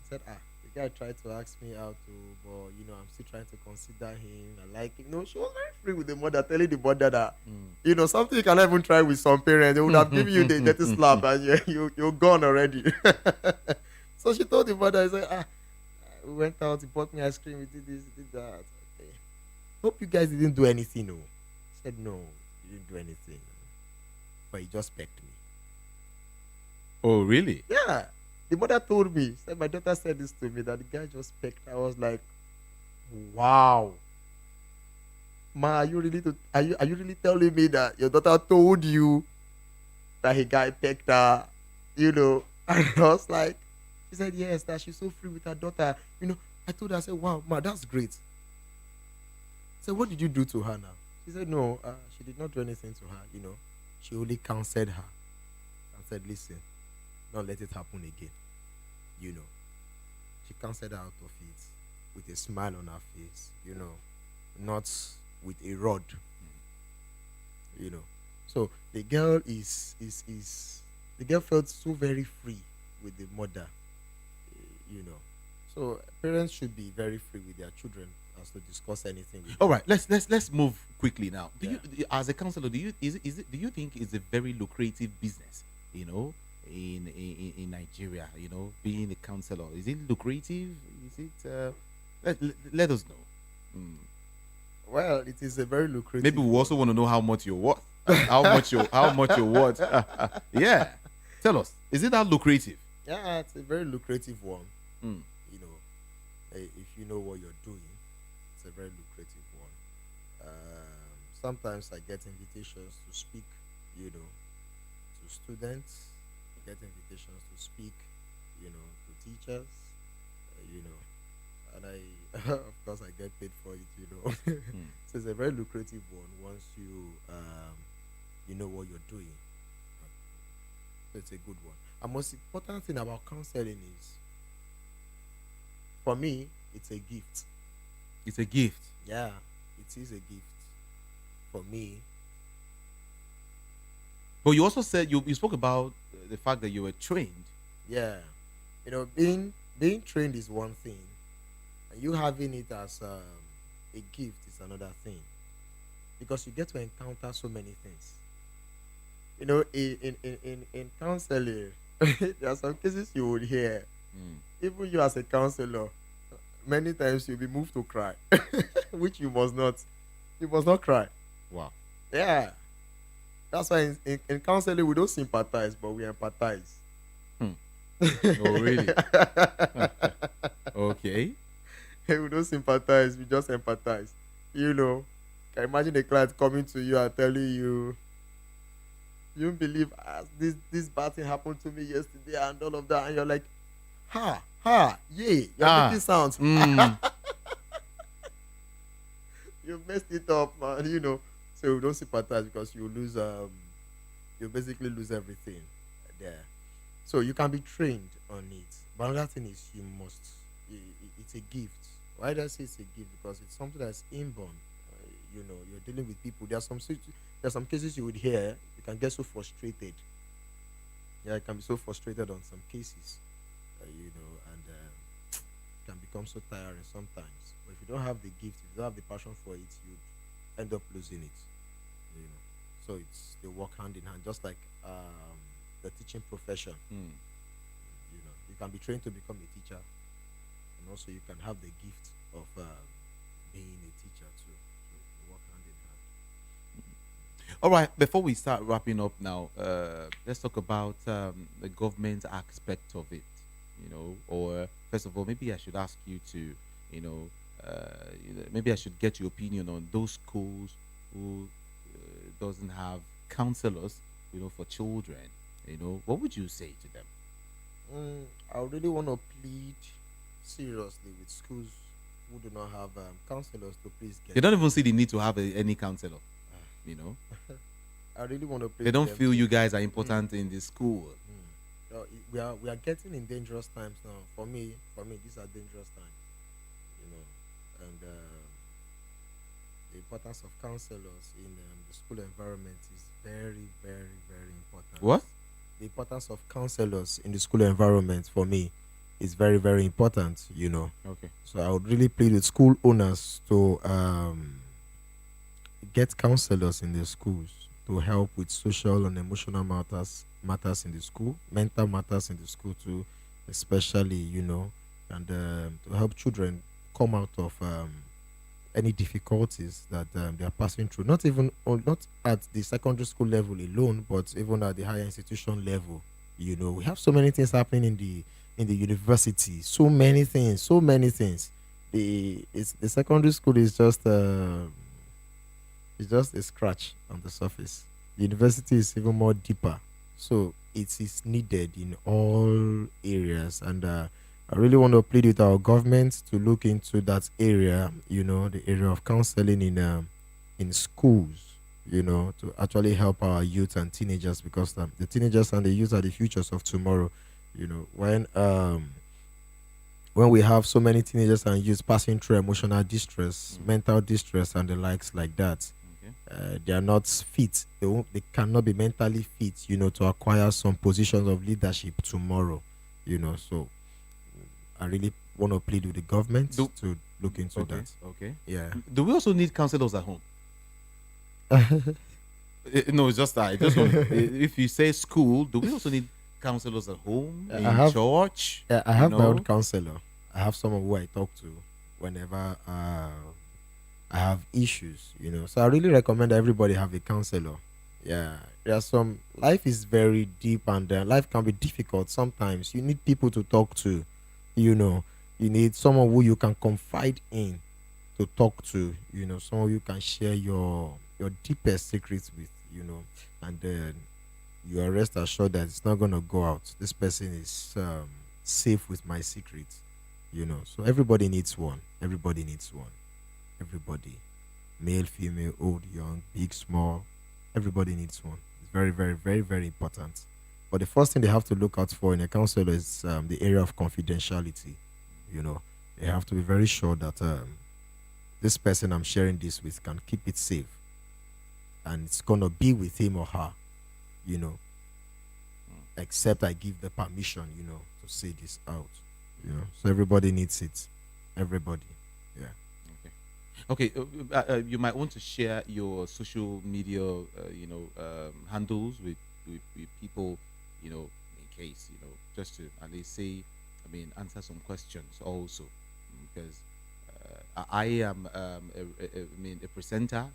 said, the guy tried to ask me out too, but I'm still trying to consider him. I like him. She was very free with the mother, telling the mother that something you can even try with some parents. They would have given you the dirty slap and you're gone already. So she told the mother, I said, we went out, he bought me ice cream, we did this, we did that. Okay. Hope you guys didn't do anything, no. He said, no, you didn't do anything. But he just pecked me. Oh, really? Yeah. The mother told me, said my daughter said this to me, that the guy just pecked. I was like, wow. Ma, are you really telling me that your daughter told you that a guy pecked her? And I was like, she said yes, that she's so free with her daughter. I told her, I said, wow, ma, that's great. I said, what did you do to her now? She said, no, she did not do anything to her, you know. She only counseled her and said, listen, don't let it happen again. You know. She counseled her out of it with a smile on her face, you know, not with a rod. You know. So the girl the girl felt so very free with the mother, you know. So parents should be very free with their children as to discuss anything with All them. right, let's move quickly now. Yeah. As a counselor, do you think it's a very lucrative business? You know, in Nigeria, you know, being a counselor, is it lucrative? Is it? Let us know. Well, it is a very lucrative. Maybe we also want to know how much you're worth. How much you're worth? Yeah, tell us. Is it that lucrative? Yeah, it's a very lucrative one. Mm. You know, if you know what you're doing, it's a very lucrative one. Sometimes I get invitations to speak, you know, to students. I get invitations to speak, you know, to teachers, you know, and I, of course, I get paid for it, you know. So it's a very lucrative one once you know what you're doing. So it's a good one. And most important thing about counseling is, for me, it's a gift. It's a gift. Yeah, it is a gift for me. But you also said you spoke about the fact that you were trained. Yeah, you know, being trained is one thing, and you having it as a gift is another thing, because you get to encounter so many things. You know, in counseling, there are some cases you would hear. Even you as a counselor, many times you'll be moved to cry, which you must not. You must not cry. Wow. Yeah. That's why in counseling we don't sympathize, but we empathize. Oh, really? Okay. We don't sympathize, we just empathize. You know, can you imagine a client coming to you and telling you, you don't believe this bad thing happened to me yesterday and all of that, and you're like, yeah, you're making sounds. You messed it up, man, you know. So we don't sympathize because you lose you basically lose everything there. So you can be trained on it. But another thing is it's a gift. Why do I say it's a gift? Because it's something that's inborn. You know, you're dealing with people. There's some cases you would hear, you can get so frustrated. Yeah, you can be so frustrated on some cases, you know, and it can become so tiring sometimes. But if you don't have the gift, if you don't have the passion for it, you end up losing it. You know, so they work hand in hand, just like the teaching profession. You know, you can be trained to become a teacher, and also you can have the gift of being a teacher too. So they work hand in hand. All right, before we start wrapping up now, let's talk about the government aspect of it, you know, or first of all, maybe I should ask you to, you know, maybe I should get your opinion on those schools who doesn't have counselors, you know, for children. You know, what would you say to them? I really want to plead seriously with schools who do not have counselors to please get. They don't even see the need to have any counselor. You know, I really want to plead. They don't feel you guys are important in the school. We are getting in dangerous times now. For me, these are dangerous times. You know, and the importance of counselors in the school environment is very, very, very important. What? The importance of counselors in the school environment for me is very, very important, you know. Okay. So I would really plead with school owners to get counselors in the schools to help with social and emotional matters in the school, mental matters in the school too, especially, you know, and to help children come out of any difficulties that they are passing through. Not at the secondary school level alone, but even at the higher institution level. You know, we have so many things happening in the university. So many things. The secondary school is just it's just a scratch on the surface. The university is even more deeper. So it is needed in all areas, and I really want to plead with our government to look into that area, the area of counseling in schools, to actually help our youth and teenagers, because the teenagers and the youth are the futures of tomorrow. When we have so many teenagers and youth passing through emotional distress, mental distress, and the likes like that, they are not fit. They cannot be mentally fit, to acquire some positions of leadership tomorrow. So I really want to plead with the government to look into that. Okay. Yeah. Do we also need counselors at home? No, it's just that. If you say school, do we also need counselors at home, in church? I have my own counselor. I have someone who I talk to whenever I have issues, So I really recommend everybody have a counselor. Yeah. Life is very deep, and life can be difficult sometimes. You need people to talk to, you need someone who you can confide in to talk to, someone you can share your deepest secrets with, and then you are rest assured that it's not going to go out. This person is safe with my secrets, So everybody needs one. Everybody, male, female, old, young, big, small. Everybody needs one. It's very, very, very, very important. But the first thing they have to look out for in a counselor is the area of confidentiality. They have to be very sure that this person I'm sharing this with can keep it safe, and it's gonna be with him or her, except I give the permission, to say this out. So everybody needs it. Everybody. Yeah. Okay. You might want to share your social media, handles with people, in case, just to at least say, answer some questions also, because I am a presenter.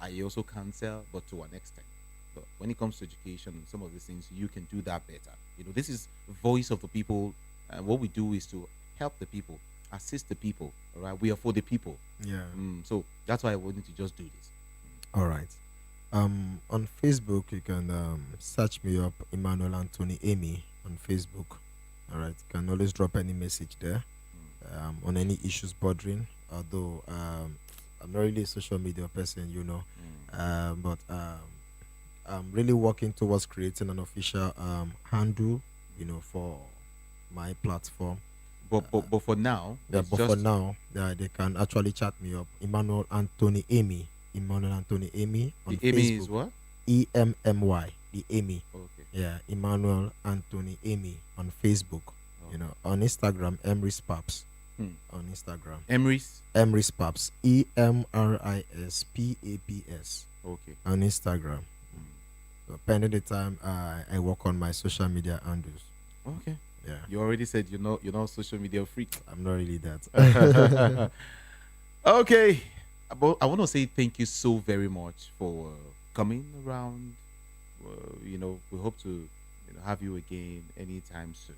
I also counsel, but to an extent. But when it comes to education, some of these things you can do that better. This is voice of the people, and what we do is to help the people, assist the people. All right, we are for the people. Yeah. So that's why I wanted to just do this. All right. On Facebook, you can search me up, Emmanuel Anthony Amy, on Facebook. All right, you can always drop any message there on any issues bothering. Although I'm not really a social media person, but I'm really working towards creating an official handle, for my platform. But for now, they can actually chat me up, Emmanuel Anthony Amy. Emmanuel Anthony Amy on the Facebook. Amy is what? EMMY, the Amy. Okay. Yeah, Emmanuel Anthony Amy on Facebook. On Instagram, Emrys Paps. On Instagram, Emrys Paps, EMRISPAPS. Okay. On Instagram. So pending the time, I work on my social media handles. Okay. Yeah. You already said you're not social media freak. I'm not really that. Okay. But I want to say thank you so very much for coming around. We hope to have you again anytime soon.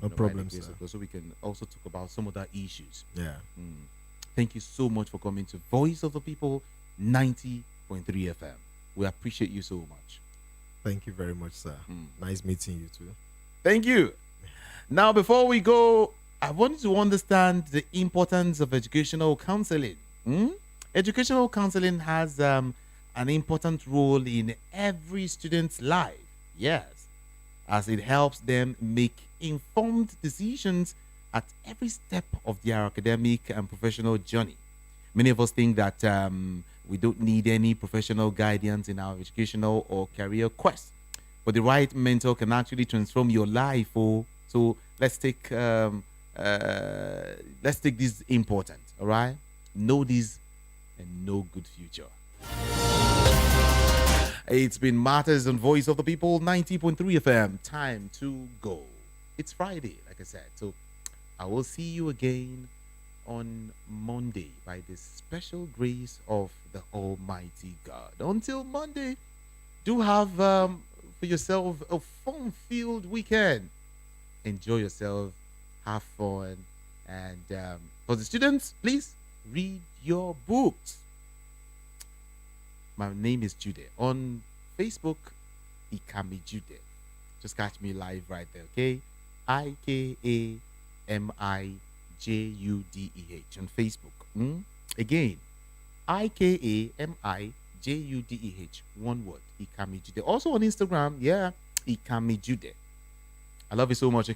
No problem, sir. So we can also talk about some other issues. Yeah. Thank you so much for coming to Voice of the People 90.3 FM. We appreciate you so much. Thank you very much, sir. Nice meeting you too. Thank you. Now, before we go, I want you to understand the importance of educational counseling. Educational counseling has an important role in every student's life. Yes, as it helps them make informed decisions at every step of their academic and professional journey. Many of us think that we don't need any professional guidance in our educational or career quest, but the right mentor can actually transform your life. So let's take this important. All right, know this and no good future. It's been Matters on Voice of the People 90.3 FM. Time to go. It's Friday, like I said. So I will see you again on Monday by the special grace of the Almighty God. Until Monday, do have for yourself a fun-filled weekend. Enjoy yourself, have fun, and for the students, please read your books. My name is Jude. On Facebook, Ikami Jude. Just catch me live right there, okay? IKAMIJUDEH on Facebook. Again, IKAMIJUDEH, one word, Ikamijude. Also on Instagram, yeah, Ikamijude. I love you so much.